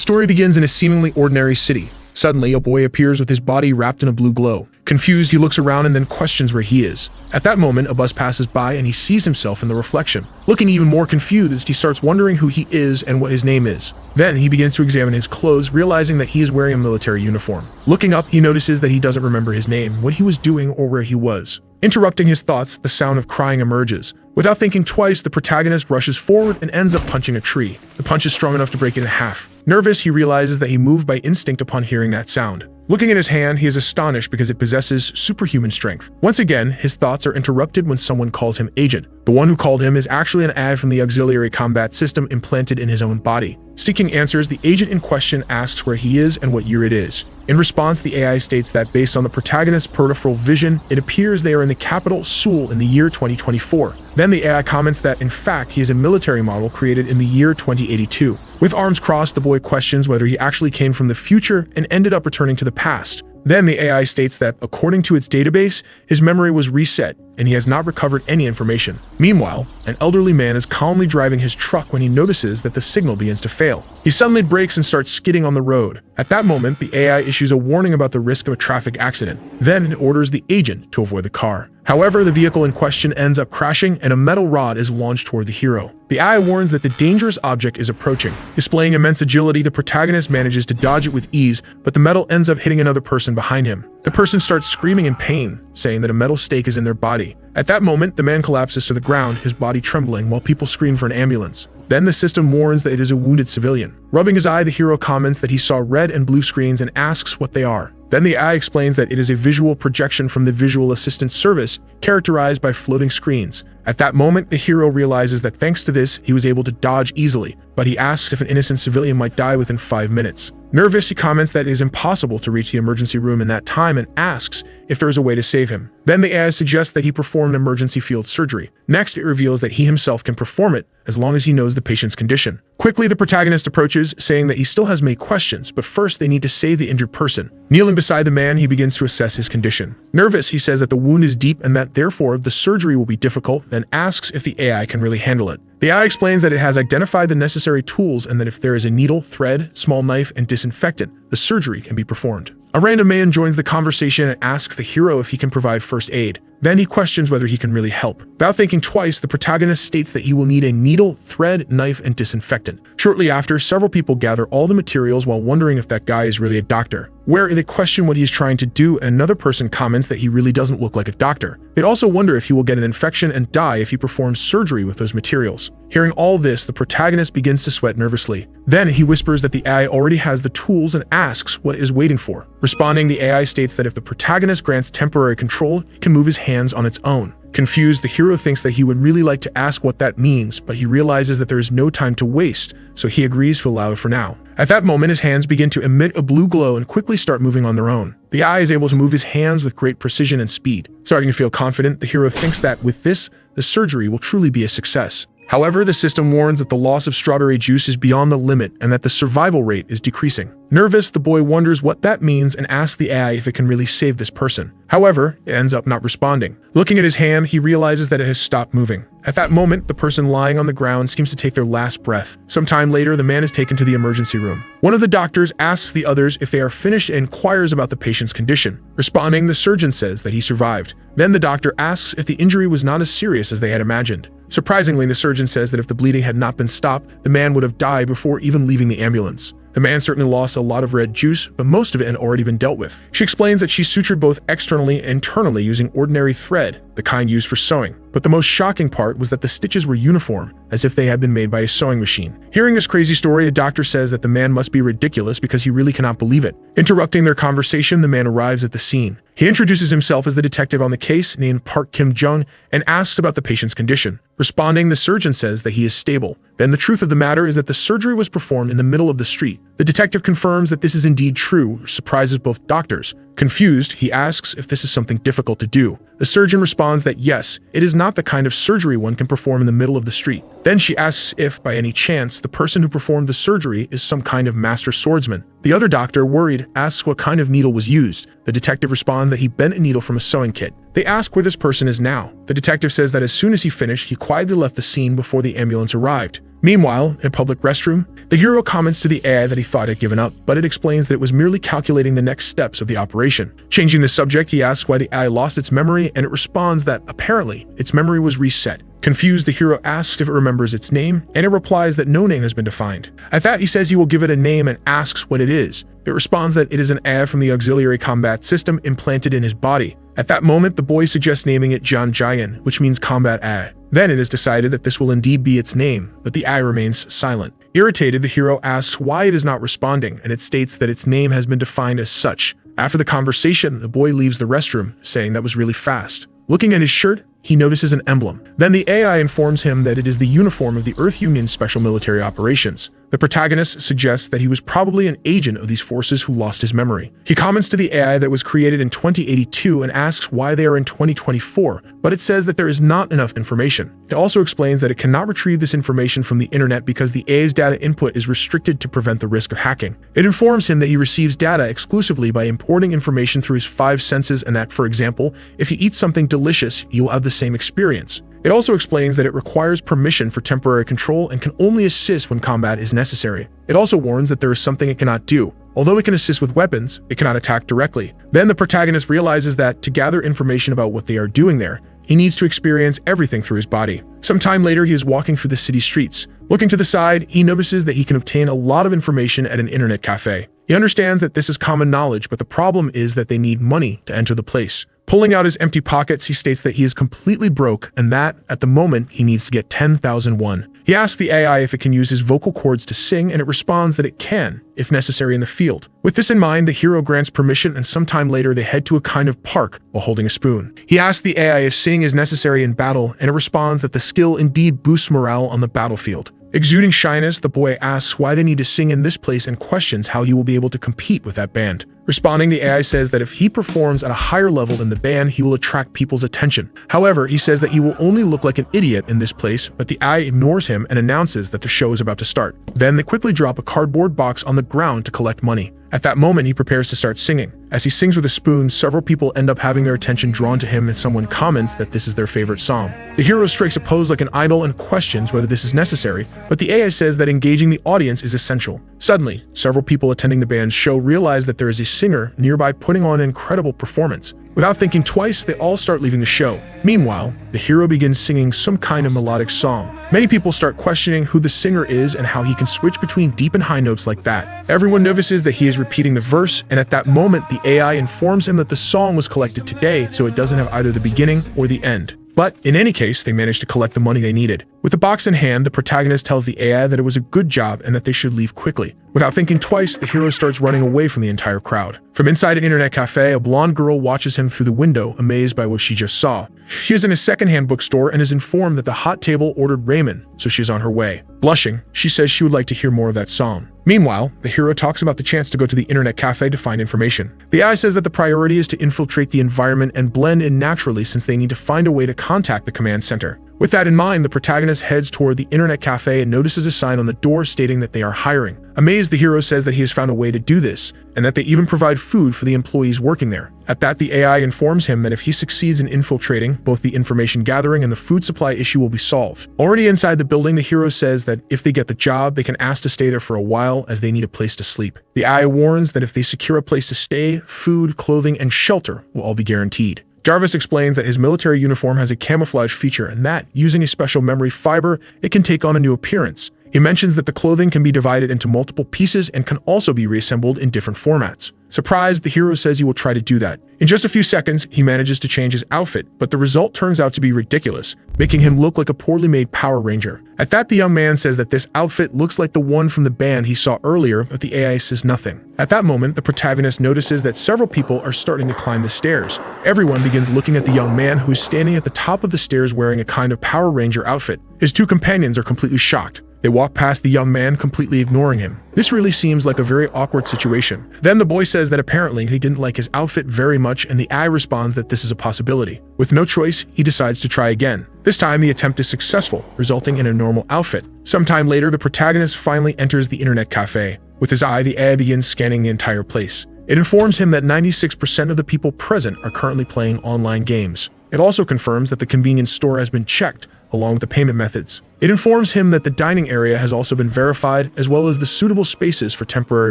story begins in a seemingly ordinary city. Suddenly, a boy appears with his body wrapped in a blue glow. Confused, he looks around and then questions where he is. At that moment, a bus passes by and he sees himself in the reflection. Looking even more confused, he starts wondering who he is and what his name is. Then, he begins to examine his clothes, realizing that he is wearing a military uniform. Looking up, he notices that he doesn't remember his name, what he was doing, or where he was. Interrupting his thoughts, the sound of crying emerges. Without thinking twice, the protagonist rushes forward and ends up punching a tree. The punch is strong enough to break it in half. Nervous, he realizes that he moved by instinct upon hearing that sound. Looking at his hand, he is astonished because it possesses superhuman strength. Once again, his thoughts are interrupted when someone calls him Agent. The one who called him is actually an ad from the auxiliary combat system implanted in his own body. Seeking answers, the agent in question asks where he is and what year it is. In response, the AI states that based on the protagonist's peripheral vision, it appears they are in the capital, Seoul, in the year 2024. Then the AI comments that, in fact, he is a military model created in the year 2082. With arms crossed, the boy questions whether he actually came from the future and ended up returning to the past. Then the AI states that, according to its database, his memory was reset and he has not recovered any information. Meanwhile, an elderly man is calmly driving his truck when he notices that the signal begins to fail. He suddenly brakes and starts skidding on the road. At that moment, the AI issues a warning about the risk of a traffic accident. Then it orders the agent to avoid the car. However, the vehicle in question ends up crashing and a metal rod is launched toward the hero. The AI warns that the dangerous object is approaching. Displaying immense agility, the protagonist manages to dodge it with ease, but the metal ends up hitting another person behind him. The person starts screaming in pain, saying that a metal stake is in their body. At that moment, the man collapses to the ground, his body trembling, while people scream for an ambulance. Then the system warns that it is a wounded civilian. Rubbing his eye, the hero comments that he saw red and blue screens and asks what they are. Then the AI explains that it is a visual projection from the Visual Assistance Service, characterized by floating screens. At that moment, the hero realizes that thanks to this, he was able to dodge easily, but he asks if an innocent civilian might die within 5 minutes. Nervous, he comments that it is impossible to reach the emergency room in that time and asks if there is a way to save him. Then the AI suggests that he perform emergency field surgery. Next, it reveals that he himself can perform it as long as he knows the patient's condition. Quickly, the protagonist approaches, saying that he still has many questions, but first they need to save the injured person. Kneeling beside the man, he begins to assess his condition. Nervous, he says that the wound is deep and that therefore the surgery will be difficult, and asks if the AI can really handle it. The AI explains that it has identified the necessary tools and that if there is a needle, thread, small knife, and disinfectant, the surgery can be performed. A random man joins the conversation and asks the hero if he can provide first aid. Then he questions whether he can really help. Without thinking twice, the protagonist states that he will need a needle, thread, knife, and disinfectant. Shortly after, several people gather all the materials while wondering if that guy is really a doctor. Where they question what he's trying to do, and another person comments that he really doesn't look like a doctor. They also wonder if he will get an infection and die if he performs surgery with those materials. Hearing all this, the protagonist begins to sweat nervously. Then he whispers that the AI already has the tools and asks what it is waiting for. Responding, the AI states that if the protagonist grants temporary control, it can move his hands on its own. Confused, the hero thinks that he would really like to ask what that means, but he realizes that there is no time to waste, so he agrees to allow it for now. At that moment, his hands begin to emit a blue glow and quickly start moving on their own. The AI is able to move his hands with great precision and speed. Starting to feel confident, the hero thinks that with this, the surgery will truly be a success. However, the system warns that the loss of strawberry juice is beyond the limit and that the survival rate is decreasing. Nervous, the boy wonders what that means and asks the AI if it can really save this person. However, it ends up not responding. Looking at his hand, he realizes that it has stopped moving. At that moment, the person lying on the ground seems to take their last breath. Sometime later, the man is taken to the emergency room. One of the doctors asks the others if they are finished and inquires about the patient's condition. Responding, the surgeon says that he survived. Then the doctor asks if the injury was not as serious as they had imagined. Surprisingly, the surgeon says that if the bleeding had not been stopped, the man would have died before even leaving the ambulance. The man certainly lost a lot of red juice, but most of it had already been dealt with. She explains that she sutured both externally and internally using ordinary thread, the kind used for sewing. But the most shocking part was that the stitches were uniform, as if they had been made by a sewing machine. Hearing this crazy story, the doctor says that the man must be ridiculous because he really cannot believe it. Interrupting their conversation, the man arrives at the scene. He introduces himself as the detective on the case, named Park Kim-jung, and asks about the patient's condition. Responding, the surgeon says that he is stable. Then the truth of the matter is that the surgery was performed in the middle of the street. The detective confirms that this is indeed true, which surprises both doctors. Confused, he asks if this is something difficult to do. The surgeon responds that yes, it is not the kind of surgery one can perform in the middle of the street. Then she asks if, by any chance, the person who performed the surgery is some kind of master swordsman. The other doctor, worried, asks what kind of needle was used. The detective responds that he bent a needle from a sewing kit. They ask where this person is now. The detective says that as soon as he finished, he quietly left the scene before the ambulance arrived. Meanwhile, in a public restroom, the hero comments to the AI that he thought had given up, but it explains that it was merely calculating the next steps of the operation. Changing the subject, he asks why the AI lost its memory, and it responds that, apparently, its memory was reset. Confused, the hero asks if it remembers its name, and it replies that no name has been defined. At that, he says he will give it a name and asks what it is. It responds that it is an AI from the auxiliary combat system implanted in his body. At that moment, the boy suggests naming it Jan Jian, which means combat AI. Then it is decided that this will indeed be its name, but the AI remains silent. Irritated, the hero asks why it is not responding, and it states that its name has been defined as such. After the conversation, the boy leaves the restroom, saying that was really fast. Looking at his shirt, he notices an emblem. Then the AI informs him that it is the uniform of the Earth Union's Special Military Operations. The protagonist suggests that he was probably an agent of these forces who lost his memory. He comments to the AI that was created in 2082 and asks why they are in 2024, but it says that there is not enough information. It also explains that it cannot retrieve this information from the internet because the AI's data input is restricted to prevent the risk of hacking. It informs him that he receives data exclusively by importing information through his 5 senses and that, for example, if he eats something delicious, he will have the same experience. It also explains that it requires permission for temporary control and can only assist when combat is necessary. It also warns that there is something it cannot do. Although it can assist with weapons, it cannot attack directly. Then the protagonist realizes that to gather information about what they are doing there, he needs to experience everything through his body. Some time later, he is walking through the city streets. Looking to the side, he notices that he can obtain a lot of information at an internet cafe. He understands that this is common knowledge, but the problem is that they need money to enter the place. Pulling out his empty pockets, he states that he is completely broke and that, at the moment, he needs to get 10,000 won. He asks the AI if it can use his vocal cords to sing, and it responds that it can, if necessary in the field. With this in mind, the hero grants permission, and sometime later they head to a kind of park while holding a spoon. He asks the AI if singing is necessary in battle, and it responds that the skill indeed boosts morale on the battlefield. Exuding shyness, the boy asks why they need to sing in this place and questions how he will be able to compete with that band. Responding, the AI says that if he performs at a higher level than the band, he will attract people's attention. However, he says that he will only look like an idiot in this place, but the AI ignores him and announces that the show is about to start. Then they quickly drop a cardboard box on the ground to collect money. At that moment, he prepares to start singing. As he sings with a spoon, several people end up having their attention drawn to him and someone comments that this is their favorite song. The hero strikes a pose like an idol and questions whether this is necessary, but the AI says that engaging the audience is essential. Suddenly, several people attending the band's show realize that there is a singer nearby putting on an incredible performance. Without thinking twice, they all start leaving the show. Meanwhile, the hero begins singing some kind of melodic song. Many people start questioning who the singer is and how he can switch between deep and high notes like that. Everyone notices that he is repeating the verse, and at that moment, the AI informs him that the song was collected today, so it doesn't have either the beginning or the end. But in any case, they managed to collect the money they needed. With the box in hand, the protagonist tells the AI that it was a good job and that they should leave quickly. Without thinking twice, the hero starts running away from the entire crowd. From inside an internet cafe, a blonde girl watches him through the window, amazed by what she just saw. She is in a secondhand bookstore and is informed that the hot table ordered ramen, so she is on her way. Blushing, she says she would like to hear more of that song. Meanwhile, the hero talks about the chance to go to the internet cafe to find information. The AI says that the priority is to infiltrate the environment and blend in naturally since they need to find a way to contact the command center. With that in mind, the protagonist heads toward the internet cafe and notices a sign on the door stating that they are hiring. Amazed, the hero says that he has found a way to do this, and that they even provide food for the employees working there. At that, the AI informs him that if he succeeds in infiltrating, both the information gathering and the food supply issue will be solved. Already inside the building, the hero says that if they get the job, they can ask to stay there for a while as they need a place to sleep. The AI warns that if they secure a place to stay, food, clothing, and shelter will all be guaranteed. Jarvis explains that his military uniform has a camouflage feature and that, using a special memory fiber, it can take on a new appearance. He mentions that the clothing can be divided into multiple pieces and can also be reassembled in different formats. Surprised, the hero says he will try to do that. In just a few seconds, he manages to change his outfit, but the result turns out to be ridiculous, making him look like a poorly made Power Ranger. At that, the young man says that this outfit looks like the one from the band he saw earlier, but the AI says nothing. At that moment, the protagonist notices that several people are starting to climb the stairs. Everyone begins looking at the young man who is standing at the top of the stairs wearing a kind of Power Ranger outfit. His two companions are completely shocked. They walk past the young man, completely ignoring him. This really seems like a very awkward situation. Then the boy says that apparently he didn't like his outfit very much, and the AI responds that this is a possibility. With no choice, he decides to try again. This time, the attempt is successful, resulting in a normal outfit. Sometime later, the protagonist finally enters the internet cafe. With his eye, the AI begins scanning the entire place. It informs him that 96% of the people present are currently playing online games. It also confirms that the convenience store has been checked, along with the payment methods. It informs him that the dining area has also been verified, as well as the suitable spaces for temporary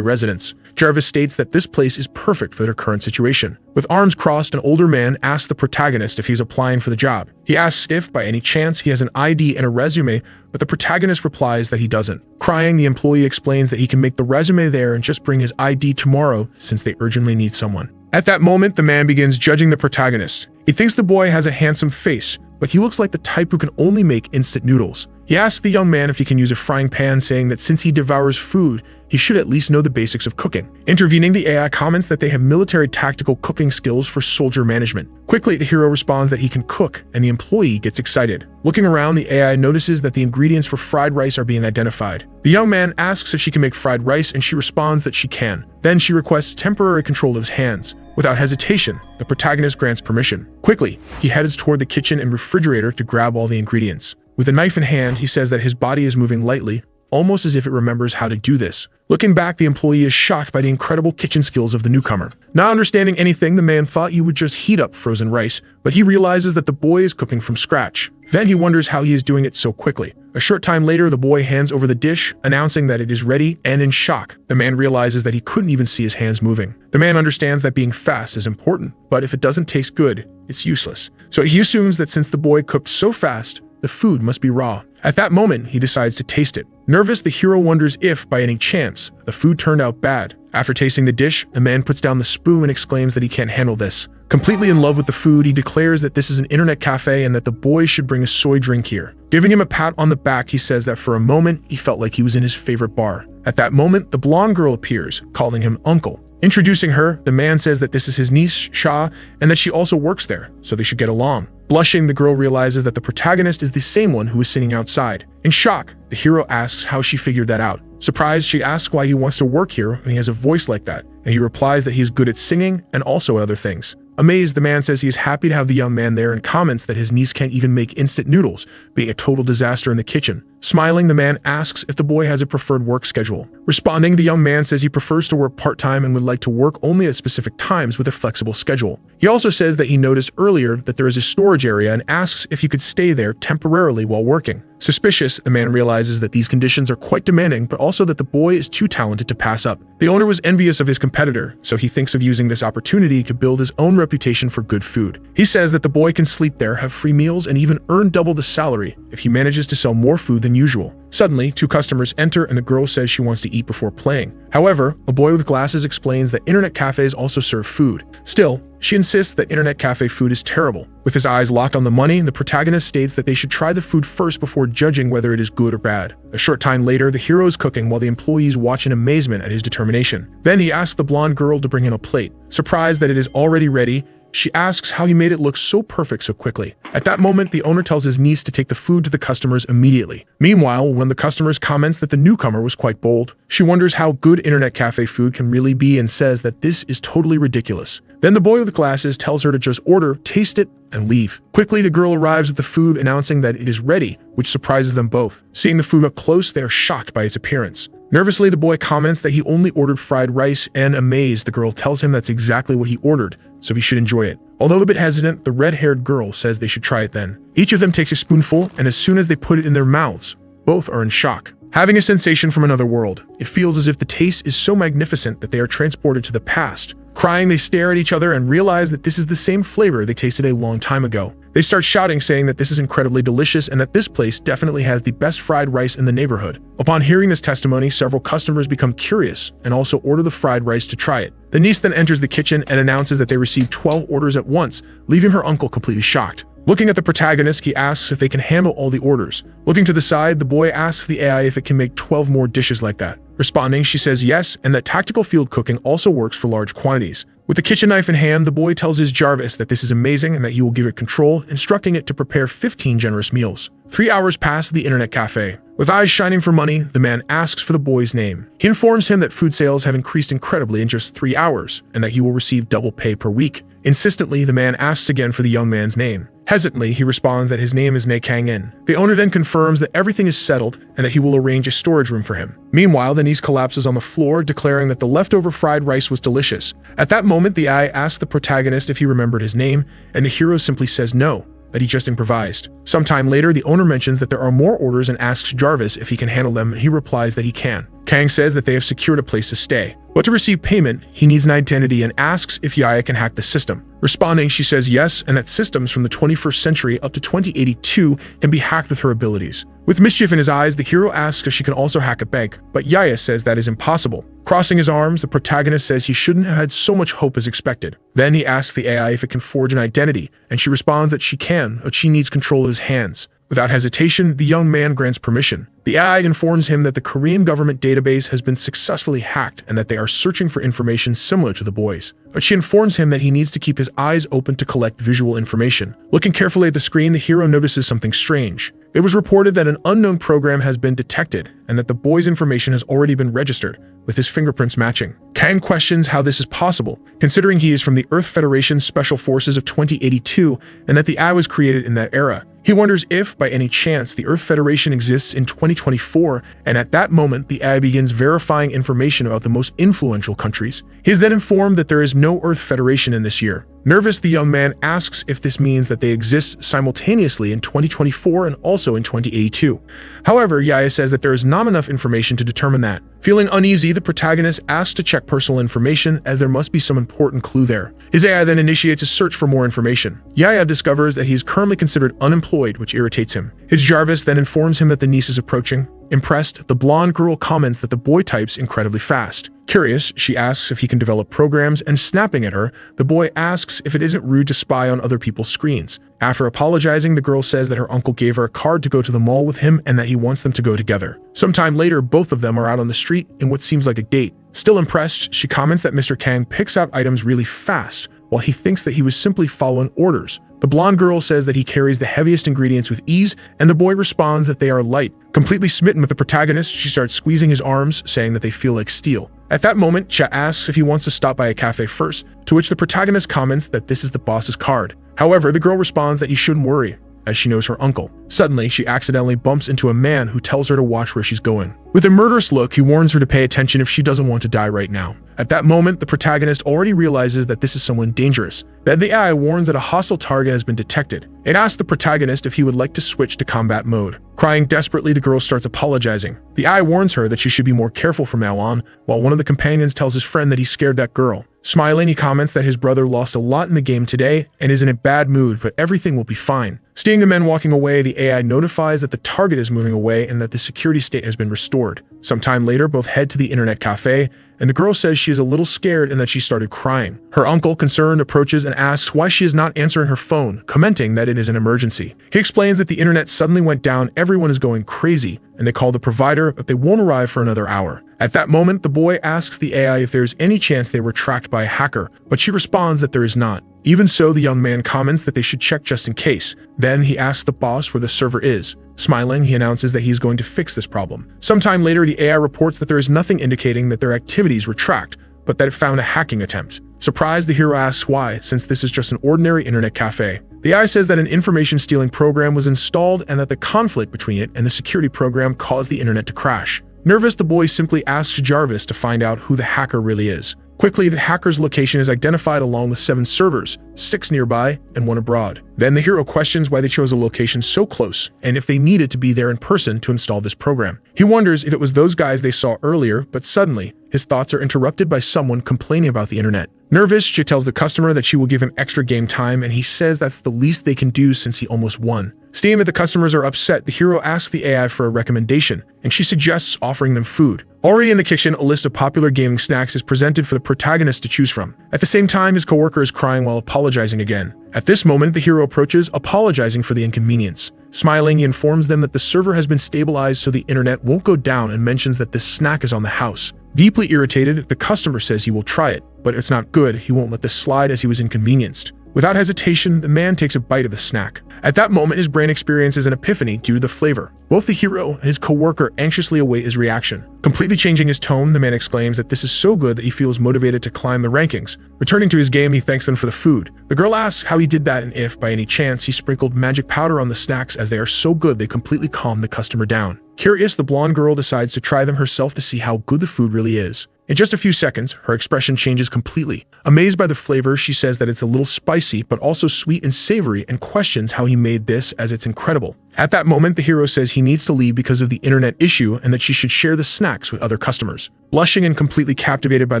residents. Jarvis states that this place is perfect for their current situation. With arms crossed, an older man asks the protagonist if he's applying for the job. He asks if, by any chance, he has an ID and a resume, but the protagonist replies that he doesn't. Crying, the employee explains that he can make the resume there and just bring his ID tomorrow since they urgently need someone. At that moment, the man begins judging the protagonist. He thinks the boy has a handsome face, but he looks like the type who can only make instant noodles. He asks the young man if he can use a frying pan, saying that since he devours food, he should at least know the basics of cooking. Intervening, the AI comments that they have military tactical cooking skills for soldier management. Quickly, the hero responds that he can cook, and the employee gets excited. Looking around, the AI notices that the ingredients for fried rice are being identified. The young man asks if she can make fried rice, and she responds that she can. Then she requests temporary control of his hands. Without hesitation, the protagonist grants permission. Quickly, he heads toward the kitchen and refrigerator to grab all the ingredients. With a knife in hand, he says that his body is moving lightly, almost as if it remembers how to do this. Looking back, the employee is shocked by the incredible kitchen skills of the newcomer. Not understanding anything, the man thought you would just heat up frozen rice, but he realizes that the boy is cooking from scratch. Then he wonders how he is doing it so quickly. A short time later, the boy hands over the dish, announcing that it is ready, and in shock, the man realizes that he couldn't even see his hands moving. The man understands that being fast is important, but if it doesn't taste good, it's useless. So he assumes that since the boy cooked so fast, the food must be raw. At that moment, he decides to taste it. Nervous, the hero wonders if, by any chance, the food turned out bad. After tasting the dish, the man puts down the spoon and exclaims that he can't handle this. Completely in love with the food, he declares that this is an internet cafe and that the boy should bring a soy drink here. Giving him a pat on the back, he says that for a moment, he felt like he was in his favorite bar. At that moment, the blonde girl appears, calling him uncle. Introducing her, the man says that this is his niece, Sha, and that she also works there, so they should get along. Blushing, the girl realizes that the protagonist is the same one who was sitting outside. In shock, the hero asks how she figured that out. Surprised, she asks why he wants to work here when he has a voice like that, and he replies that he is good at singing and also other things. Amazed, the man says he is happy to have the young man there and comments that his niece can't even make instant noodles, being a total disaster in the kitchen. Smiling, the man asks if the boy has a preferred work schedule. Responding, the young man says he prefers to work part-time and would like to work only at specific times with a flexible schedule. He also says that he noticed earlier that there is a storage area and asks if he could stay there temporarily while working. Suspicious, the man realizes that these conditions are quite demanding, but also that the boy is too talented to pass up. The owner was envious of his competitor, so he thinks of using this opportunity to build his own reputation for good food. He says that the boy can sleep there, have free meals, and even earn double the salary if he manages to sell more food than usual. Suddenly, two customers enter and the girl says she wants to eat before playing. However, a boy with glasses explains that internet cafes also serve food. Still, she insists that internet cafe food is terrible. With his eyes locked on the money, the protagonist states that they should try the food first before judging whether it is good or bad. A short time later, the hero is cooking while the employees watch in amazement at his determination. Then he asks the blonde girl to bring in a plate. Surprised that it is already ready, she asks how he made it look so perfect so quickly. At that moment, the owner tells his niece to take the food to the customers immediately. Meanwhile, one of the customers comments that the newcomer was quite bold. She wonders how good internet cafe food can really be and says that this is totally ridiculous. Then the boy with glasses tells her to just order, taste it, and leave. Quickly, the girl arrives with the food, announcing that it is ready, which surprises them both. Seeing the food up close, they are shocked by its appearance. Nervously, the boy comments that he only ordered fried rice, and amazed, the girl tells him that's exactly what he ordered, so he should enjoy it. Although a bit hesitant, the red-haired girl says they should try it then. Each of them takes a spoonful, and as soon as they put it in their mouths, both are in shock. Having a sensation from another world, it feels as if the taste is so magnificent that they are transported to the past. Crying, they stare at each other and realize that this is the same flavor they tasted a long time ago. They start shouting, saying that this is incredibly delicious and that this place definitely has the best fried rice in the neighborhood. Upon hearing this testimony, several customers become curious and also order the fried rice to try it. The niece then enters the kitchen and announces that they received 12 orders at once, leaving her uncle completely shocked. Looking at the protagonist, he asks if they can handle all the orders. Looking to the side, the boy asks the AI if it can make 12 more dishes like that. Responding, she says yes, and that tactical field cooking also works for large quantities. With the kitchen knife in hand, the boy tells his Jarvis that this is amazing and that he will give it control, instructing it to prepare 15 generous meals. 3 hours pass at the internet cafe. With eyes shining for money, the man asks for the boy's name. He informs him that food sales have increased incredibly in just 3 hours, and that he will receive double pay per week. Insistently, the man asks again for the young man's name. Hesitantly, he responds that his name is Kang-in. The owner then confirms that everything is settled and that he will arrange a storage room for him. Meanwhile, the niece collapses on the floor, declaring that the leftover fried rice was delicious. At that moment, the AI asks the protagonist if he remembered his name, and the hero simply says no. that he just improvised. Sometime later, the owner mentions that there are more orders and asks Jarvis if he can handle them, and he replies that he can. Kang says that they have secured a place to stay, but to receive payment, he needs an identity and asks if Yaya can hack the system. Responding, she says yes, and that systems from the 21st century up to 2082 can be hacked with her abilities. With mischief in his eyes, the hero asks if she can also hack a bank, but Yaya says that is impossible. Crossing his arms, the protagonist says he shouldn't have had so much hope as expected. Then he asks the AI if it can forge an identity, and she responds that she can, but she needs control of his hands. Without hesitation, the young man grants permission. The AI informs him that the Korean government database has been successfully hacked and that they are searching for information similar to the boys. But she informs him that he needs to keep his eyes open to collect visual information. Looking carefully at the screen, the hero notices something strange. It was reported that an unknown program has been detected and that the boy's information has already been registered, with his fingerprints matching. Kang questions how this is possible, considering he is from the Earth Federation Special Forces of 2082 and that the AI was created in that era. He wonders if, by any chance, the Earth Federation exists in 2024, and at that moment, the AI begins verifying information about the most influential countries. He is then informed that there is no Earth Federation in this year. Nervous, the young man asks if this means that they exist simultaneously in 2024 and also in 2082. However, Yaya says that there is not enough information to determine that. Feeling uneasy, the protagonist asks to check personal information as there must be some important clue there. His AI then initiates a search for more information. Yaya discovers that he is currently considered unemployed, which irritates him. His Jarvis then informs him that the niece is approaching. Impressed, the blonde girl comments that the boy types incredibly fast. Curious, she asks if he can develop programs, and snapping at her, the boy asks if it isn't rude to spy on other people's screens. After apologizing, the girl says that her uncle gave her a card to go to the mall with him and that he wants them to go together. Sometime later, both of them are out on the street in what seems like a date. Still impressed, she comments that Mr. Kang picks out items really fast, while he thinks that he was simply following orders. The blonde girl says that he carries the heaviest ingredients with ease, and the boy responds that they are light. Completely smitten with the protagonist, she starts squeezing his arms, saying that they feel like steel. At that moment, Cha asks if he wants to stop by a cafe first, to which the protagonist comments that this is the boss's card. However, the girl responds that he shouldn't worry, as she knows her uncle. Suddenly, she accidentally bumps into a man who tells her to watch where she's going. With a murderous look, he warns her to pay attention if she doesn't want to die right now. At that moment, the protagonist already realizes that this is someone dangerous. Then the AI warns that a hostile target has been detected. It asks the protagonist if he would like to switch to combat mode. Crying desperately, the girl starts apologizing. The AI warns her that she should be more careful from now on, while one of the companions tells his friend that he scared that girl. Smiling, he comments that his brother lost a lot in the game today and is in a bad mood, but everything will be fine. Seeing the men walking away, the AI notifies that the target is moving away and that the security state has been restored. Sometime later, both head to the internet cafe, and the girl says she is a little scared and that she started crying. Her uncle, concerned, approaches and asks why she is not answering her phone, commenting that it is an emergency. He explains that the internet suddenly went down, everyone is going crazy, and they call the provider, but they won't arrive for another hour. At that moment, the boy asks the AI if there is any chance they were tracked by a hacker, but she responds that there is not. Even so, the young man comments that they should check just in case. Then he asks the boss where the server is. Smiling, he announces that he is going to fix this problem. Sometime later, the AI reports that there is nothing indicating that their activities were tracked, but that it found a hacking attempt. Surprised, the hero asks why, since this is just an ordinary internet cafe. The AI says that an information-stealing program was installed and that the conflict between it and the security program caused the internet to crash. Nervous, the boy simply asks Jarvis to find out who the hacker really is. Quickly, the hacker's location is identified along the 7 servers, 6 nearby and 1 abroad. Then the hero questions why they chose a location so close, and if they needed to be there in person to install this program. He wonders if it was those guys they saw earlier, but suddenly, his thoughts are interrupted by someone complaining about the internet. Nervous, she tells the customer that she will give him extra game time, and he says that's the least they can do since he almost won. Seeing that the customers are upset, the hero asks the AI for a recommendation, and she suggests offering them food. Already in the kitchen, a list of popular gaming snacks is presented for the protagonist to choose from. At the same time, his coworker is crying while apologizing again. At this moment, the hero approaches, apologizing for the inconvenience. Smiling, he informs them that the server has been stabilized so the internet won't go down and mentions that this snack is on the house. Deeply irritated, the customer says he will try it, but it's not good, he won't let this slide as he was inconvenienced. Without hesitation, the man takes a bite of the snack. At that moment, his brain experiences an epiphany due to the flavor. Both the hero and his coworker anxiously await his reaction. Completely changing his tone, the man exclaims that this is so good that he feels motivated to climb the rankings. Returning to his game, he thanks them for the food. The girl asks how he did that and if, by any chance, he sprinkled magic powder on the snacks as they are so good they completely calm the customer down. Curious, the blonde girl decides to try them herself to see how good the food really is. In just a few seconds, her expression changes completely. Amazed by the flavor, she says that it's a little spicy, but also sweet and savory, and questions how he made this as it's incredible. At that moment, the hero says he needs to leave because of the internet issue and that she should share the snacks with other customers. Blushing and completely captivated by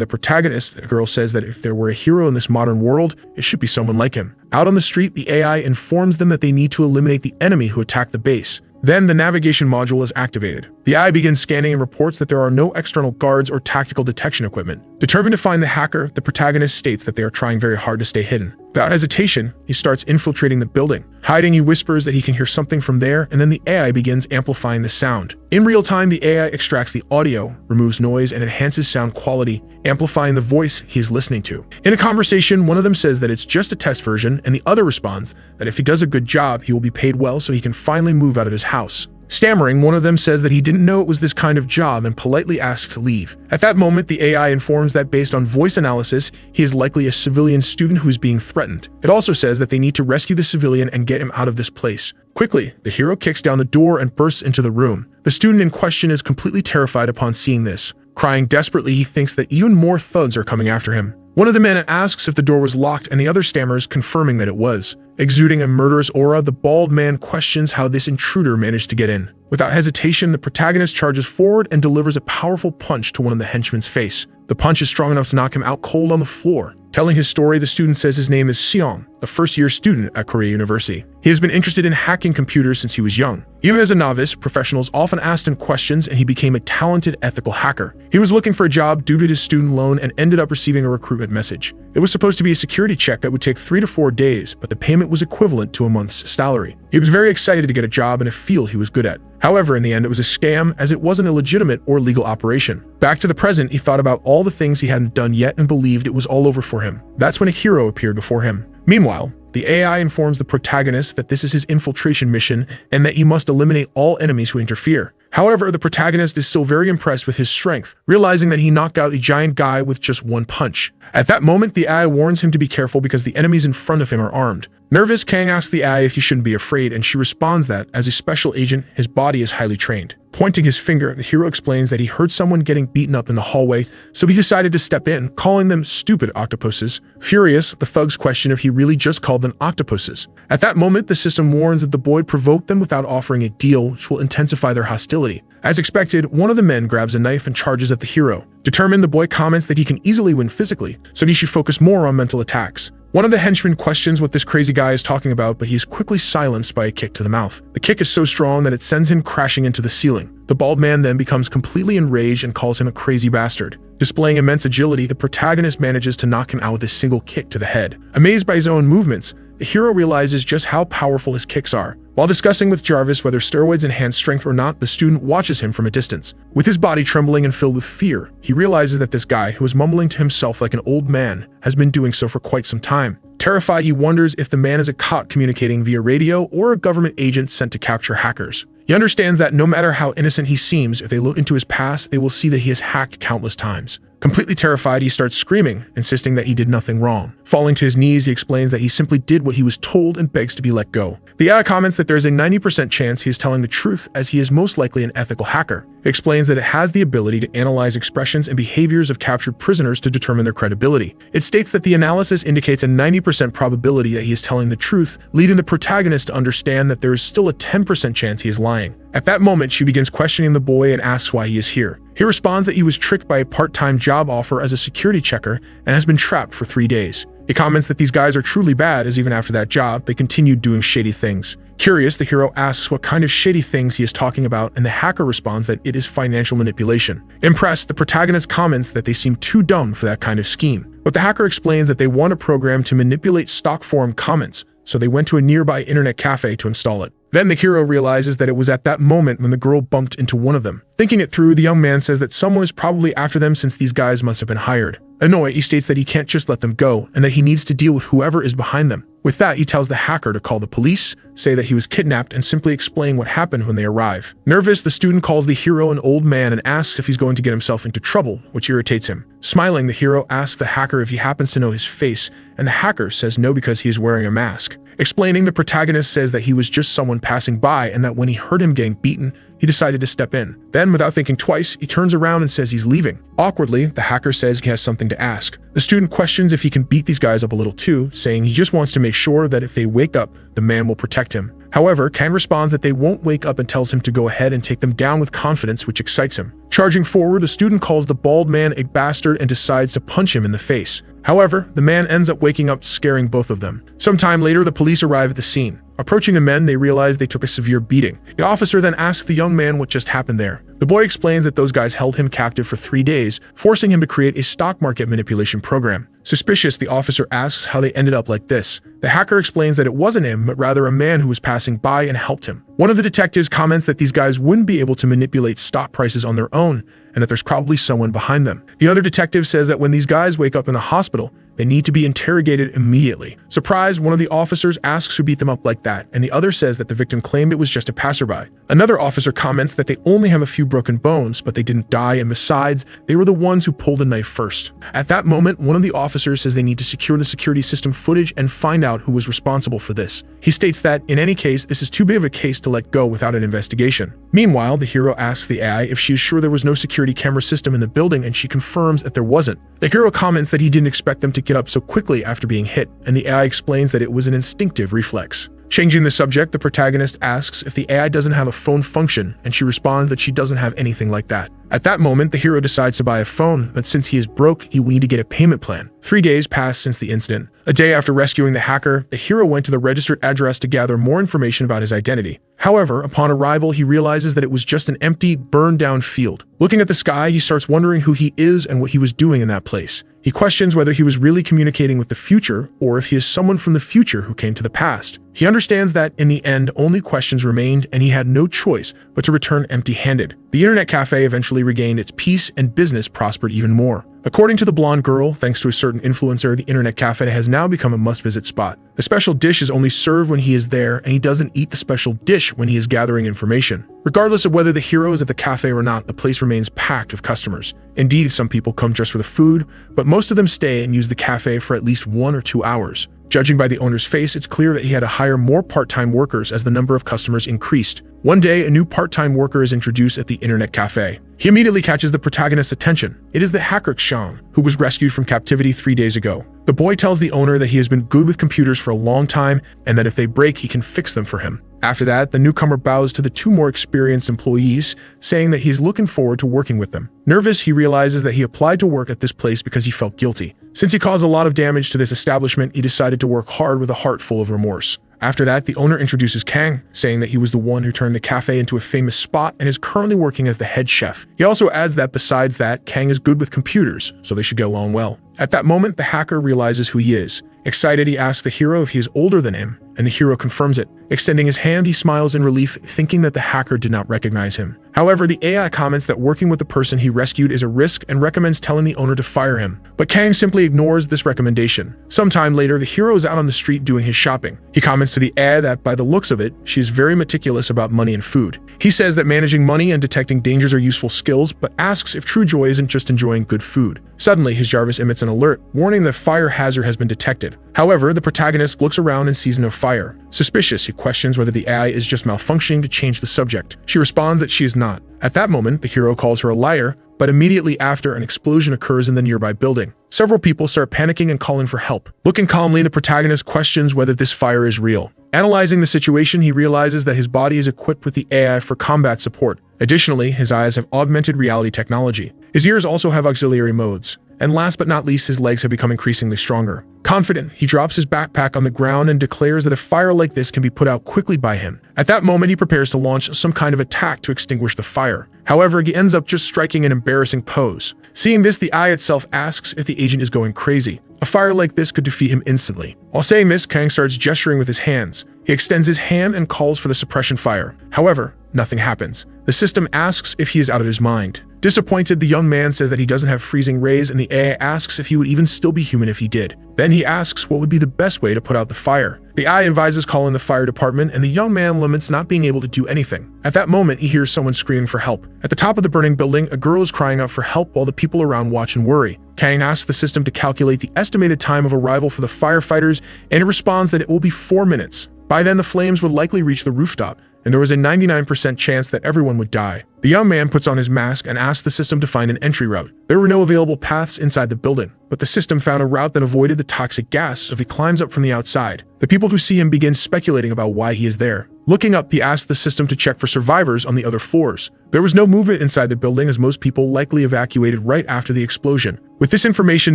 the protagonist, the girl says that if there were a hero in this modern world, it should be someone like him. Out on the street, the AI informs them that they need to eliminate the enemy who attacked the base. Then the navigation module is activated. The AI begins scanning and reports that there are no external guards or tactical detection equipment. Determined to find the hacker, the protagonist states that they are trying very hard to stay hidden. Without hesitation, he starts infiltrating the building. Hiding, he whispers that he can hear something from there, and then the AI begins amplifying the sound. In real time, the AI extracts the audio, removes noise, and enhances sound quality, amplifying the voice he is listening to. In a conversation, one of them says that it's just a test version, and the other responds that if he does a good job, he will be paid well so he can finally move out of his house. Stammering, one of them says that he didn't know it was this kind of job and politely asks to leave. At that moment, the AI informs that based on voice analysis, he is likely a civilian student who is being threatened. It also says that they need to rescue the civilian and get him out of this place. Quickly, the hero kicks down the door and bursts into the room. The student in question is completely terrified upon seeing this. Crying desperately, he thinks that even more thugs are coming after him. One of the men asks if the door was locked, and the other stammers, confirming that it was. Exuding a murderous aura, the bald man questions how this intruder managed to get in. Without hesitation, the protagonist charges forward and delivers a powerful punch to one of the henchmen's face. The punch is strong enough to knock him out cold on the floor. Telling his story, the student says his name is Seong, a first-year student at Korea University. He has been interested in hacking computers since he was young. Even as a novice, professionals often asked him questions, and he became a talented ethical hacker. He was looking for a job due to his student loan and ended up receiving a recruitment message. It was supposed to be a security check that would take 3 to 4 days, but the payment was equivalent to a month's salary. He was very excited to get a job in a field he was good at. However, in the end, it was a scam, as it wasn't a legitimate or legal operation. Back to the present, he thought about all the things he hadn't done yet and believed it was all over for him. That's when a hero appeared before him. Meanwhile, the AI informs the protagonist that this is his infiltration mission and that he must eliminate all enemies who interfere. However, the protagonist is still very impressed with his strength, realizing that he knocked out a giant guy with just one punch. At that moment, the AI warns him to be careful because the enemies in front of him are armed. Nervous, Kang asks the AI if he shouldn't be afraid, and she responds that, as a special agent, his body is highly trained. Pointing his finger, the hero explains that he heard someone getting beaten up in the hallway, so he decided to step in, calling them stupid octopuses. Furious, the thugs question if he really just called them octopuses. At that moment, the system warns that the boy provoked them without offering a deal, which will intensify their hostility. As expected, one of the men grabs a knife and charges at the hero. Determined, the boy comments that he can easily win physically, so he should focus more on mental attacks. One of the henchmen questions what this crazy guy is talking about, but he is quickly silenced by a kick to the mouth. The kick is so strong that it sends him crashing into the ceiling. The bald man then becomes completely enraged and calls him a crazy bastard. Displaying immense agility, the protagonist manages to knock him out with a single kick to the head. Amazed by his own movements, the hero realizes just how powerful his kicks are. While discussing with Jarvis whether steroids enhance strength or not, the student watches him from a distance. With his body trembling and filled with fear, he realizes that this guy, who is mumbling to himself like an old man, has been doing so for quite some time. Terrified, he wonders if the man is a cop communicating via radio or a government agent sent to capture hackers. He understands that no matter how innocent he seems, if they look into his past, they will see that he has hacked countless times. Completely terrified, he starts screaming, insisting that he did nothing wrong. Falling to his knees, he explains that he simply did what he was told and begs to be let go. The AI comments that there is a 90% chance he is telling the truth, as he is most likely an ethical hacker. It explains that it has the ability to analyze expressions and behaviors of captured prisoners to determine their credibility. It states that the analysis indicates a 90% probability that he is telling the truth, leading the protagonist to understand that there is still a 10% chance he is lying. At that moment, she begins questioning the boy and asks why he is here. He responds that he was tricked by a part-time job offer as a security checker and has been trapped for 3 days. He comments that these guys are truly bad, as even after that job, they continued doing shady things. Curious, the hero asks what kind of shady things he is talking about, and the hacker responds that it is financial manipulation. Impressed, the protagonist comments that they seem too dumb for that kind of scheme. But the hacker explains that they want a program to manipulate stock forum comments, so they went to a nearby internet cafe to install it. Then the hero realizes that it was at that moment when the girl bumped into one of them. Thinking it through, the young man says that someone is probably after them since these guys must have been hired. Annoyed, he states that he can't just let them go and that he needs to deal with whoever is behind them. With that, he tells the hacker to call the police, say that he was kidnapped, and simply explain what happened when they arrive. Nervous, the student calls the hero an old man and asks if he's going to get himself into trouble, which irritates him. Smiling, the hero asks the hacker if he happens to know his face, and the hacker says no because he is wearing a mask. Explaining, the protagonist says that he was just someone passing by and that when he heard him getting beaten, he decided to step in. Then, without thinking twice, he turns around and says he's leaving. Awkwardly, the hacker says he has something to ask. The student questions if he can beat these guys up a little too, saying he just wants to make sure that if they wake up, the man will protect him. However, Kang responds that they won't wake up and tells him to go ahead and take them down with confidence, which excites him. Charging forward, the student calls the bald man a bastard and decides to punch him in the face. However, the man ends up waking up, scaring both of them. Sometime later, the police arrive at the scene. Approaching the men, they realize they took a severe beating. The officer then asks the young man what just happened there. The boy explains that those guys held him captive for 3 days, forcing him to create a stock market manipulation program. Suspicious, the officer asks how they ended up like this. The hacker explains that it wasn't him, but rather a man who was passing by and helped him. One of the detectives comments that these guys wouldn't be able to manipulate stock prices on their own, and that there's probably someone behind them. The other detective says that when these guys wake up in the hospital, they need to be interrogated immediately. Surprised, one of the officers asks who beat them up like that, and the other says that the victim claimed it was just a passerby. Another officer comments that they only have a few broken bones, but they didn't die, and besides, they were the ones who pulled the knife first. At that moment, one of the officers says they need to secure the security system footage and find out who was responsible for this. He states that, in any case, this is too big of a case to let go without an investigation. Meanwhile, the hero asks the AI if she is sure there was no security camera system in the building, and she confirms that there wasn't. The hero comments that he didn't expect them to get up so quickly after being hit, and the AI explains that it was an instinctive reflex. Changing the subject, the protagonist asks if the AI doesn't have a phone function, and she responds that she doesn't have anything like that. At that moment, the hero decides to buy a phone, but since he is broke, he will need to get a payment plan. 3 days pass since the incident. A day after rescuing the hacker, the hero went to the registered address to gather more information about his identity. However, upon arrival, he realizes that it was just an empty, burned-down field. Looking at the sky, he starts wondering who he is and what he was doing in that place. He questions whether he was really communicating with the future, or if he is someone from the future who came to the past. He understands that, in the end, only questions remained, and he had no choice but to return empty-handed. The internet cafe eventually regained its peace, and business prospered even more. According to the blonde girl, thanks to a certain influencer, the internet cafe has now become a must-visit spot. The special dish is only served when he is there, and he doesn't eat the special dish when he is gathering information. Regardless of whether the hero is at the cafe or not, the place remains packed with customers. Indeed, some people come just for the food, but most of them stay and use the cafe for at least 1 or 2 hours. Judging by the owner's face, it's clear that he had to hire more part-time workers as the number of customers increased. One day, a new part-time worker is introduced at the internet cafe. He immediately catches the protagonist's attention. It is the hacker Hwang, who was rescued from captivity 3 days ago. The boy tells the owner that he has been good with computers for a long time and that if they break, he can fix them for him. After that, the newcomer bows to the 2 more experienced employees, saying that he is looking forward to working with them. Nervous, he realizes that he applied to work at this place because he felt guilty. Since he caused a lot of damage to this establishment, he decided to work hard with a heart full of remorse. After that, the owner introduces Kang, saying that he was the one who turned the cafe into a famous spot and is currently working as the head chef. He also adds that besides that, Kang is good with computers, so they should get along well. At that moment, the hacker realizes who he is. Excited, he asks the hero if he is older than him, and the hero confirms it. Extending his hand, he smiles in relief, thinking that the hacker did not recognize him. However, the AI comments that working with the person he rescued is a risk and recommends telling the owner to fire him. But Kang simply ignores this recommendation. Sometime later, the hero is out on the street doing his shopping. He comments to the AI that, by the looks of it, she is very meticulous about money and food. He says that managing money and detecting dangers are useful skills, but asks if true joy isn't just enjoying good food. Suddenly, his Jarvis emits an alert, warning that fire hazard has been detected. However, the protagonist looks around and sees no fire. Suspicious, he questions whether the AI is just malfunctioning to change the subject. She responds that she is not. At that moment, the hero calls her a liar, but immediately after, an explosion occurs in the nearby building. Several people start panicking and calling for help. Looking calmly, the protagonist questions whether this fire is real. Analyzing the situation, he realizes that his body is equipped with the AI for combat support. Additionally, his eyes have augmented reality technology. His ears also have auxiliary modes. And last but not least, his legs have become increasingly stronger. Confident, he drops his backpack on the ground and declares that a fire like this can be put out quickly by him. At that moment, he prepares to launch some kind of attack to extinguish the fire. However, he ends up just striking an embarrassing pose. Seeing this, the eye itself asks if the agent is going crazy. A fire like this could defeat him instantly. While saying this, Kang starts gesturing with his hands. He extends his hand and calls for the suppression fire. However, nothing happens. The system asks if he is out of his mind. Disappointed, the young man says that he doesn't have freezing rays, and the AI asks if he would even still be human if he did. Then he asks what would be the best way to put out the fire. The AI advises calling the fire department, and the young man laments not being able to do anything. At that moment, he hears someone screaming for help. At the top of the burning building, a girl is crying out for help while the people around watch and worry. Kang asks the system to calculate the estimated time of arrival for the firefighters, and it responds that it will be 4 minutes. By then, the flames would likely reach the rooftop, and there was a 99% chance that everyone would die. The young man puts on his mask and asks the system to find an entry route. There were no available paths inside the building, but the system found a route that avoided the toxic gas, so he climbs up from the outside. The people who see him begin speculating about why he is there. Looking up, he asks the system to check for survivors on the other floors. There was no movement inside the building, as most people likely evacuated right after the explosion. With this information,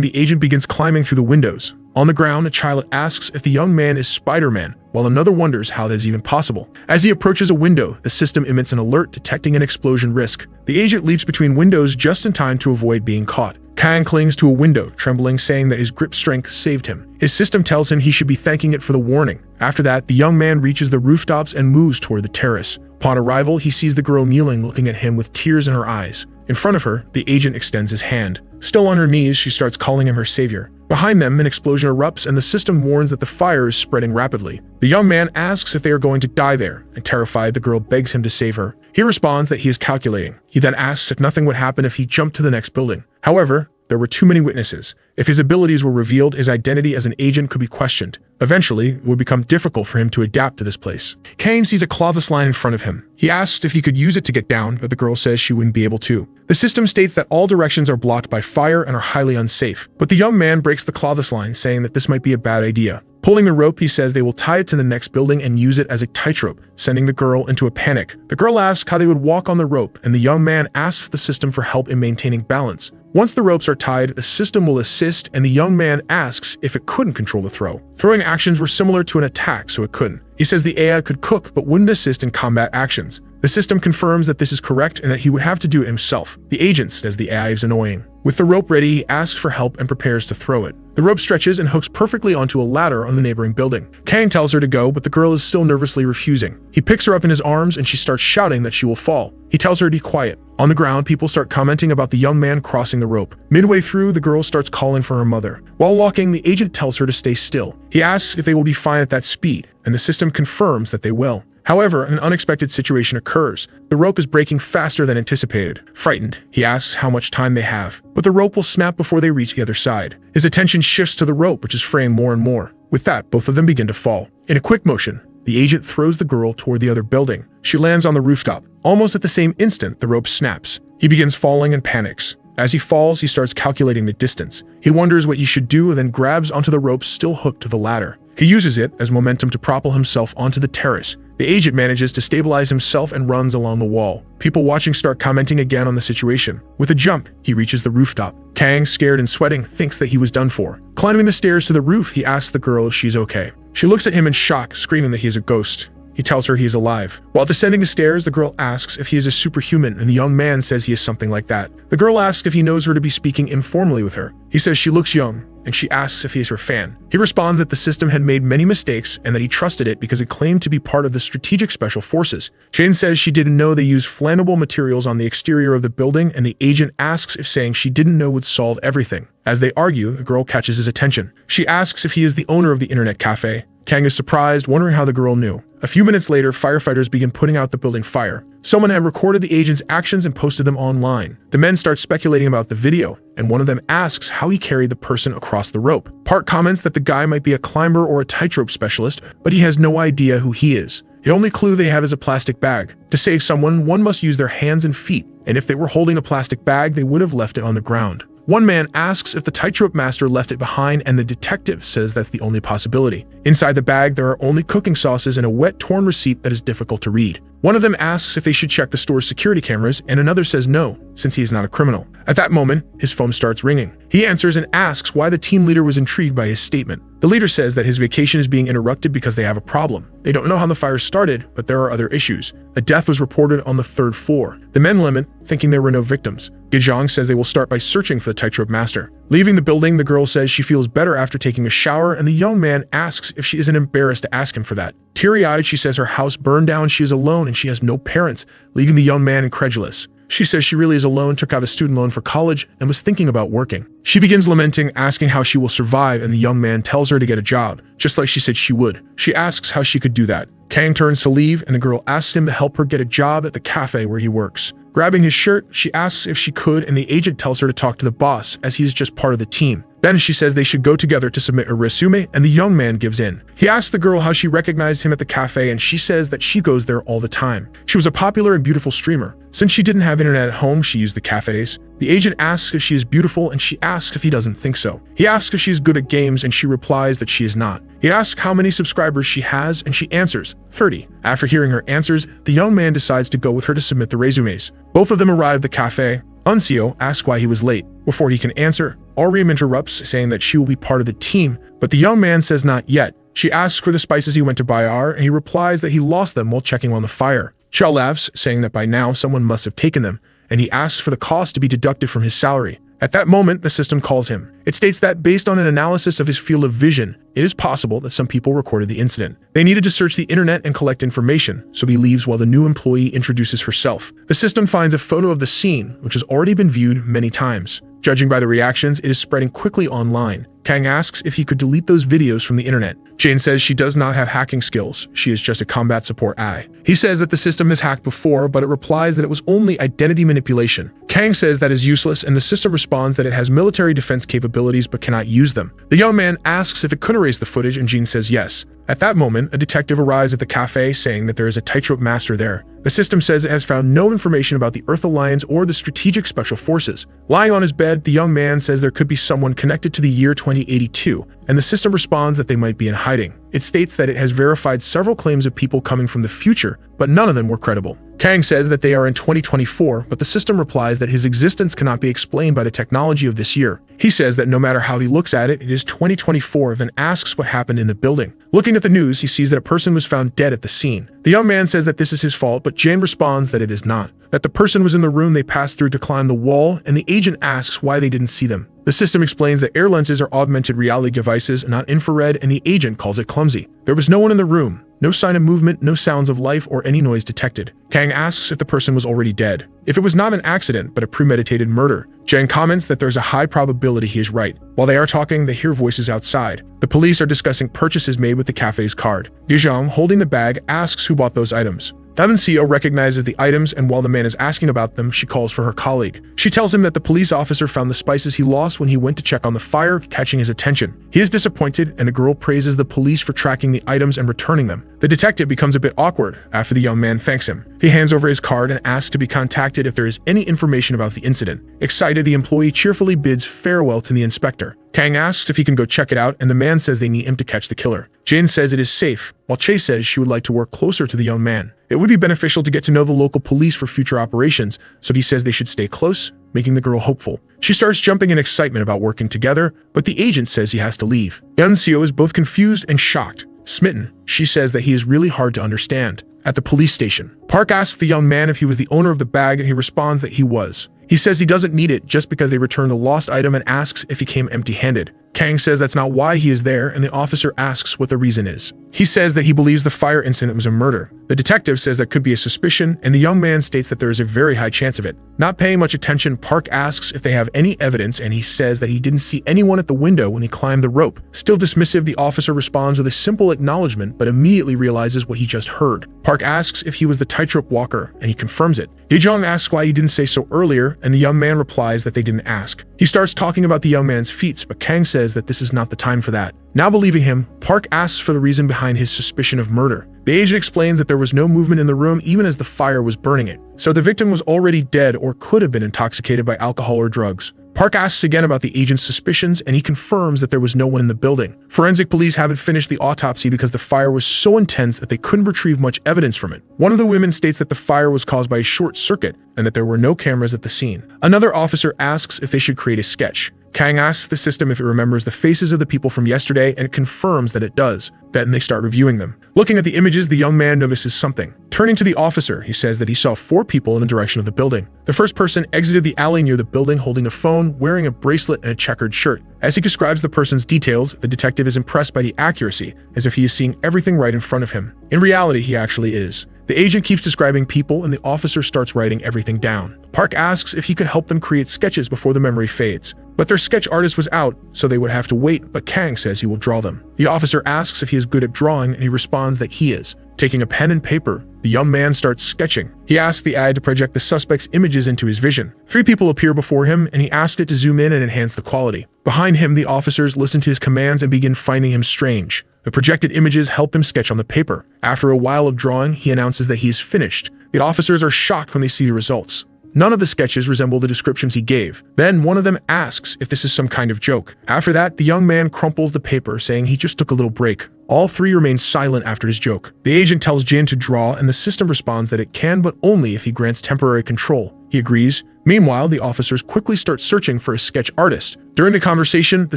the agent begins climbing through the windows. On the ground, a child asks if the young man is Spider-Man, while another wonders how that is even possible. As he approaches a window, the system emits an alert detecting an explosion risk. The agent leaps between windows just in time to avoid being caught. Kang clings to a window, trembling, saying that his grip strength saved him. His system tells him he should be thanking it for the warning. After that, the young man reaches the rooftops and moves toward the terrace. Upon arrival, he sees the girl kneeling, looking at him with tears in her eyes. In front of her, the agent extends his hand. Still on her knees, she starts calling him her savior. Behind them, an explosion erupts and the system warns that the fire is spreading rapidly. The young man asks if they are going to die there, and terrified, the girl begs him to save her. He responds that he is calculating. He then asks if nothing would happen if he jumped to the next building. However, there were too many witnesses. If his abilities were revealed, his identity as an agent could be questioned. Eventually, it would become difficult for him to adapt to this place. Kang sees a clothsless line in front of him. He asks if he could use it to get down, but the girl says she wouldn't be able to. The system states that all directions are blocked by fire and are highly unsafe. But the young man breaks the clothsless line, saying that this might be a bad idea. Pulling the rope, he says they will tie it to the next building and use it as a tightrope, sending the girl into a panic. The girl asks how they would walk on the rope, and the young man asks the system for help in maintaining balance. Once the ropes are tied, the system will assist, and the young man asks if it couldn't control the throw. Throwing actions were similar to an attack, so it couldn't. He says the AI could cook, but wouldn't assist in combat actions. The system confirms that this is correct and that he would have to do it himself. The agent says the AI is annoying. With the rope ready, he asks for help and prepares to throw it. The rope stretches and hooks perfectly onto a ladder on the neighboring building. Kang tells her to go, but the girl is still nervously refusing. He picks her up in his arms and she starts shouting that she will fall. He tells her to be quiet. On the ground, people start commenting about the young man crossing the rope. Midway through, the girl starts calling for her mother. While walking, the agent tells her to stay still. He asks if they will be fine at that speed, and the system confirms that they will. However, an unexpected situation occurs. The rope is breaking faster than anticipated. Frightened, he asks how much time they have, but the rope will snap before they reach the other side. His attention shifts to the rope, which is fraying more and more. With that, both of them begin to fall. In a quick motion, the agent throws the girl toward the other building. She lands on the rooftop. Almost at the same instant, the rope snaps. He begins falling and panics. As he falls, he starts calculating the distance. He wonders what he should do and then grabs onto the rope still hooked to the ladder. He uses it as momentum to propel himself onto the terrace. The agent manages to stabilize himself and runs along the wall. People watching start commenting again on the situation. With a jump, he reaches the rooftop. Kang, scared and sweating, thinks that he was done for. Climbing the stairs to the roof, he asks the girl if she's okay. She looks at him in shock, screaming that he is a ghost. He tells her he is alive. While descending the stairs, the girl asks if he is a superhuman, and the young man says he is something like that. The girl asks if he knows her to be speaking informally with her. He says she looks young, and she asks if he is her fan. He responds that the system had made many mistakes and that he trusted it because it claimed to be part of the strategic special forces. Jane says she didn't know they used flammable materials on the exterior of the building, and the agent asks if saying she didn't know would solve everything. As they argue, the girl catches his attention. She asks if he is the owner of the internet cafe. Kang is surprised, wondering how the girl knew. A few minutes later, firefighters begin putting out the building fire. Someone had recorded the agent's actions and posted them online. The men start speculating about the video, and one of them asks how he carried the person across the rope. Park comments that the guy might be a climber or a tightrope specialist, but he has no idea who he is. The only clue they have is a plastic bag. To save someone, one must use their hands and feet, and if they were holding a plastic bag, they would have left it on the ground. One man asks if the tightrope master left it behind, and the detective says that's the only possibility. Inside the bag, there are only cooking sauces and a wet, torn receipt that is difficult to read. One of them asks if they should check the store's security cameras, and another says no, since he is not a criminal. At that moment, his phone starts ringing. He answers and asks why the team leader was intrigued by his statement. The leader says that his vacation is being interrupted because they have a problem. They don't know how the fire started, but there are other issues. A death was reported on the 3rd floor. The men limit, thinking there were no victims. Gijong says they will start by searching for the tightrope master. Leaving the building, the girl says she feels better after taking a shower, and the young man asks if she isn't embarrassed to ask him for that. Teary-eyed, she says her house burned down, she is alone, and she has no parents, leaving the young man incredulous. She says she really is alone, took out a student loan for college, and was thinking about working. She begins lamenting, asking how she will survive, and the young man tells her to get a job, just like she said she would. She asks how she could do that. Kang turns to leave, and the girl asks him to help her get a job at the cafe where he works. Grabbing his shirt, she asks if she could, and the agent tells her to talk to the boss, as he is just part of the team. Then she says they should go together to submit a resume, and the young man gives in. He asks the girl how she recognized him at the cafe, and she says that she goes there all the time. She was a popular and beautiful streamer. Since she didn't have internet at home, she used the cafes. The agent asks if she is beautiful, and she asks if he doesn't think so. He asks if she is good at games, and she replies that she is not. He asks how many subscribers she has, and she answers 30. After hearing her answers, the young man decides to go with her to submit the resumes. Both of them arrive at the cafe. Unseo asks why he was late. Before he can answer, Ariam interrupts, saying that she will be part of the team, but the young man says not yet. She asks for the spices he went to buy and he replies that he lost them while checking on the fire. Chao laughs, saying that by now someone must have taken them, and he asks for the cost to be deducted from his salary. At that moment, the system calls him. It states that based on an analysis of his field of vision, it is possible that some people recorded the incident. They needed to search the internet and collect information, so he leaves while the new employee introduces herself. The system finds a photo of the scene, which has already been viewed many times. Judging by the reactions, it is spreading quickly online. Kang asks if he could delete those videos from the internet. Jane says she does not have hacking skills. She is just a combat support AI. He says that the system has hacked before, but it replies that it was only identity manipulation. Kang says that is useless, and the system responds that it has military defense capabilities but cannot use them. The young man asks if it could erase the footage, and Jean says yes. At that moment, a detective arrives at the cafe saying that there is a tightrope master there. The system says it has found no information about the Earth Alliance or the Strategic Special Forces. Lying on his bed, the young man says there could be someone connected to the year 2082, and the system responds that they might be in hiding. It states that it has verified several claims of people coming from the future, but none of them were credible. Kang says that they are in 2024, but the system replies that his existence cannot be explained by the technology of this year. He says that no matter how he looks at it, it is 2024, then asks what happened in the building. Looking at the news, he sees that a person was found dead at the scene. The young man says that this is his fault, but Jane responds that it is not. That the person was in the room they passed through to climb the wall, and the agent asks why they didn't see them. The system explains that air lenses are augmented reality devices, not infrared, and the agent calls it clumsy. There was no one in the room. No sign of movement, no sounds of life, or any noise detected. Kang asks if the person was already dead. If it was not an accident, but a premeditated murder. Jen comments that there's a high probability he is right. While they are talking, they hear voices outside. The police are discussing purchases made with the cafe's card. Yuzhong, holding the bag, asks who bought those items. Unseo recognizes the items, and while the man is asking about them, she calls for her colleague. She tells him that the police officer found the spices he lost when he went to check on the fire, catching his attention. He is disappointed, and the girl praises the police for tracking the items and returning them. The detective becomes a bit awkward after the young man thanks him. He hands over his card and asks to be contacted if there is any information about the incident. Excited, the employee cheerfully bids farewell to the inspector. Kang asks if he can go check it out, and the man says they need him to catch the killer. Jane says it is safe, while Chase says she would like to work closer to the young man. It would be beneficial to get to know the local police for future operations, so he says they should stay close, making the girl hopeful. She starts jumping in excitement about working together, but the agent says he has to leave. Unseo is both confused and shocked. Smitten, she says that he is really hard to understand. At the police station, Park asks the young man if he was the owner of the bag, and he responds that he was. He says he doesn't need it just because they returned the lost item and asks if he came empty-handed. Kang says that's not why he is there, and the officer asks what the reason is. He says that he believes the fire incident was a murder. The detective says that could be a suspicion, and the young man states that there is a very high chance of it. Not paying much attention, Park asks if they have any evidence, and he says that he didn't see anyone at the window when he climbed the rope. Still dismissive, the officer responds with a simple acknowledgement, but immediately realizes what he just heard. Park asks if he was the tightrope walker, and he confirms it. Yejong asks why he didn't say so earlier, and the young man replies that they didn't ask. He starts talking about the young man's feats, but Kang says that this is not the time for that. Now believing him, Park asks for the reason behind his suspicion of murder. The agent explains that there was no movement in the room even as the fire was burning it, so the victim was already dead or could have been intoxicated by alcohol or drugs. Park asks again about the agent's suspicions, and he confirms that there was no one in the building. Forensic police haven't finished the autopsy because the fire was so intense that they couldn't retrieve much evidence from it. One of the women states that the fire was caused by a short circuit and that there were no cameras at the scene. Another officer asks if they should create a sketch. Kang asks the system if it remembers the faces of the people from yesterday, and it confirms that it does. Then they start reviewing them. Looking at the images, the young man notices something. Turning to the officer, he says that he saw 4 people in the direction of the building. The first person exited the alley near the building holding a phone, wearing a bracelet and a checkered shirt. As he describes the person's details, the detective is impressed by the accuracy, as if he is seeing everything right in front of him. In reality, he actually is. The agent keeps describing people, and the officer starts writing everything down. Park asks if he could help them create sketches before the memory fades. But their sketch artist was out, so they would have to wait, but Kang says he will draw them. The officer asks if he is good at drawing, and he responds that he is. Taking a pen and paper, the young man starts sketching. He asks the AI to project the suspect's images into his vision. 3 people appear before him, and he asks it to zoom in and enhance the quality. Behind him, the officers listen to his commands and begin finding him strange. The projected images help him sketch on the paper. After a while of drawing, he announces that he is finished. The officers are shocked when they see the results. None of the sketches resemble the descriptions he gave. Then one of them asks if this is some kind of joke. After that, the young man crumples the paper, saying he just took a little break. All three remain silent after his joke. The agent tells Jin to draw, and the system responds that it can, but only if he grants temporary control. He agrees. Meanwhile, the officers quickly start searching for a sketch artist. During the conversation, the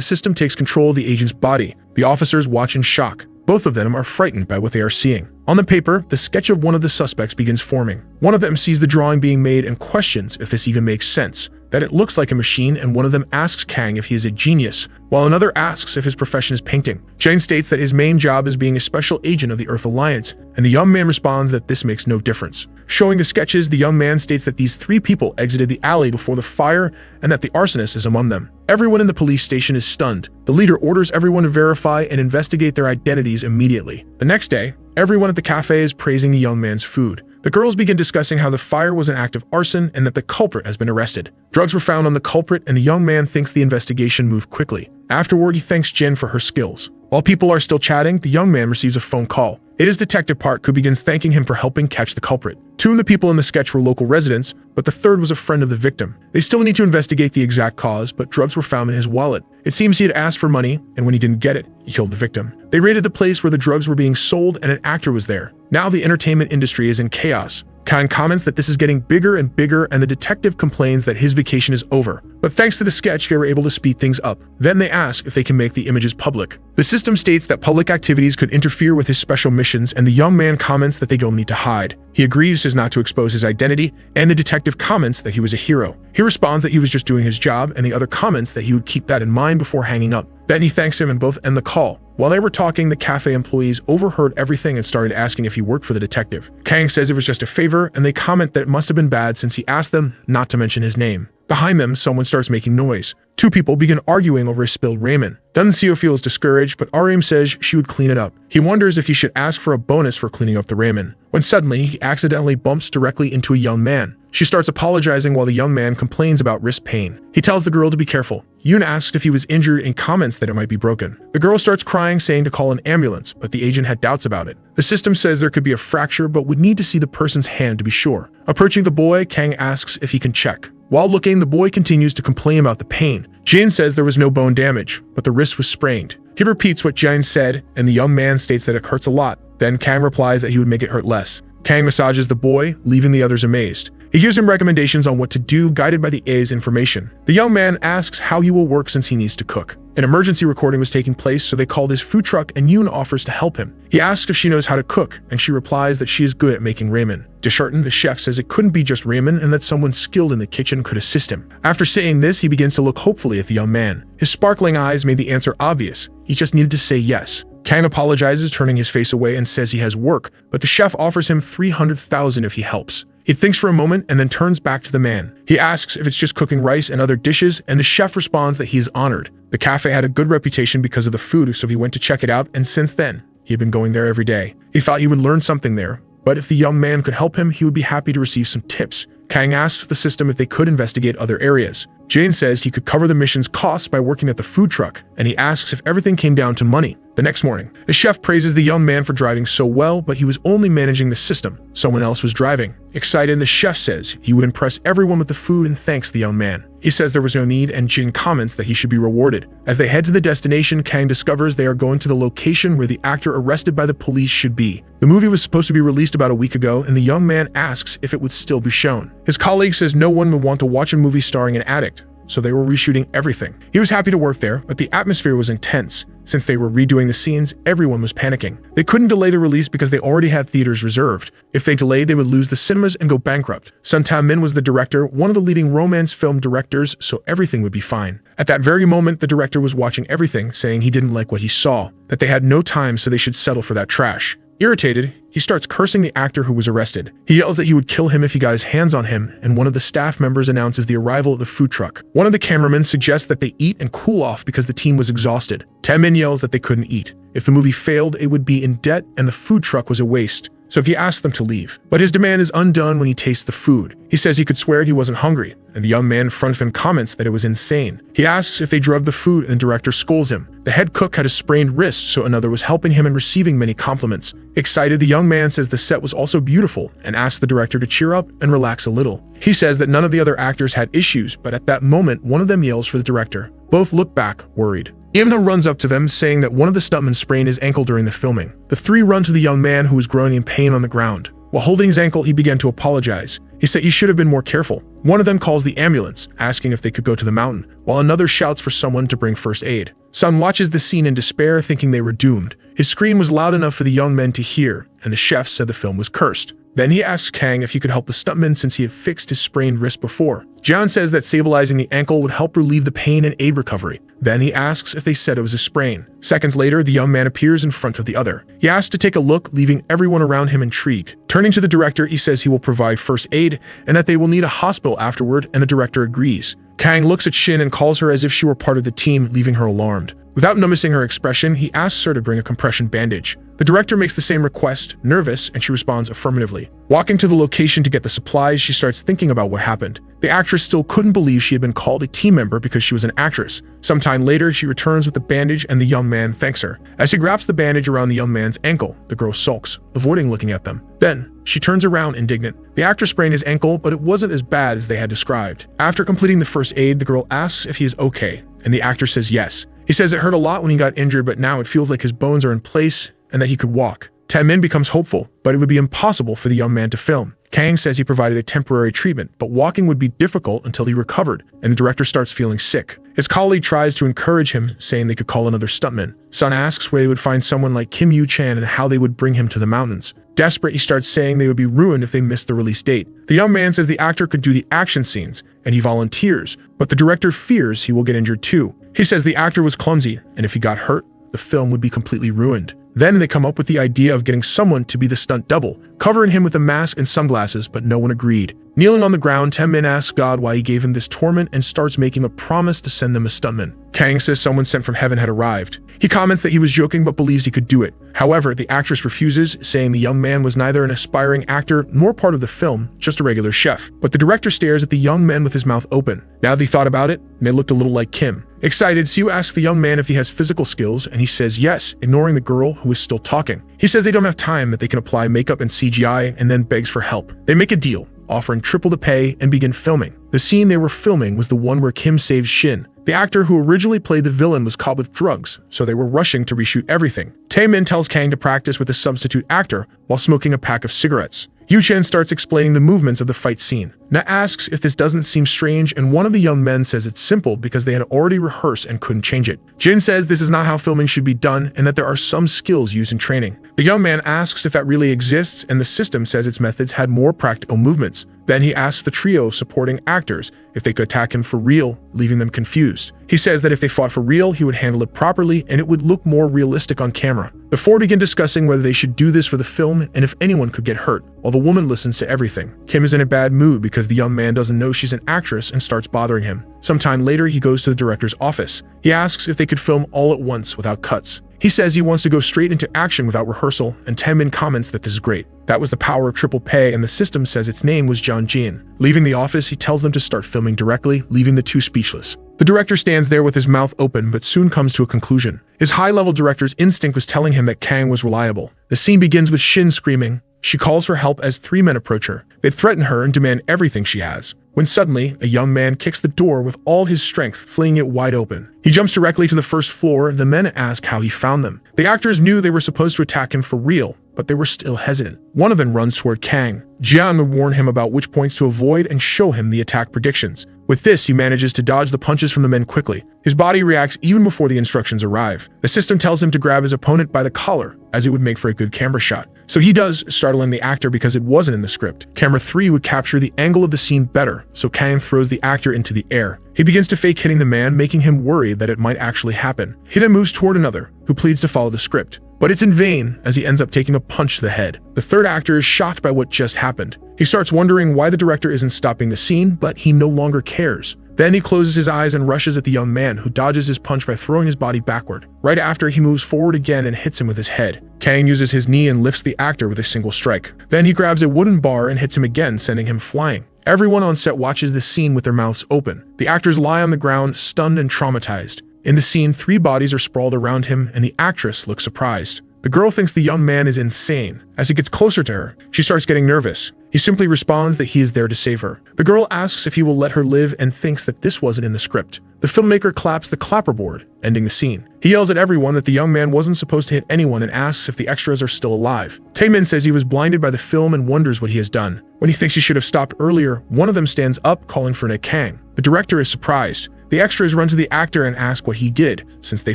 system takes control of the agent's body. The officers watch in shock. Both of them are frightened by what they are seeing. On the paper, the sketch of one of the suspects begins forming. One of them sees the drawing being made and questions if this even makes sense, that it looks like a machine, and one of them asks Kang if he is a genius, while another asks if his profession is painting. Jin states that his main job is being a special agent of the Earth Alliance, and the young man responds that this makes no difference. Showing the sketches, the young man states that these three people exited the alley before the fire and that the arsonist is among them. Everyone in the police station is stunned. The leader orders everyone to verify and investigate their identities immediately. The next day, everyone at the cafe is praising the young man's food. The girls begin discussing how the fire was an act of arson and that the culprit has been arrested. Drugs were found on the culprit, and the young man thinks the investigation moved quickly. Afterward, he thanks Jin for her skills. While people are still chatting, the young man receives a phone call. It is Detective Park, who begins thanking him for helping catch the culprit. Two of the people in the sketch were local residents, but the third was a friend of the victim. They still need to investigate the exact cause, but drugs were found in his wallet. It seems he had asked for money, and when he didn't get it, he killed the victim. They raided the place where the drugs were being sold, and an actor was there. Now the entertainment industry is in chaos. Kang comments that this is getting bigger and bigger, and the detective complains that his vacation is over. But thanks to the sketch, they were able to speed things up. Then they ask if they can make the images public. The system states that public activities could interfere with his special missions, and the young man comments that they don't need to hide. He agrees as not to expose his identity, and the detective comments that he was a hero. He responds that he was just doing his job, and the other comments that he would keep that in mind before hanging up. Then he thanks him and both end the call. While they were talking, the cafe employees overheard everything and started asking if he worked for the detective. Kang says it was just a favor, and they comment that it must have been bad since he asked them not to mention his name. Behind them, someone starts making noise. Two people begin arguing over his spilled ramen. Dunseo feels discouraged, but Arim says she would clean it up. He wonders if he should ask for a bonus for cleaning up the ramen, when suddenly he accidentally bumps directly into a young man. She starts apologizing while the young man complains about wrist pain. He tells the girl to be careful. Yoon asks if he was injured and comments that it might be broken. The girl starts crying, saying to call an ambulance, but the agent had doubts about it. The system says there could be a fracture, but would need to see the person's hand to be sure. Approaching the boy, Kang asks if he can check. While looking, the boy continues to complain about the pain. Jin says there was no bone damage, but the wrist was sprained. He repeats what Jin said, and the young man states that it hurts a lot. Then Kang replies that he would make it hurt less. Kang massages the boy, leaving the others amazed. He gives him recommendations on what to do, guided by the A's information. The young man asks how he will work since he needs to cook. An emergency recording was taking place, so they called his food truck, and Yoon offers to help him. He asks if she knows how to cook, and she replies that she is good at making ramen. Disheartened, the chef says it couldn't be just ramen and that someone skilled in the kitchen could assist him. After saying this, he begins to look hopefully at the young man. His sparkling eyes made the answer obvious. He just needed to say yes. Kang apologizes, turning his face away, and says he has work, but the chef offers him 300,000 if he helps. He thinks for a moment and then turns back to the man. He asks if it's just cooking rice and other dishes, and the chef responds that he is honored. The cafe had a good reputation because of the food, so he went to check it out, and since then, he had been going there every day. He thought he would learn something there, but if the young man could help him, he would be happy to receive some tips. Kang asks the system if they could investigate other areas. Jane says he could cover the mission's costs by working at the food truck, and he asks if everything came down to money. The next morning, the chef praises the young man for driving so well, but he was only managing the system. Someone else was driving. Excited, the chef says he would impress everyone with the food and thanks the young man. He says there was no need, and Jin comments that he should be rewarded. As they head to the destination, Kang discovers they are going to the location where the actor arrested by the police should be. The movie was supposed to be released about a week ago, and the young man asks if it would still be shown. His colleague says no one would want to watch a movie starring an addict, so they were reshooting everything. He was happy to work there, but the atmosphere was intense. Since they were redoing the scenes, everyone was panicking. They couldn't delay the release because they already had theaters reserved. If they delayed, they would lose the cinemas and go bankrupt. Sun Ta-min was the director, one of the leading romance film directors, so everything would be fine. At that very moment, the director was watching everything, saying he didn't like what he saw, that they had no time, so they should settle for that trash. Irritated, he starts cursing the actor who was arrested. He yells that he would kill him if he got his hands on him, and one of the staff members announces the arrival of the food truck. One of the cameramen suggests that they eat and cool off because the team was exhausted. Taemin yells that they couldn't eat. If the movie failed, it would be in debt, and the food truck was a waste. so he asks them to leave. But his demand is undone when he tastes the food. He says he could swear he wasn't hungry, and the young man in front of him comments that it was insane. He asks if they drugged the food, and the director scolds him. The head cook had a sprained wrist, so another was helping him and receiving many compliments. Excited, the young man says the set was also beautiful and asks the director to cheer up and relax a little. He says that none of the other actors had issues, but at that moment, one of them yells for the director. Both look back, worried. Imno runs up to them, saying that one of the stuntmen sprained his ankle during the filming. The three run to the young man, who was groaning in pain on the ground. While holding his ankle, he began to apologize. He said he should have been more careful. One of them calls the ambulance, asking if they could go to the mountain, while another shouts for someone to bring first aid. Sun watches the scene in despair, thinking they were doomed. His scream was loud enough for the young men to hear, and the chef said the film was cursed. Then he asks Kang if he could help the stuntman since he had fixed his sprained wrist before. Jian says that stabilizing the ankle would help relieve the pain and aid recovery. Then he asks if they said it was a sprain. Seconds later, the young man appears in front of the other. He asks to take a look, leaving everyone around him intrigued. Turning to the director, he says he will provide first aid and that they will need a hospital afterward, and the director agrees. Kang looks at Shin and calls her as if she were part of the team, leaving her alarmed. Without noticing her expression, he asks her to bring a compression bandage. The director makes the same request, nervous, and she responds affirmatively. Walking to the location to get the supplies, she starts thinking about what happened. The actress still couldn't believe she had been called a team member because she was an actress. Sometime later, she returns with the bandage and the young man thanks her. As he wraps the bandage around the young man's ankle, the girl sulks, avoiding looking at them. Then, she turns around indignant. The actor sprained his ankle, but it wasn't as bad as they had described. After completing the first aid, the girl asks if he is okay, and the actor says yes. He says it hurt a lot when he got injured, but now it feels like his bones are in place and that he could walk. Taemin becomes hopeful, but it would be impossible for the young man to film. Kang says he provided a temporary treatment, but walking would be difficult until he recovered, and the director starts feeling sick. His colleague tries to encourage him, saying they could call another stuntman. Sun asks where they would find someone like Kim Yu-chan and how they would bring him to the mountains. Desperate, he starts saying they would be ruined if they missed the release date. The young man says the actor could do the action scenes, and he volunteers, but the director fears he will get injured too. He says the actor was clumsy, and if he got hurt, the film would be completely ruined. Then they come up with the idea of getting someone to be the stunt double, covering him with a mask and sunglasses, but no one agreed. Kneeling on the ground, Taemin asks God why he gave him this torment and starts making a promise to send them a stuntman. Kang says someone sent from heaven had arrived. He comments that he was joking but believes he could do it. However, the actress refuses, saying the young man was neither an aspiring actor nor part of the film, just a regular chef. But the director stares at the young man with his mouth open. Now they thought about it, and they looked a little like Kim. Excited, Siu asks the young man if he has physical skills, and he says yes, ignoring the girl who is still talking. He says they don't have time, that they can apply makeup and CGI, and then begs for help. They make a deal, offering triple the pay, and begin filming. The scene they were filming was the one where Kim saves Shin. The actor who originally played the villain was caught with drugs, so they were rushing to reshoot everything. Taemin tells Kang to practice with a substitute actor while smoking a pack of cigarettes. Yu-chan starts explaining the movements of the fight scene. Na asks if this doesn't seem strange, and one of the young men says it's simple because they had already rehearsed and couldn't change it. Jin says this is not how filming should be done and that there are some skills used in training. The young man asks if that really exists, and the system says its methods had more practical movements. Then he asks the trio of supporting actors if they could attack him for real, leaving them confused. He says that if they fought for real, he would handle it properly and it would look more realistic on camera. The four begin discussing whether they should do this for the film and if anyone could get hurt, while the woman listens to everything. Kim is in a bad mood because the young man doesn't know she's an actress and starts bothering him. Sometime later, he goes to the director's office. He asks if they could film all at once without cuts. He says he wants to go straight into action without rehearsal, and Taemin comments that this is great. That was the power of triple pay, and the system says its name was John Jin. Leaving the office, he tells them to start filming directly, leaving the two speechless. The director stands there with his mouth open, but soon comes to a conclusion. His high-level director's instinct was telling him that Kang was reliable. The scene begins with Shin screaming. She calls for help as three men approach her. They threaten her and demand everything she has. When suddenly, a young man kicks the door with all his strength, flinging it wide open. He jumps directly to the first floor. The men ask how he found them. The actors knew they were supposed to attack him for real, but they were still hesitant. One of them runs toward Kang. Jian would warn him about which points to avoid and show him the attack predictions. With this, he manages to dodge the punches from the men quickly. His body reacts even before the instructions arrive. The system tells him to grab his opponent by the collar, as it would make for a good camera shot. So he does, startling the actor because it wasn't in the script. Camera 3 would capture the angle of the scene better, so Kang throws the actor into the air. He begins to fake hitting the man, making him worry that it might actually happen. He then moves toward another, who pleads to follow the script. But it's in vain, as he ends up taking a punch to the head. The third actor is shocked by what just happened. He starts wondering why the director isn't stopping the scene, but he no longer cares. Then he closes his eyes and rushes at the young man, who dodges his punch by throwing his body backward. Right after, he moves forward again and hits him with his head. Kang uses his knee and lifts the actor with a single strike. Then he grabs a wooden bar and hits him again, sending him flying. Everyone on set watches this scene with their mouths open. The actors lie on the ground, stunned and traumatized. In the scene, 3 bodies are sprawled around him, and the actress looks surprised. The girl thinks the young man is insane. As he gets closer to her, she starts getting nervous. He simply responds that he is there to save her. The girl asks if he will let her live and thinks that this wasn't in the script. The filmmaker claps the clapperboard, ending the scene. He yells at everyone that the young man wasn't supposed to hit anyone and asks if the extras are still alive. Taemin says he was blinded by the film and wonders what he has done. When he thinks he should have stopped earlier, one of them stands up, calling for Nick Kang. The director is surprised. The extras run to the actor and ask what he did, since they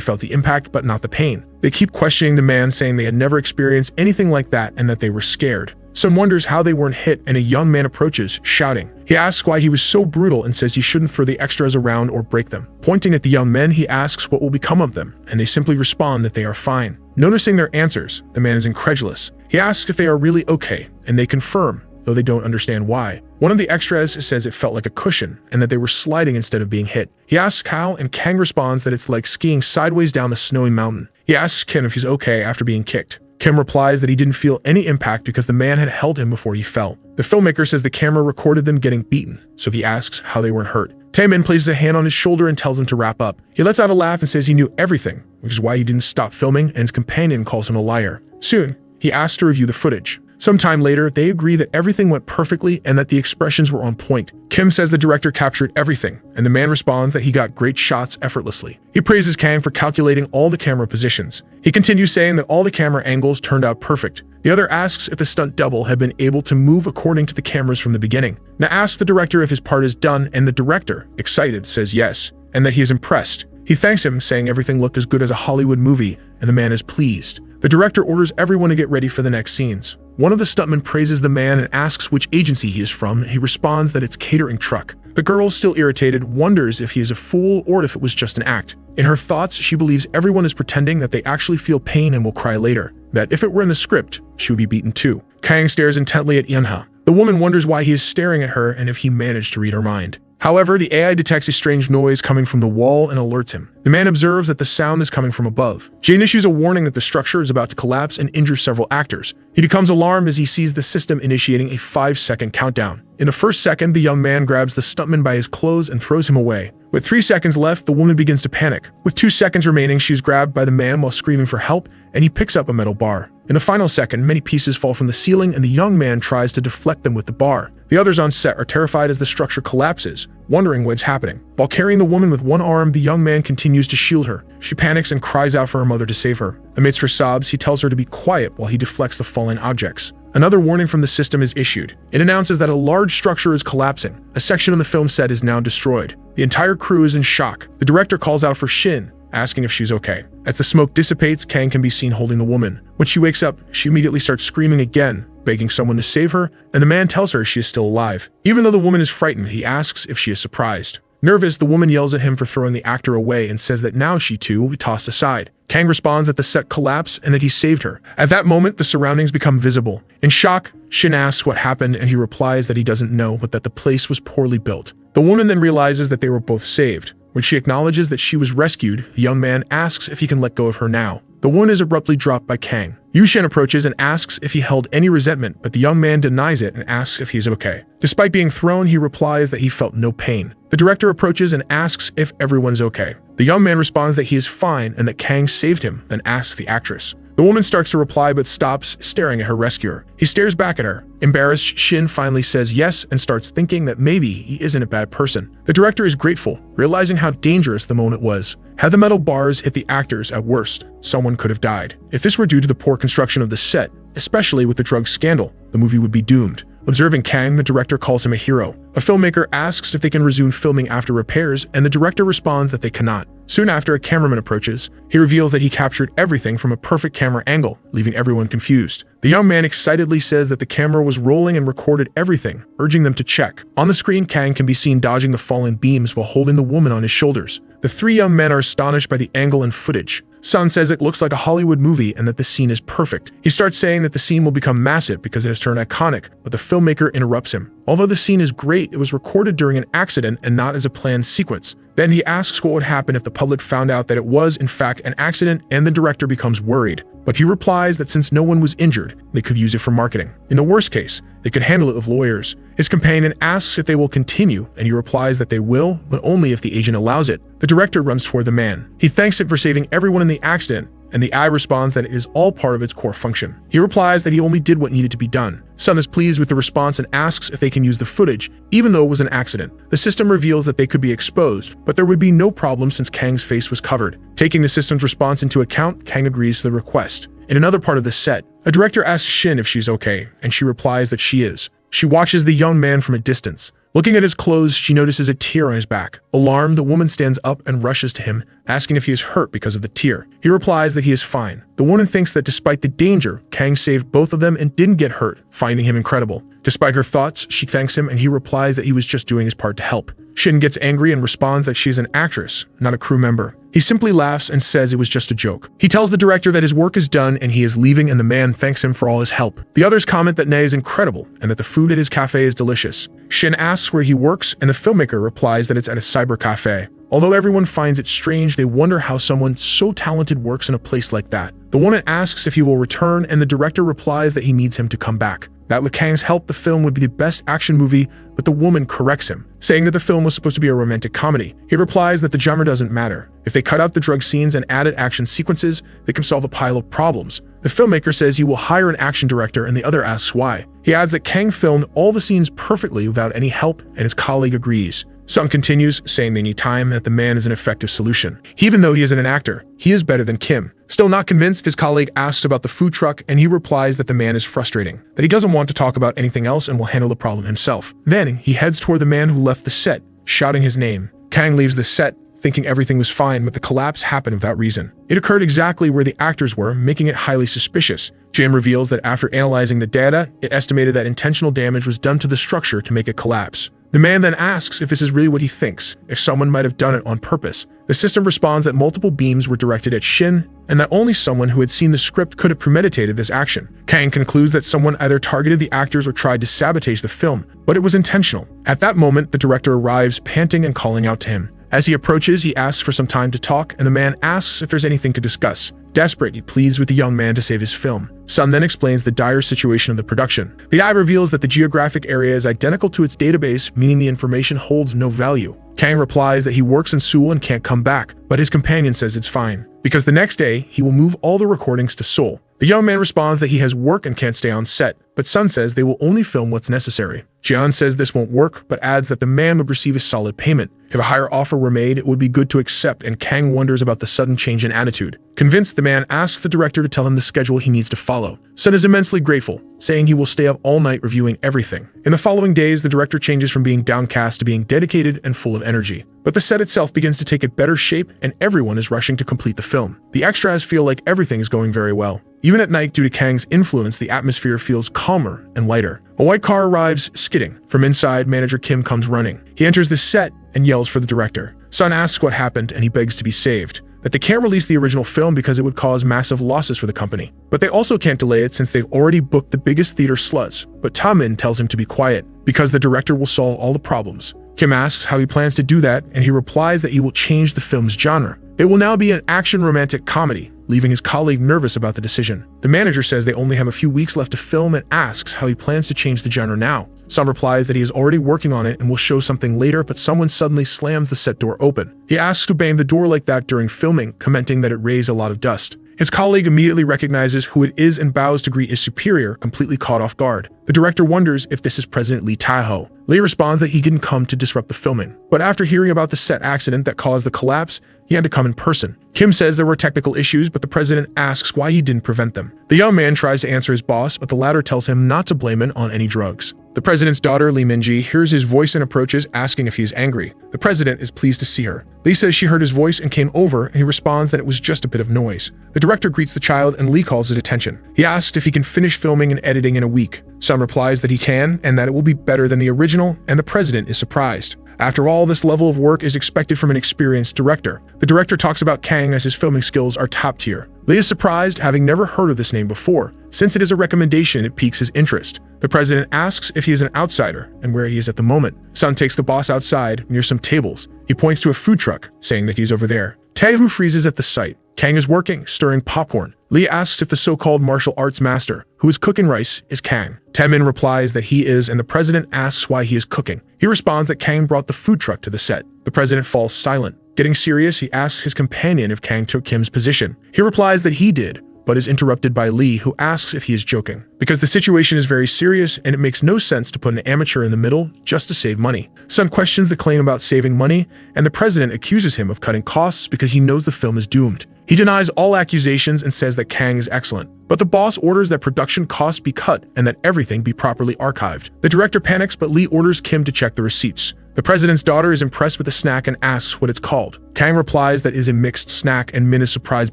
felt the impact but not the pain. They keep questioning the man, saying they had never experienced anything like that and that they were scared. Sun wonders how they weren't hit, and a young man approaches, shouting. He asks why he was so brutal and says he shouldn't throw the extras around or break them. Pointing at the young men, he asks what will become of them, and they simply respond that they are fine. Noticing their answers, the man is incredulous. He asks if they are really okay, and they confirm, though they don't understand why. One of the extras says it felt like a cushion, and that they were sliding instead of being hit. He asks how, and Kang responds that it's like skiing sideways down a snowy mountain. He asks Kim if he's okay after being kicked. Kim replies that he didn't feel any impact because the man had held him before he fell. The filmmaker says the camera recorded them getting beaten, so he asks how they weren't hurt. Taemin places a hand on his shoulder and tells him to wrap up. He lets out a laugh and says he knew everything, which is why he didn't stop filming, and his companion calls him a liar. Soon, he asks to review the footage. Sometime later, they agree that everything went perfectly and that the expressions were on point. Kim says the director captured everything, and the man responds that he got great shots effortlessly. He praises Kang for calculating all the camera positions. He continues saying that all the camera angles turned out perfect. The other asks if the stunt double had been able to move according to the cameras from the beginning. Now asks the director if his part is done, and the director, excited, says yes, and that he is impressed. He thanks him, saying everything looked as good as a Hollywood movie, and the man is pleased. The director orders everyone to get ready for the next scenes. One of the stuntmen praises the man and asks which agency he is from, and he responds that it's catering truck. The girl, still irritated, wonders if he is a fool or if it was just an act. In her thoughts, she believes everyone is pretending that they actually feel pain and will cry later, that if it were in the script, she would be beaten too. Kang stares intently at Yeonha. The woman wonders why he is staring at her and if he managed to read her mind. However, the AI detects a strange noise coming from the wall and alerts him. The man observes that the sound is coming from above. Jane issues a warning that the structure is about to collapse and injure several actors. He becomes alarmed as he sees the system initiating a 5-second countdown. In the first second, the young man grabs the stuntman by his clothes and throws him away. With 3 seconds left, the woman begins to panic. With 2 seconds remaining, she's grabbed by the man while screaming for help, and he picks up a metal bar. In the final second, many pieces fall from the ceiling, and the young man tries to deflect them with the bar. The others on set are terrified as the structure collapses, wondering what's happening. While carrying the woman with one arm, the young man continues to shield her. She panics and cries out for her mother to save her. Amidst her sobs, he tells her to be quiet while he deflects the falling objects. Another warning from the system is issued. It announces that a large structure is collapsing. A section of the film set is now destroyed. The entire crew is in shock. The director calls out for Shin, asking if she's okay. As the smoke dissipates, Kang can be seen holding the woman. When she wakes up, she immediately starts screaming again, begging someone to save her, and the man tells her she is still alive. Even though the woman is frightened, he asks if she is surprised. Nervous, the woman yells at him for throwing the actor away and says that now she too will be tossed aside. Kang responds that the set collapsed and that he saved her. At that moment, the surroundings become visible. In shock, Shin asks what happened, and he replies that he doesn't know, but that the place was poorly built. The woman then realizes that they were both saved. When she acknowledges that she was rescued, the young man asks if he can let go of her now. The wound is abruptly dropped by Kang. Yushin approaches and asks if he held any resentment, but the young man denies it and asks if he is okay. Despite being thrown, he replies that he felt no pain. The director approaches and asks if everyone's okay. The young man responds that he is fine and that Kang saved him, then asks the actress. The woman starts to reply but stops, staring at her rescuer. He stares back at her. Embarrassed, Shin finally says yes and starts thinking that maybe he isn't a bad person. The director is grateful, realizing how dangerous the moment was. Had the metal bars hit the actors, at worst, someone could have died. If this were due to the poor construction of the set, especially with the drug scandal, the movie would be doomed. Observing Kang, the director calls him a hero. A filmmaker asks if they can resume filming after repairs, and the director responds that they cannot. Soon after, a cameraman approaches. He reveals that he captured everything from a perfect camera angle, leaving everyone confused. The young man excitedly says that the camera was rolling and recorded everything, urging them to check. On the screen, Kang can be seen dodging the fallen beams while holding the woman on his shoulders. The three young men are astonished by the angle and footage. Sun says it looks like a Hollywood movie and that the scene is perfect. He starts saying that the scene will become massive because it has turned iconic, but the filmmaker interrupts him. Although the scene is great, it was recorded during an accident and not as a planned sequence. Then he asks what would happen if the public found out that it was, in fact, an accident, and the director becomes worried. But he replies that since no one was injured, they could use it for marketing. In the worst case, they could handle it with lawyers. His companion asks if they will continue, and he replies that they will, but only if the agent allows it. The director runs toward the man. He thanks him for saving everyone in the accident, and the eye responds that it is all part of its core function. He replies that he only did what needed to be done. Sun is pleased with the response and asks if they can use the footage, even though it was an accident. The system reveals that they could be exposed, but there would be no problem since Kang's face was covered. Taking the system's response into account, Kang agrees to the request. In another part of the set, a director asks Shin if she's okay, and she replies that she is. She watches the young man from a distance. Looking at his clothes, she notices a tear on his back. Alarmed, the woman stands up and rushes to him, asking if he is hurt because of the tear. He replies that he is fine. The woman thinks that despite the danger, Kang saved both of them and didn't get hurt, finding him incredible. Despite her thoughts, she thanks him and he replies that he was just doing his part to help. Shin gets angry and responds that she is an actress, not a crew member. He simply laughs and says it was just a joke. He tells the director that his work is done and he is leaving, and the man thanks him for all his help. The others comment that Nae is incredible and that the food at his cafe is delicious. Shin asks where he works and the filmmaker replies that it's at a cyber cafe. Although everyone finds it strange, they wonder how someone so talented works in a place like that. The woman asks if he will return and the director replies that he needs him to come back. That with Kang's help, the film would be the best action movie, but the woman corrects him, saying that the film was supposed to be a romantic comedy. He replies that the genre doesn't matter. If they cut out the drug scenes and added action sequences, they can solve a pile of problems. The filmmaker says he will hire an action director and the other asks why. He adds that Kang filmed all the scenes perfectly without any help and his colleague agrees. Sun continues, saying they need time and that the man is an effective solution. Even though he isn't an actor, he is better than Kim. Still not convinced, his colleague asks about the food truck and he replies that the man is frustrating, that he doesn't want to talk about anything else and will handle the problem himself. Then he heads toward the man who left the set, shouting his name. Kang leaves the set, thinking everything was fine, but the collapse happened without reason. It occurred exactly where the actors were, making it highly suspicious. Jim reveals that after analyzing the data, it estimated that intentional damage was done to the structure to make it collapse. The man then asks if this is really what he thinks, if someone might have done it on purpose. The system responds that multiple beams were directed at Shin, and that only someone who had seen the script could have premeditated this action. Kang concludes that someone either targeted the actors or tried to sabotage the film, but it was intentional. At that moment, the director arrives, panting and calling out to him. As he approaches, he asks for some time to talk, and the man asks if there's anything to discuss. Desperate, he pleads with the young man to save his film. Sun then explains the dire situation of the production. The eye reveals that the geographic area is identical to its database, meaning the information holds no value. Kang replies that he works in Seoul and can't come back, but his companion says it's fine, because the next day, he will move all the recordings to Seoul. The young man responds that he has work and can't stay on set, but Sun says they will only film what's necessary. Jeon says this won't work, but adds that the man would receive a solid payment. If a higher offer were made, it would be good to accept, and Kang wonders about the sudden change in attitude. Convinced, the man asks the director to tell him the schedule he needs to follow. Sun is immensely grateful, saying he will stay up all night reviewing everything. In the following days, the director changes from being downcast to being dedicated and full of energy. But the set itself begins to take a better shape, and everyone is rushing to complete the film. The extras feel like everything is going very well. Even at night, due to Kang's influence, the atmosphere feels calmer and lighter. A white car arrives, skidding. From inside, manager Kim comes running. He enters the set and yells for the director. Sun asks what happened, and he begs to be saved. That they can't release the original film because it would cause massive losses for the company. But they also can't delay it since they've already booked the biggest theater sluts. But Taemin tells him to be quiet, because the director will solve all the problems. Kim asks how he plans to do that, and he replies that he will change the film's genre. It will now be an action romantic comedy, leaving his colleague nervous about the decision. The manager says they only have a few weeks left to film and asks how he plans to change the genre now. Sun replies that he is already working on it and will show something later, but someone suddenly slams the set door open. He asks to bang the door like that during filming, commenting that it raised a lot of dust. His colleague immediately recognizes who it is and bows to greet his superior, completely caught off guard. The director wonders if this is President Lee Tae-ho. Lee responds that he didn't come to disrupt the filming, but after hearing about the set accident that caused the collapse, he had to come in person. Kim says there were technical issues, but the president asks why he didn't prevent them. The young man tries to answer his boss, but the latter tells him not to blame it on any drugs. The president's daughter, Lee Min-ji, hears his voice and approaches, asking if he is angry. The president is pleased to see her. Lee says she heard his voice and came over, and he responds that it was just a bit of noise. The director greets the child, and Lee calls his attention. He asks if he can finish filming and editing in a week. Sun replies that he can, and that it will be better than the original, and the president is surprised. After all, this level of work is expected from an experienced director. The director talks about Kang as his filming skills are top tier. Lee is surprised, having never heard of this name before. Since it is a recommendation, it piques his interest. The president asks if he is an outsider and where he is at the moment. Sun takes the boss outside near some tables. He points to a food truck, saying that he's over there. Taehoon freezes at the sight. Kang is working, stirring popcorn. Lee asks if the so-called martial arts master, who is cooking rice, is Kang. Taemin replies that he is, and the president asks why he is cooking. He responds that Kang brought the food truck to the set. The president falls silent. Getting serious, he asks his companion if Kang took Kim's position. He replies that he did, but is interrupted by Lee, who asks if he is joking. Because the situation is very serious and it makes no sense to put an amateur in the middle just to save money. Sun questions the claim about saving money, and the president accuses him of cutting costs because he knows the film is doomed. He denies all accusations and says that Kang is excellent. But the boss orders that production costs be cut and that everything be properly archived. The director panics, but Lee orders Kim to check the receipts. The president's daughter is impressed with the snack and asks what it's called. Kang replies that it is a mixed snack, and Min is surprised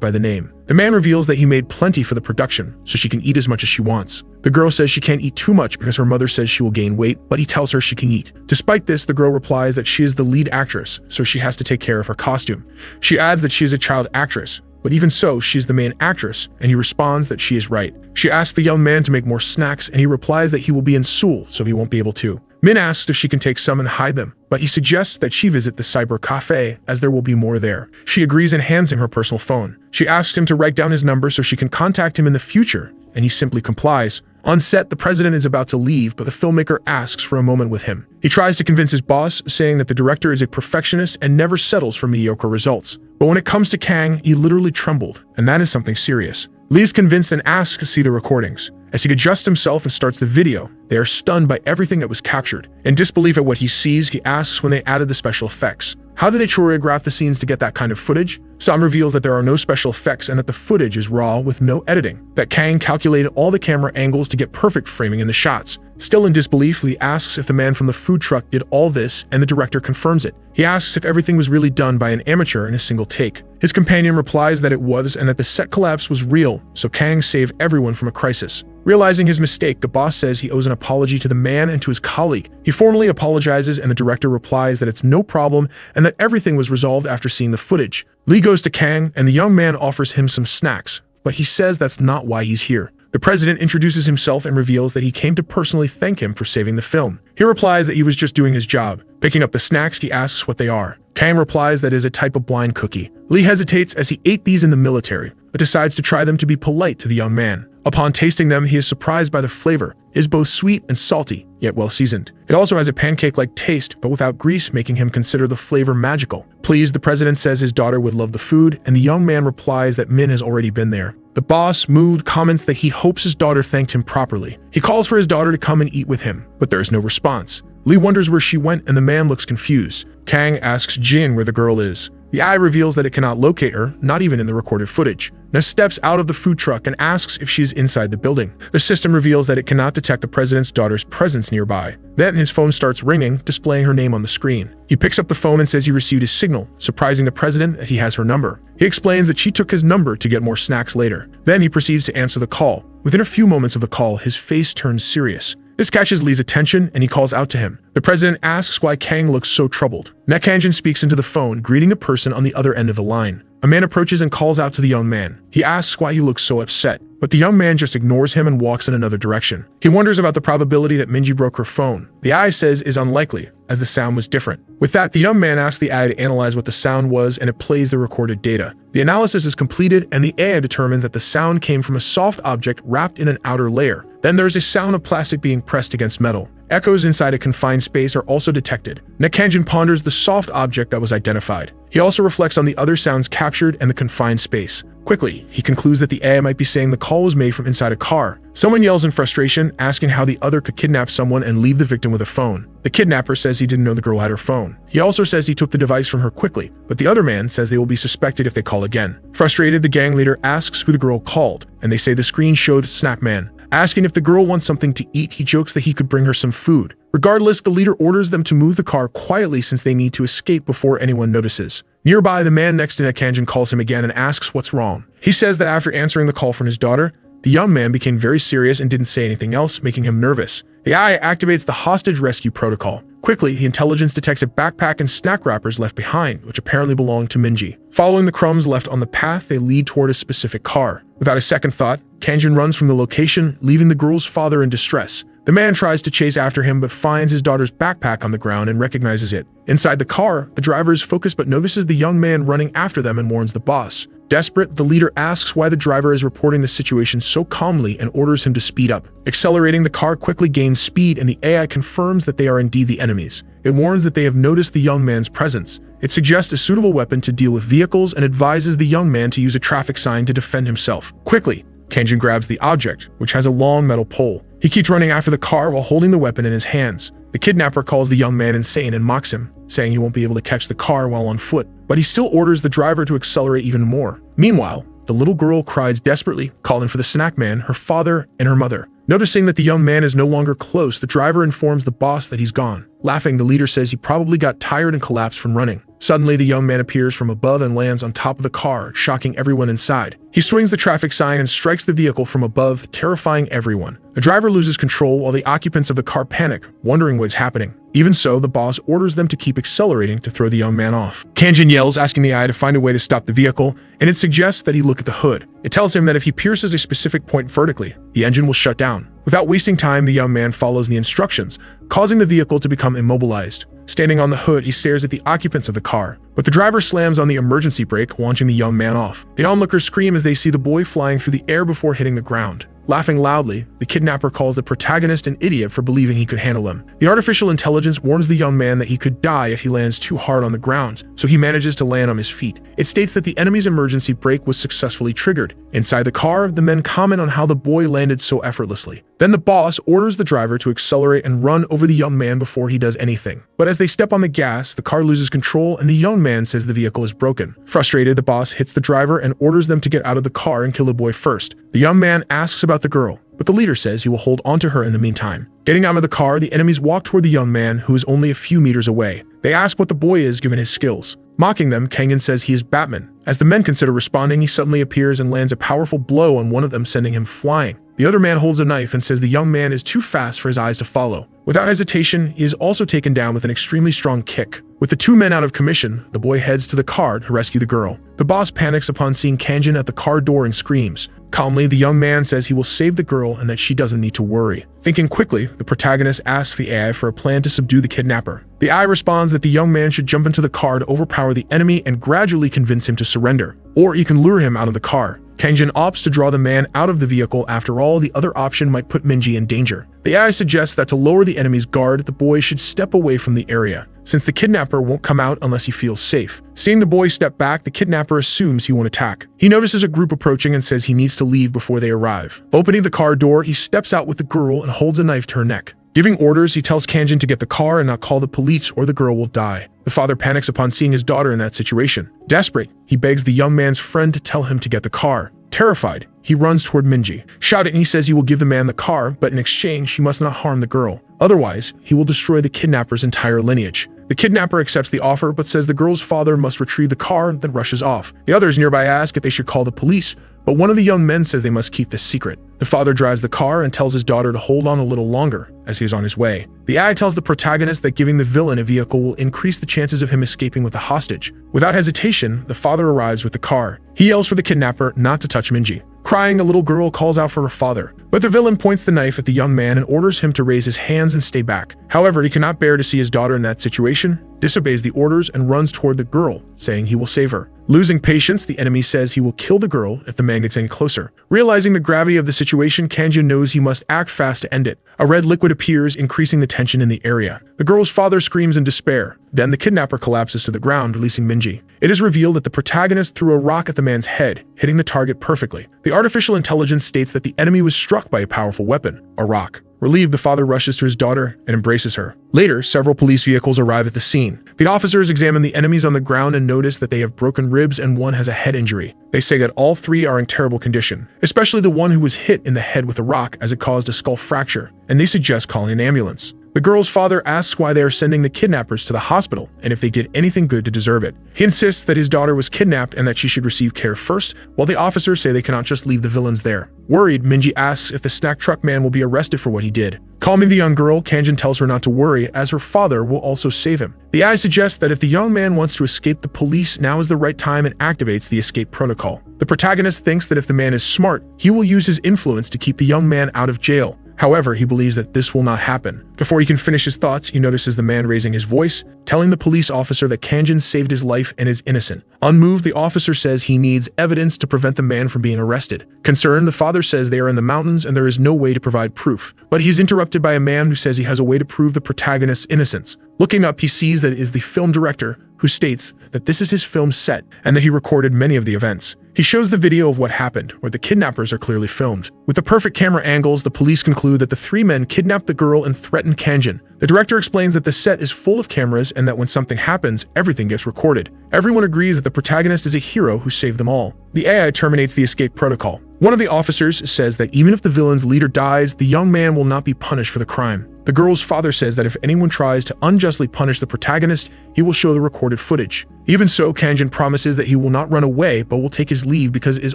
by the name. The man reveals that he made plenty for the production, so she can eat as much as she wants. The girl says she can't eat too much because her mother says she will gain weight, but he tells her she can eat. Despite this, the girl replies that she is the lead actress, so she has to take care of her costume. She adds that she is a child actress, but even so, she's the main actress, and he responds that she is right. She asks the young man to make more snacks, and he replies that he will be in Seoul, so he won't be able to. Min asks if she can take some and hide them, but he suggests that she visit the cyber cafe as there will be more there. She agrees and hands him her personal phone. She asks him to write down his number so she can contact him in the future, and he simply complies. On set, the president is about to leave, but the filmmaker asks for a moment with him. He tries to convince his boss, saying that the director is a perfectionist and never settles for mediocre results. But when it comes to Kang, he literally trembled, and that is something serious. Lee is convinced and asks to see the recordings. As he adjusts himself and starts the video, they are stunned by everything that was captured. In disbelief at what he sees, he asks when they added the special effects. How did they choreograph the scenes to get that kind of footage? Sam reveals that there are no special effects and that the footage is raw with no editing. That Kang calculated all the camera angles to get perfect framing in the shots. Still in disbelief, Lee asks if the man from the food truck did all this, and the director confirms it. He asks if everything was really done by an amateur in a single take. His companion replies that it was and that the set collapse was real, so Kang saved everyone from a crisis. Realizing his mistake, the boss says he owes an apology to the man and to his colleague. He formally apologizes, and the director replies that it's no problem and that everything was resolved after seeing the footage. Lee goes to Kang, and the young man offers him some snacks, but he says that's not why he's here. The president introduces himself and reveals that he came to personally thank him for saving the film. He replies that he was just doing his job. Picking up the snacks, he asks what they are. Kang replies that it is a type of blind cookie. Lee hesitates as he ate these in the military, but decides to try them to be polite to the young man. Upon tasting them, he is surprised by the flavor. It is both sweet and salty, yet well seasoned. It also has a pancake-like taste, but without grease, making him consider the flavor magical. Pleased, the president says his daughter would love the food, and the young man replies that Min has already been there. The boss, moved, comments that he hopes his daughter thanked him properly. He calls for his daughter to come and eat with him, but there is no response. Lee wonders where she went, and the man looks confused. Kang asks Jin where the girl is. The eye reveals that it cannot locate her, not even in the recorded footage. Ness steps out of the food truck and asks if she is inside the building. The system reveals that it cannot detect the president's daughter's presence nearby. Then his phone starts ringing, displaying her name on the screen. He picks up the phone and says he received his signal, surprising the president that he has her number. He explains that she took his number to get more snacks later. Then he proceeds to answer the call. Within a few moments of the call, his face turns serious. This catches Lee's attention, and he calls out to him. The president asks why Kang looks so troubled. Kanjin speaks into the phone, greeting the person on the other end of the line. A man approaches and calls out to the young man. He asks why he looks so upset, but the young man just ignores him and walks in another direction. He wonders about the probability that Minji broke her phone. The AI says is unlikely, as the sound was different. With that, the young man asks the AI to analyze what the sound was, and it plays the recorded data. The analysis is completed, and the AI determines that the sound came from a soft object wrapped in an outer layer. Then there is a sound of plastic being pressed against metal. Echoes inside a confined space are also detected. Kanjin ponders the soft object that was identified. He also reflects on the other sounds captured and the confined space. Quickly, he concludes that the AI might be saying the call was made from inside a car. Someone yells in frustration, asking how the other could kidnap someone and leave the victim with a phone. The kidnapper says he didn't know the girl had her phone. He also says he took the device from her quickly, but the other man says they will be suspected if they call again. Frustrated, the gang leader asks who the girl called, and they say the screen showed Snackman. Asking if the girl wants something to eat, he jokes that he could bring her some food. Regardless, the leader orders them to move the car quietly since they need to escape before anyone notices. Nearby, the man next to Kanjin calls him again and asks what's wrong. He says that after answering the call from his daughter, the young man became very serious and didn't say anything else, making him nervous. The AI activates the hostage rescue protocol. Quickly, Quickly, the intelligence detects a backpack and snack wrappers left behind, which apparently belong to Minji. Following the crumbs left on the path, they lead toward a specific car. Without a second thought, Kang-in runs from the location, leaving the girl's father in distress. The man tries to chase after him but finds his daughter's backpack on the ground and recognizes it. Inside the car, the driver is focused but notices the young man running after them and warns the boss. Desperate, the leader asks why the driver is reporting the situation so calmly and orders him to speed up. Accelerating, the car quickly gains speed and the AI confirms that they are indeed the enemies. It warns that they have noticed the young man's presence. It suggests a suitable weapon to deal with vehicles and advises the young man to use a traffic sign to defend himself. Quickly, Kang-in grabs the object, which has a long metal pole. He keeps running after the car while holding the weapon in his hands. The kidnapper calls the young man insane and mocks him, saying he won't be able to catch the car while on foot, but he still orders the driver to accelerate even more. Meanwhile, the little girl cries desperately, calling for the snack man, her father, and her mother. Noticing that the young man is no longer close, the driver informs the boss that he's gone. Laughing, the leader says he probably got tired and collapsed from running. Suddenly, the young man appears from above and lands on top of the car, shocking everyone inside. He swings the traffic sign and strikes the vehicle from above, terrifying everyone. The driver loses control while the occupants of the car panic, wondering what's happening. Even so, the boss orders them to keep accelerating to throw the young man off. Kang-in yells, asking the AI to find a way to stop the vehicle, and it suggests that he look at the hood. It tells him that if he pierces a specific point vertically, the engine will shut down. Without wasting time, the young man follows the instructions, causing the vehicle to become immobilized. Standing on the hood, he stares at the occupants of the car, but the driver slams on the emergency brake, launching the young man off. The onlookers scream as they see the boy flying through the air before hitting the ground. Laughing loudly, the kidnapper calls the protagonist an idiot for believing he could handle him. The artificial intelligence warns the young man that he could die if he lands too hard on the ground, so he manages to land on his feet. It states that the enemy's emergency brake was successfully triggered. Inside the car, the men comment on how the boy landed so effortlessly. Then the boss orders the driver to accelerate and run over the young man before he does anything. But as they step on the gas, the car loses control and the young man says the vehicle is broken. Frustrated, the boss hits the driver and orders them to get out of the car and kill the boy first. The young man asks about the girl, but the leader says he will hold onto her in the meantime. Getting out of the car, the enemies walk toward the young man, who is only a few meters away. They ask what the boy is given his skills. Mocking them, Kang-in says he is Batman. As the men consider responding, he suddenly appears and lands a powerful blow on one of them, sending him flying. The other man holds a knife and says the young man is too fast for his eyes to follow. Without hesitation, he is also taken down with an extremely strong kick. With the two men out of commission, the boy heads to the car to rescue the girl. The boss panics upon seeing Kang-in at the car door and screams. Calmly, the young man says he will save the girl and that she doesn't need to worry. Thinking quickly, the protagonist asks the AI for a plan to subdue the kidnapper. The AI responds that the young man should jump into the car to overpower the enemy and gradually convince him to surrender, or he can lure him out of the car. Kang-in opts to draw the man out of the vehicle. After all, the other option might put Minji in danger. The AI suggests that to lower the enemy's guard, the boy should step away from the area, since the kidnapper won't come out unless he feels safe. Seeing the boy step back, the kidnapper assumes he won't attack. He notices a group approaching and says he needs to leave before they arrive. Opening the car door, he steps out with the girl and holds a knife to her neck. Giving orders, he tells Kang-in to get the car and not call the police or the girl will die. The father panics upon seeing his daughter in that situation. Desperate, he begs the young man's friend to tell him to get the car. Terrified, he runs toward Minji. Shouting, he says he will give the man the car, but in exchange, he must not harm the girl. Otherwise, he will destroy the kidnapper's entire lineage. The kidnapper accepts the offer, but says the girl's father must retrieve the car, then rushes off. The others nearby ask if they should call the police, but one of the young men says they must keep this secret. The father drives the car and tells his daughter to hold on a little longer as he is on his way. The AI tells the protagonist that giving the villain a vehicle will increase the chances of him escaping with the hostage. Without hesitation, the father arrives with the car. He yells for the kidnapper not to touch Minji. Crying, a little girl calls out for her father, but the villain points the knife at the young man and orders him to raise his hands and stay back. However, he cannot bear to see his daughter in that situation, disobeys the orders, and runs toward the girl, saying he will save her. Losing patience, the enemy says he will kill the girl if the man gets any closer. Realizing the gravity of the situation, Kang-in knows he must act fast to end it. A red liquid appears, increasing the tension in the area. The girl's father screams in despair. Then the kidnapper collapses to the ground, releasing Minji. It is revealed that the protagonist threw a rock at the man's head, hitting the target perfectly. The artificial intelligence states that the enemy was struck by a powerful weapon, a rock. Relieved, the father rushes to his daughter and embraces her. Later, several police vehicles arrive at the scene. The officers examine the enemies on the ground and notice that they have broken ribs and one has a head injury. They say that all three are in terrible condition, especially the one who was hit in the head with a rock as it caused a skull fracture, and they suggest calling an ambulance. The girl's father asks why they are sending the kidnappers to the hospital and if they did anything good to deserve it. He insists that his daughter was kidnapped and that she should receive care first, while the officers say they cannot just leave the villains there. Worried, Minji asks if the snack truck man will be arrested for what he did. Calming the young girl, Kang-in tells her not to worry, as her father will also save him. The AI suggests that if the young man wants to escape the police, now is the right time, and activates the escape protocol. The protagonist thinks that if the man is smart, he will use his influence to keep the young man out of jail. However, he believes that this will not happen. Before he can finish his thoughts, he notices the man raising his voice, telling the police officer that Kang-in saved his life and is innocent. Unmoved, the officer says he needs evidence to prevent the man from being arrested. Concerned, the father says they are in the mountains and there is no way to provide proof. But he is interrupted by a man who says he has a way to prove the protagonist's innocence. Looking up, he sees that it is the film director, who states that this is his film set and that he recorded many of the events. He shows the video of what happened, where the kidnappers are clearly filmed. With the perfect camera angles, the police conclude that the three men kidnapped the girl and threatened Kang-in. The director explains that the set is full of cameras and that when something happens, everything gets recorded. Everyone agrees that the protagonist is a hero who saved them all. The AI terminates the escape protocol. One of the officers says that even if the villain's leader dies, the young man will not be punished for the crime. The girl's father says that if anyone tries to unjustly punish the protagonist, he will show the recorded footage. Even so, Kang-in promises that he will not run away but will take his leave because it is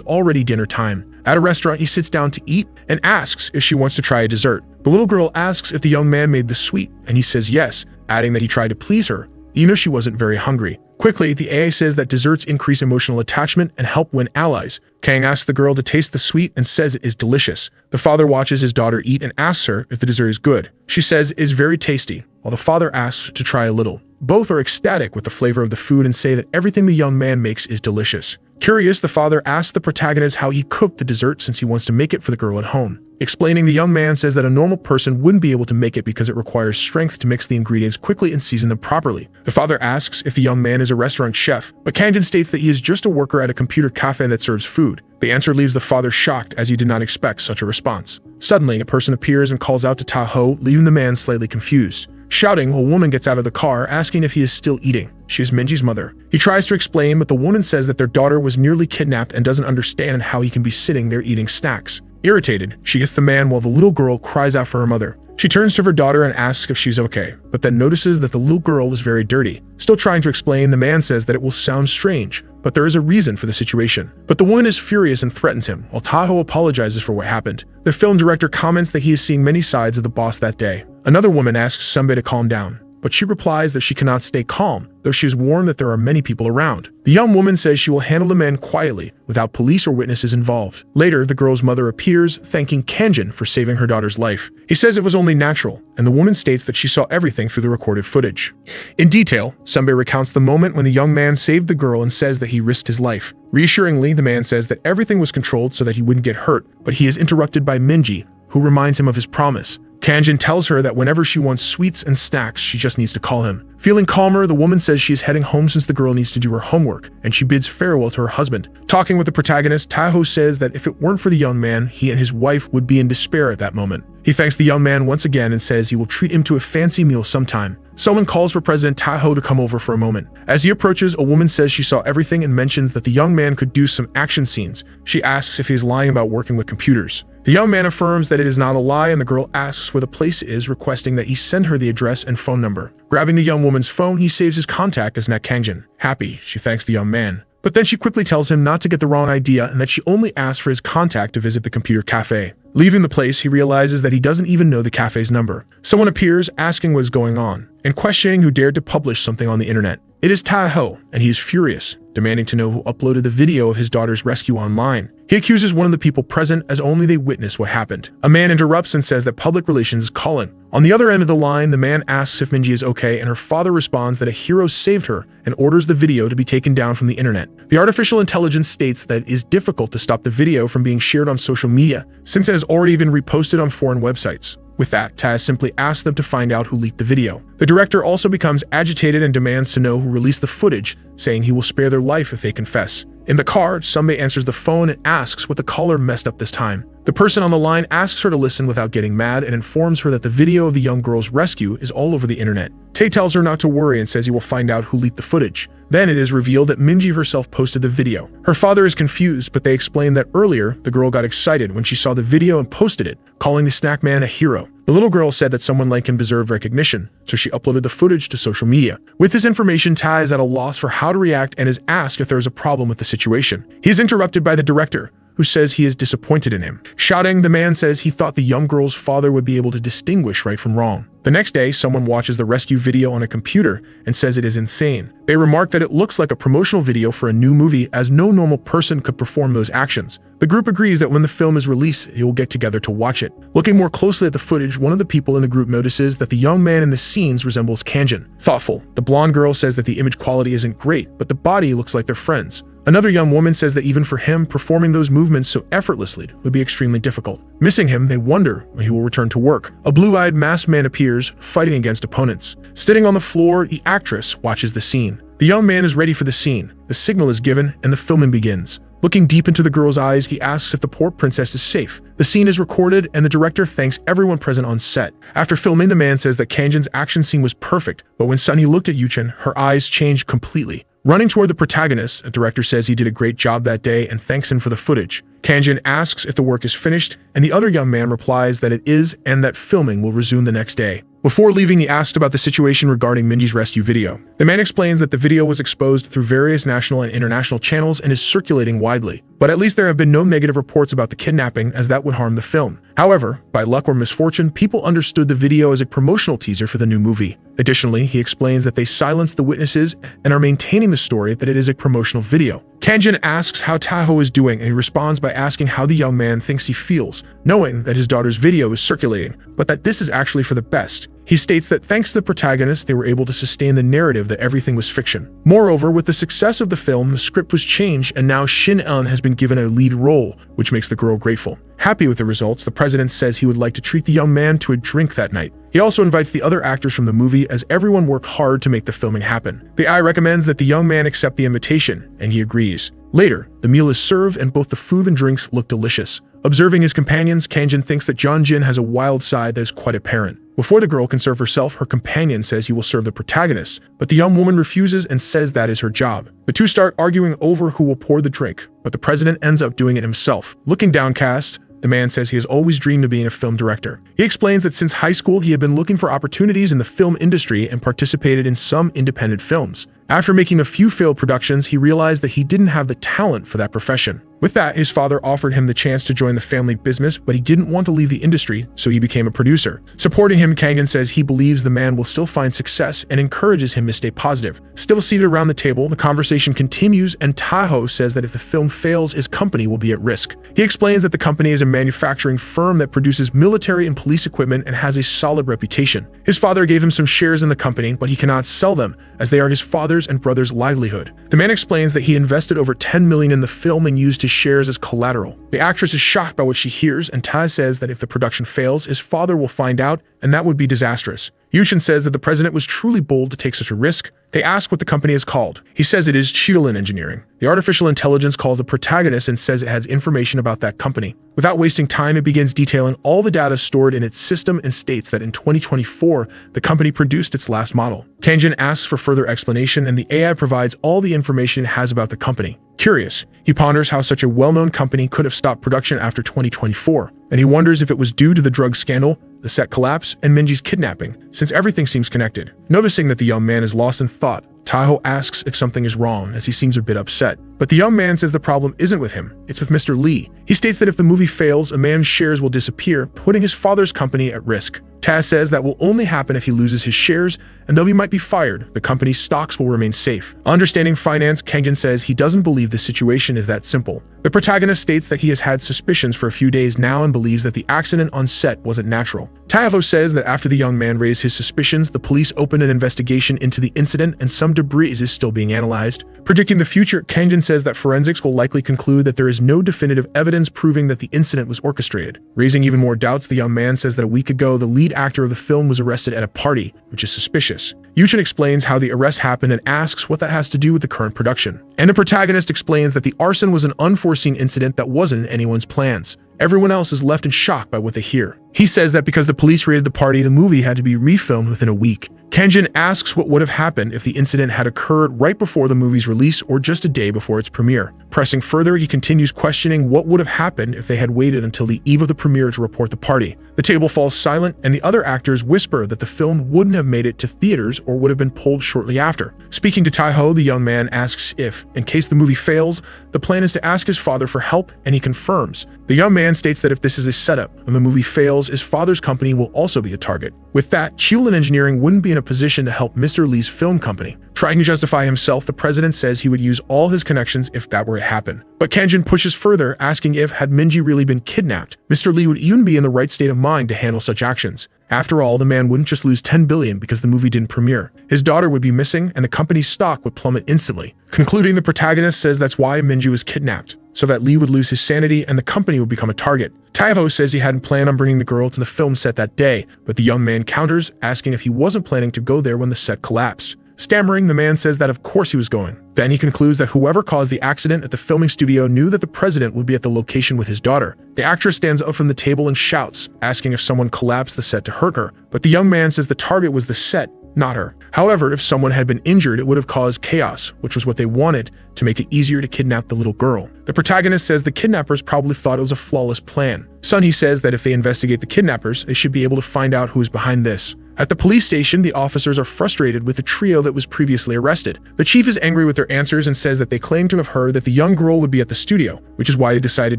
already dinner time. At a restaurant, he sits down to eat and asks if she wants to try a dessert. The little girl asks if the young man made the sweet, and he says yes, adding that he tried to please her, even if she wasn't very hungry. Quickly, the AI says that desserts increase emotional attachment and help win allies. Kang asks the girl to taste the sweet and says it is delicious. The father watches his daughter eat and asks her if the dessert is good. She says it is very tasty, while the father asks to try a little. Both are ecstatic with the flavor of the food and say that everything the young man makes is delicious. Curious, the father asks the protagonist how he cooked the dessert since he wants to make it for the girl at home. Explaining, the young man says that a normal person wouldn't be able to make it because it requires strength to mix the ingredients quickly and season them properly. The father asks if the young man is a restaurant chef, but Kang-in states that he is just a worker at a computer cafe that serves food. The answer leaves the father shocked, as he did not expect such a response. Suddenly, a person appears and calls out to Taho, leaving the man slightly confused. Shouting, a woman gets out of the car, asking if he is still eating. She is Minji's mother. He tries to explain, but the woman says that their daughter was nearly kidnapped and doesn't understand how he can be sitting there eating snacks. Irritated, she hits the man while the little girl cries out for her mother. She turns to her daughter and asks if she's okay, but then notices that the little girl is very dirty. Still trying to explain, the man says that it will sound strange, but there is a reason for the situation. But the woman is furious and threatens him, while Taho apologizes for what happened. The film director comments that he is seeing many sides of the boss that day. Another woman asks Sunbae to calm down, but she replies that she cannot stay calm, though she is warned that there are many people around. The young woman says she will handle the man quietly, without police or witnesses involved. Later, the girl's mother appears, thanking Kang-in for saving her daughter's life. He says it was only natural, and the woman states that she saw everything through the recorded footage. In detail, Sunbae recounts the moment when the young man saved the girl and says that he risked his life. Reassuringly, the man says that everything was controlled so that he wouldn't get hurt, but he is interrupted by Minji, who reminds him of his promise. Kang-in tells her that whenever she wants sweets and snacks, she just needs to call him. Feeling calmer, the woman says she is heading home since the girl needs to do her homework, and she bids farewell to her husband. Talking with the protagonist, Taho says that if it weren't for the young man, he and his wife would be in despair at that moment. He thanks the young man once again and says he will treat him to a fancy meal sometime. Someone calls for President Taho to come over for a moment. As he approaches, a woman says she saw everything and mentions that the young man could do some action scenes. She asks if he is lying about working with computers. The young man affirms that it is not a lie, and the girl asks where the place is, requesting that he send her the address and phone number. Grabbing the young woman's phone, he saves his contact as Kang-in. Happy, she thanks the young man. But then she quickly tells him not to get the wrong idea and that she only asked for his contact to visit the computer cafe. Leaving the place, he realizes that he doesn't even know the cafe's number. Someone appears, asking what is going on, and questioning who dared to publish something on the internet. It is Taho, and he is furious, demanding to know who uploaded the video of his daughter's rescue online. He accuses one of the people present as only they witnessed what happened. A man interrupts and says that public relations is calling. On the other end of the line, the man asks if Minji is okay, and her father responds that a hero saved her and orders the video to be taken down from the internet. The artificial intelligence states that it is difficult to stop the video from being shared on social media, since it has already been reposted on foreign websites. With that, Taz simply asks them to find out who leaked the video. The director also becomes agitated and demands to know who released the footage, saying he will spare their life if they confess. In the car, Sunbae answers the phone and asks what the caller messed up this time. The person on the line asks her to listen without getting mad and informs her that the video of the young girl's rescue is all over the internet. Tae tells her not to worry and says he will find out who leaked the footage. Then it is revealed that Minji herself posted the video. Her father is confused, but they explain that earlier, the girl got excited when she saw the video and posted it, calling the snack man a hero. The little girl said that someone like him deserved recognition, so she uploaded the footage to social media. With this information, Tai is at a loss for how to react and is asked if there is a problem with the situation. He is interrupted by the director, who says he is disappointed in him. Shouting, the man says he thought the young girl's father would be able to distinguish right from wrong. The next day, someone watches the rescue video on a computer and says it is insane. They remark that it looks like a promotional video for a new movie, as no normal person could perform those actions. The group agrees that when the film is released, they will get together to watch it. Looking more closely at the footage, one of the people in the group notices that the young man in the scenes resembles Kang-in. Thoughtful, the blonde girl says that the image quality isn't great, but the body looks like they're friends. Another young woman says that even for him, performing those movements so effortlessly would be extremely difficult. Missing him, they wonder when he will return to work. A blue-eyed masked man appears, fighting against opponents. Sitting on the floor, the actress watches the scene. The young man is ready for the scene. The signal is given, and the filming begins. Looking deep into the girl's eyes, he asks if the poor princess is safe. The scene is recorded, and the director thanks everyone present on set. After filming, the man says that Kang-in's action scene was perfect, but when Sunny looked at Yuchen, her eyes changed completely. Running toward the protagonist, the director says he did a great job that day and thanks him for the footage. Kang-in asks if the work is finished, and the other young man replies that it is and that filming will resume the next day. Before leaving, he asked about the situation regarding Minji's rescue video. The man explains that the video was exposed through various national and international channels and is circulating widely. But at least there have been no negative reports about the kidnapping, as that would harm the film. However, by luck or misfortune, people understood the video as a promotional teaser for the new movie. Additionally, he explains that they silenced the witnesses and are maintaining the story that it is a promotional video. Kang-in asks how Taho is doing, and he responds by asking how the young man thinks he feels, knowing that his daughter's video is circulating, but that this is actually for the best. He states that thanks to the protagonist, they were able to sustain the narrative that everything was fiction. Moreover, with the success of the film, the script was changed, and now Shin-eun has been given a lead role, which makes the girl grateful. Happy with the results, the president says he would like to treat the young man to a drink that night. He also invites the other actors from the movie, as everyone worked hard to make the filming happen. The AI recommends that the young man accept the invitation, and he agrees. Later, the meal is served and both the food and drinks look delicious. Observing his companions, Kang-in thinks that Jeonjin has a wild side that is quite apparent. Before the girl can serve herself, her companion says he will serve the protagonist, but the young woman refuses and says that is her job. The two start arguing over who will pour the drink, but the president ends up doing it himself. Looking downcast, the man says he has always dreamed of being a film director. He explains that since high school, he had been looking for opportunities in the film industry and participated in some independent films. After making a few failed productions, he realized that he didn't have the talent for that profession. With that, his father offered him the chance to join the family business, but he didn't want to leave the industry, so he became a producer. Supporting him, Kang-in says he believes the man will still find success and encourages him to stay positive. Still seated around the table, the conversation continues, and Taho says that if the film fails, his company will be at risk. He explains that the company is a manufacturing firm that produces military and police equipment and has a solid reputation. His father gave him some shares in the company, but he cannot sell them, as they are his father's and brother's livelihood. The man explains that he invested over 10 million in the film and used his shares as collateral. The actress is shocked by what she hears, and Tai says that if the production fails, his father will find out, and that would be disastrous. Yuchen says that the president was truly bold to take such a risk. They ask what the company is called. He says it is Chidolin Engineering. The artificial intelligence calls the protagonist and says it has information about that company. Without wasting time, it begins detailing all the data stored in its system and states that in 2024, the company produced its last model. Kang-in asks for further explanation, and the AI provides all the information it has about the company. Curious, he ponders how such a well-known company could have stopped production after 2024, and he wonders if it was due to the drug scandal, the set collapse, and Minji's kidnapping, since everything seems connected. Noticing that the young man is lost in thought, Taho asks if something is wrong, as he seems a bit upset. But the young man says the problem isn't with him, it's with Mr. Lee. He states that if the movie fails, a man's shares will disappear, putting his father's company at risk. Taz says that will only happen if he loses his shares, and though he might be fired, the company's stocks will remain safe. Understanding finance, Kang-in says he doesn't believe the situation is that simple. The protagonist states that he has had suspicions for a few days now and believes that the accident on set wasn't natural. Taavo says that after the young man raised his suspicions, the police opened an investigation into the incident and some debris is still being analyzed. Predicting the future, Kang-in says that forensics will likely conclude that there is no definitive evidence proving that the incident was orchestrated. Raising even more doubts, the young man says that a week ago, the lead actor of the film was arrested at a party, which is suspicious. Yuchen explains how the arrest happened and asks what that has to do with the current production. And the protagonist explains that the arson was an unforeseen incident that wasn't in anyone's plans. Everyone else is left in shock by what they hear. He says that because the police raided the party, the movie had to be refilmed within a week. Kang-in asks what would have happened if the incident had occurred right before the movie's release or just a day before its premiere. Pressing further, he continues questioning what would have happened if they had waited until the eve of the premiere to report the party. The table falls silent, and the other actors whisper that the film wouldn't have made it to theaters or would have been pulled shortly after. Speaking to Taiho, the young man asks if, in case the movie fails, the plan is to ask his father for help, and he confirms. The young man states that if this is a setup, when the movie fails, his father's company will also be a target. With that, Chilin Engineering wouldn't be in a position to help Mr. Lee's film company. Trying to justify himself, the president says he would use all his connections if that were to happen. But Kang-in pushes further, asking if, had Minji really been kidnapped, Mr. Lee would even be in the right state of mind to handle such actions. After all, the man wouldn't just lose 10 billion because the movie didn't premiere. His daughter would be missing, and the company's stock would plummet instantly. Concluding, the protagonist says that's why Minji was kidnapped, so that Lee would lose his sanity and the company would become a target. Taiho says he hadn't planned on bringing the girl to the film set that day, but the young man counters, asking if he wasn't planning to go there when the set collapsed. Stammering, the man says that of course he was going. Then he concludes that whoever caused the accident at the filming studio knew that the president would be at the location with his daughter. The actress stands up from the table and shouts, asking if someone collapsed the set to hurt her, but the young man says the target was the set, not her. However, if someone had been injured, it would have caused chaos, which was what they wanted, to make it easier to kidnap the little girl. The protagonist says the kidnappers probably thought it was a flawless plan. Sunhee says that if they investigate the kidnappers, they should be able to find out who is behind this. At the police station, the officers are frustrated with the trio that was previously arrested. The chief is angry with their answers and says that they claim to have heard that the young girl would be at the studio, which is why they decided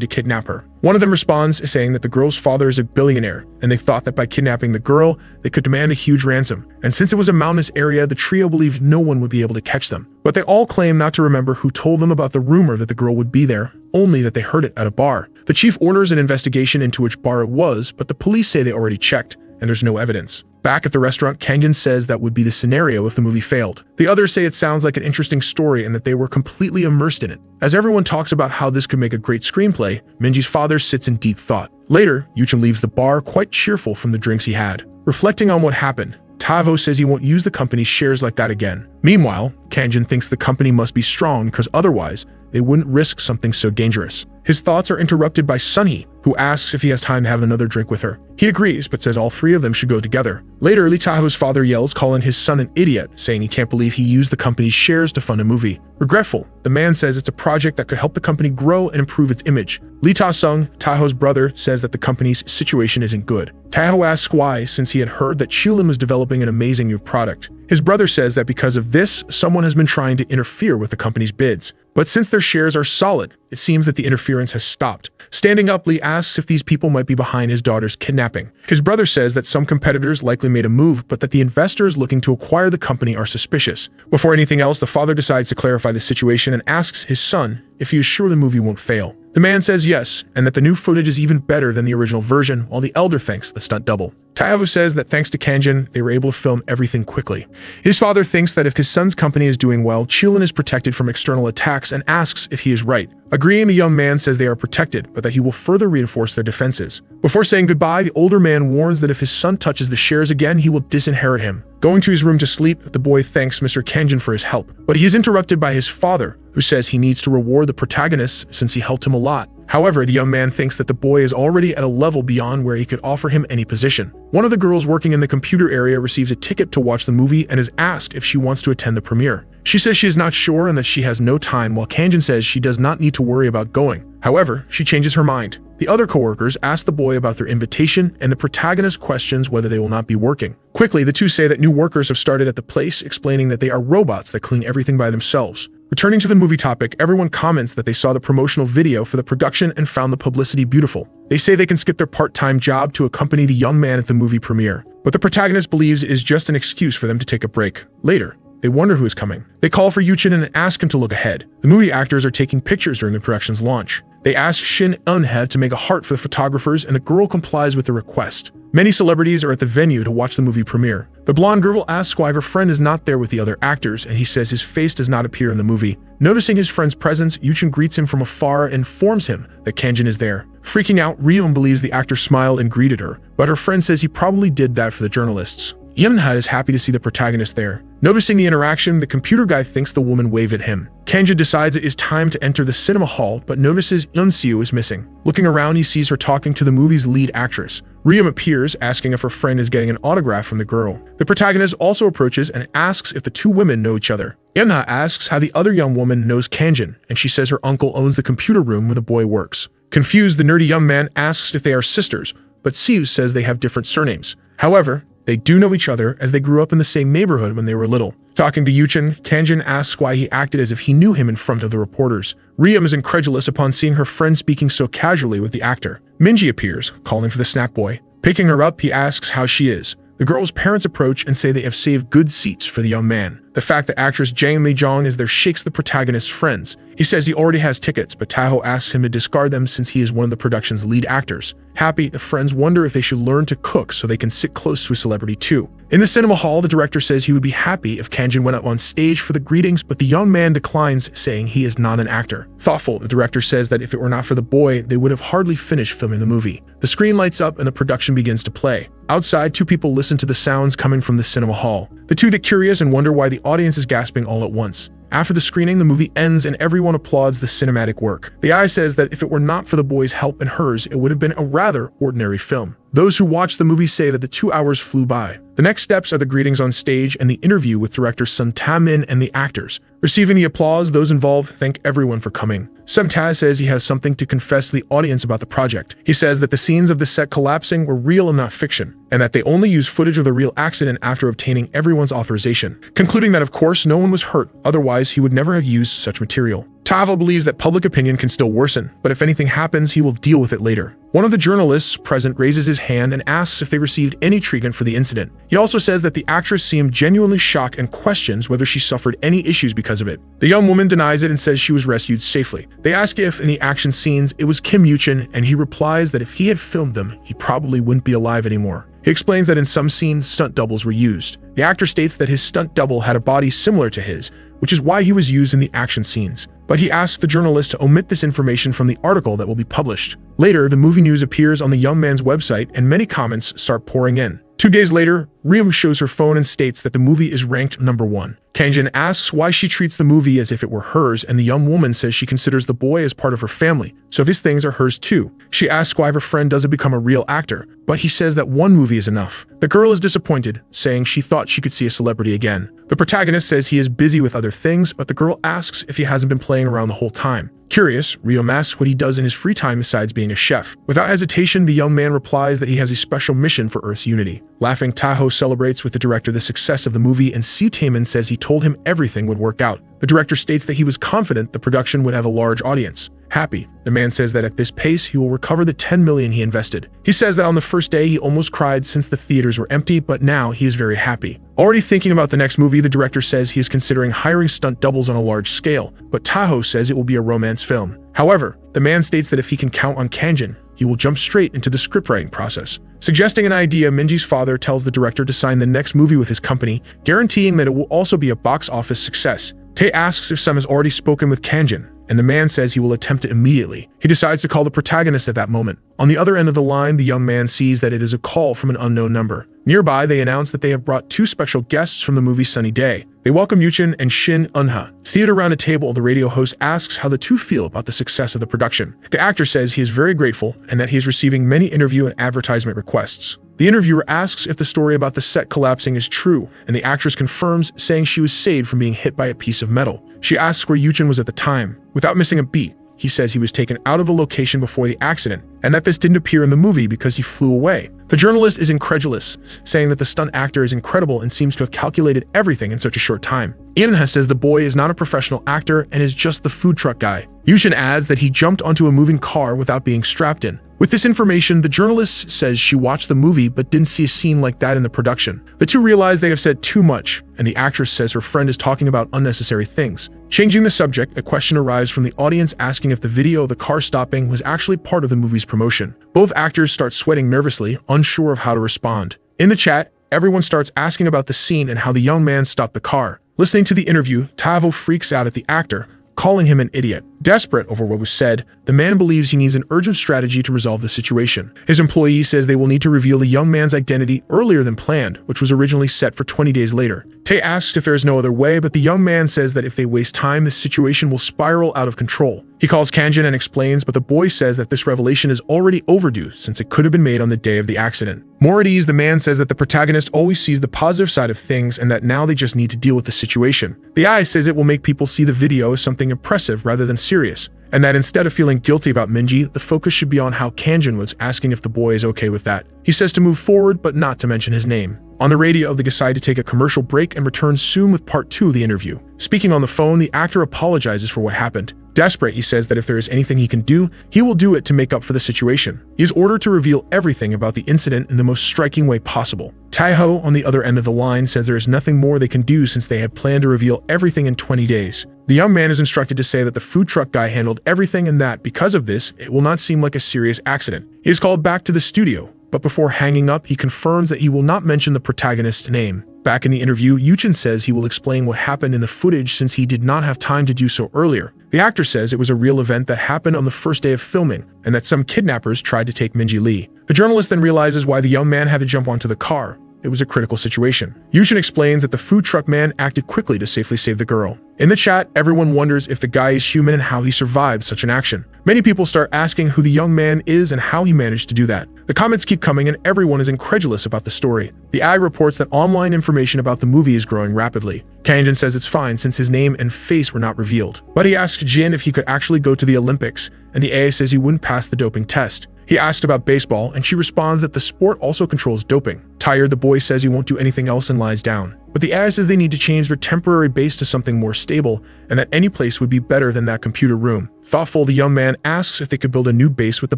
to kidnap her. One of them responds, saying that the girl's father is a billionaire, and they thought that by kidnapping the girl, they could demand a huge ransom. And since it was a mountainous area, the trio believed no one would be able to catch them. But they all claim not to remember who told them about the rumor that the girl would be there, only that they heard it at a bar. The chief orders an investigation into which bar it was, but the police say they already checked, and there's no evidence. Back at the restaurant, Kang-in says that would be the scenario if the movie failed. The others say it sounds like an interesting story and that they were completely immersed in it. As everyone talks about how this could make a great screenplay, Minji's father sits in deep thought. Later, Yuchen leaves the bar quite cheerful from the drinks he had. Reflecting on what happened, Taiho says he won't use the company's shares like that again. Meanwhile, Kang-in thinks the company must be strong because otherwise, they wouldn't risk something so dangerous. His thoughts are interrupted by Sunhee, who asks if he has time to have another drink with her. He agrees, but says all three of them should go together. Later, Lee Taho's father yells, calling his son an idiot, saying he can't believe he used the company's shares to fund a movie. Regretful, the man says it's a project that could help the company grow and improve its image. Lee Ta-sung, Taho's brother, says that the company's situation isn't good. Taho asks why, since he had heard that Chilin was developing an amazing new product. His brother says that because of this, someone has been trying to interfere with the company's bids. But since their shares are solid, it seems that the interference has stopped. Standing up, Lee asks if these people might be behind his daughter's kidnapping. His brother says that some competitors likely made a move, but that the investors looking to acquire the company are suspicious. Before anything else, the father decides to clarify the situation and asks his son if he is sure the movie won't fail. The man says yes, and that the new footage is even better than the original version, while the elder thanks the stunt double. Taiho says that thanks to Kang-in, they were able to film everything quickly. His father thinks that if his son's company is doing well, Chilin is protected from external attacks and asks if he is right. Agreeing, the young man says they are protected, but that he will further reinforce their defenses. Before saying goodbye, the older man warns that if his son touches the shares again, he will disinherit him. Going to his room to sleep, the boy thanks Mr. Kang-in for his help, but he is interrupted by his father, who says he needs to reward the protagonist since he helped him a lot. However, the young man thinks that the boy is already at a level beyond where he could offer him any position. One of the girls working in the computer area receives a ticket to watch the movie and is asked if she wants to attend the premiere. She says she is not sure and that she has no time, while Kang-in says she does not need to worry about going. However, she changes her mind. The other coworkers ask the boy about their invitation, and the protagonist questions whether they will not be working. Quickly, the two say that new workers have started at the place, explaining that they are robots that clean everything by themselves. Returning to the movie topic, everyone comments that they saw the promotional video for the production and found the publicity beautiful. They say they can skip their part-time job to accompany the young man at the movie premiere, but the protagonist believes it is just an excuse for them to take a break. Later, they wonder who is coming. They call for Yuchen and ask him to look ahead. The movie actors are taking pictures during the production's launch. They ask Shin Eun-hye to make a heart for the photographers, and the girl complies with the request. Many celebrities are at the venue to watch the movie premiere. The blonde girl asks why her friend is not there with the other actors, and he says his face does not appear in the movie. Noticing his friend's presence, Yuchen greets him from afar and informs him that Kang-in is there. Freaking out, Ryum believes the actor smiled and greeted her, but her friend says he probably did that for the journalists. Eun-hye is happy to see the protagonist there. Noticing the interaction, the computer guy thinks the woman waved at him. Kang-in decides it is time to enter the cinema hall, but notices Eun-seo is missing. Looking around, he sees her talking to the movie's lead actress. Ryum appears, asking if her friend is getting an autograph from the girl. The protagonist also approaches and asks if the two women know each other. Yunha asks how the other young woman knows Kang-in, and she says her uncle owns the computer room where the boy works. Confused, the nerdy young man asks if they are sisters, but Siu says they have different surnames. However, they do know each other as they grew up in the same neighborhood when they were little. Talking to Yuchen, Kang-in asks why he acted as if he knew him in front of the reporters. Riem is incredulous upon seeing her friend speaking so casually with the actor. Minji appears, calling for the snack boy. Picking her up, he asks how she is. The girl's parents approach and say they have saved good seats for the young man. The fact that actress Jang Mi-jong is there shakes the protagonist's friends. He says he already has tickets, but Taho asks him to discard them since he is one of the production's lead actors. Happy, the friends wonder if they should learn to cook so they can sit close to a celebrity too. In the cinema hall, the director says he would be happy if Kang-in went up on stage for the greetings, but the young man declines, saying he is not an actor. Thoughtful, the director says that if it were not for the boy, they would have hardly finished filming the movie. The screen lights up and the production begins to play. Outside, two people listen to the sounds coming from the cinema hall. The two get curious and wonder why the audience is gasping all at once. After the screening, the movie ends and everyone applauds the cinematic work. The eye says that if it were not for the boy's help and hers, it would have been a rather ordinary film. Those who watched the movie say that the 2 hours flew by. The next steps are the greetings on stage and the interview with director Sun Ta-min and the actors. Receiving the applause, those involved thank everyone for coming. Sun Ta says he has something to confess to the audience about the project. He says that the scenes of the set collapsing were real and not fiction, and that they only used footage of the real accident after obtaining everyone's authorization, concluding that of course no one was hurt, otherwise he would never have used such material. Tavo believes that public opinion can still worsen, but if anything happens, he will deal with it later. One of the journalists present raises his hand and asks if they received any treatment for the incident. He also says that the actress seemed genuinely shocked and questions whether she suffered any issues because of it. The young woman denies it and says she was rescued safely. They ask if, in the action scenes, it was Kim Yuchen, and he replies that if he had filmed them, he probably wouldn't be alive anymore. He explains that in some scenes, stunt doubles were used. The actor states that his stunt double had a body similar to his, which is why he was used in the action scenes. But he asks the journalist to omit this information from the article that will be published. Later, the movie news appears on the young man's website and many comments start pouring in. 2 days later, Riem shows her phone and states that the movie is ranked #1. Kang-in asks why she treats the movie as if it were hers, and the young woman says she considers the boy as part of her family, so these things are hers too. She asks why her friend doesn't become a real actor, but he says that one movie is enough. The girl is disappointed, saying she thought she could see a celebrity again. The protagonist says he is busy with other things, but the girl asks if he hasn't been playing around the whole time. Curious, Riem asks what he does in his free time besides being a chef. Without hesitation, the young man replies that he has a special mission for Earth's unity. Laughing, Taho celebrates with the director the success of the movie, and Siu Taemin says he told him everything would work out. The director states that he was confident the production would have a large audience. Happy, the man says that at this pace he will recover the 10 million he invested. He says that on the first day he almost cried since the theaters were empty, but now he is very happy. Already thinking about the next movie, the director says he is considering hiring stunt doubles on a large scale, but Taho says it will be a romance film. However, the man states that if he can count on Kang-in, he will jump straight into the scriptwriting process. Suggesting an idea, Minji's father tells the director to sign the next movie with his company, guaranteeing that it will also be a box office success. Tae asks if Sam has already spoken with Kang-in, and the man says he will attempt it immediately. He decides to call the protagonist at that moment. On the other end of the line, the young man sees that it is a call from an unknown number. Nearby, they announce that they have brought 2 special guests from the movie Sunny Day. They welcome Yuchen and Shin Eun-ha. Seated around a table, the radio host asks how the two feel about the success of the production. The actor says he is very grateful and that he is receiving many interview and advertisement requests. The interviewer asks if the story about the set collapsing is true, and the actress confirms, saying she was saved from being hit by a piece of metal. She asks where Yuchen was at the time. Without missing a beat, he says he was taken out of the location before the accident, and that this didn't appear in the movie because he flew away. The journalist is incredulous, saying that the stunt actor is incredible and seems to have calculated everything in such a short time. Ian says the boy is not a professional actor and is just the food truck guy. Yuchen adds that he jumped onto a moving car without being strapped in. With this information, the journalist says she watched the movie but didn't see a scene like that in the production. The two realize they have said too much, and the actress says her friend is talking about unnecessary things. Changing the subject, a question arrives from the audience asking if the video of the car stopping was actually part of the movie's promotion. Both actors start sweating nervously, unsure of how to respond. In the chat, everyone starts asking about the scene and how the young man stopped the car. Listening to the interview, Tavo freaks out at the actor, calling him an idiot. Desperate over what was said, the man believes he needs an urgent strategy to resolve the situation. His employee says they will need to reveal the young man's identity earlier than planned, which was originally set for 20 days later. Tae asks if there is no other way, but the young man says that if they waste time, the situation will spiral out of control. He calls Kang-in and explains, but the boy says that this revelation is already overdue since it could have been made on the day of the accident. More at ease, the man says that the protagonist always sees the positive side of things and that now they just need to deal with the situation. The eye says it will make people see the video as something impressive rather than serious, and that instead of feeling guilty about Minji, the focus should be on how Kang-in was asking if the boy is okay with that. He says to move forward but not to mention his name. On the radio, they decide to take a commercial break and return soon with part 2 of the interview. Speaking on the phone, the actor apologizes for what happened. Desperate, he says that if there is anything he can do, he will do it to make up for the situation. He is ordered to reveal everything about the incident in the most striking way possible. Taiho, on the other end of the line, says there is nothing more they can do since they had planned to reveal everything in 20 days. The young man is instructed to say that the food truck guy handled everything and that, because of this, it will not seem like a serious accident. He is called back to the studio, but before hanging up, he confirms that he will not mention the protagonist's name. Back in the interview, Yuchin says he will explain what happened in the footage since he did not have time to do so earlier. The actor says it was a real event that happened on the first day of filming, and that some kidnappers tried to take Minji Lee. The journalist then realizes why the young man had to jump onto the car. It was a critical situation. Yuchin explains that the food truck man acted quickly to safely save the girl. In the chat, everyone wonders if the guy is human and how he survived such an action. Many people start asking who the young man is and how he managed to do that. The comments keep coming and everyone is incredulous about the story. The AI reports that online information about the movie is growing rapidly. Kang-in says it's fine since his name and face were not revealed. But he asks Jin if he could actually go to the Olympics, and the AI says he wouldn't pass the doping test. He asked about baseball, and she responds that the sport also controls doping. Tired, the boy says he won't do anything else and lies down. But the AI says they need to change their temporary base to something more stable, and that any place would be better than that computer room. Thoughtful, the young man asks if they could build a new base with the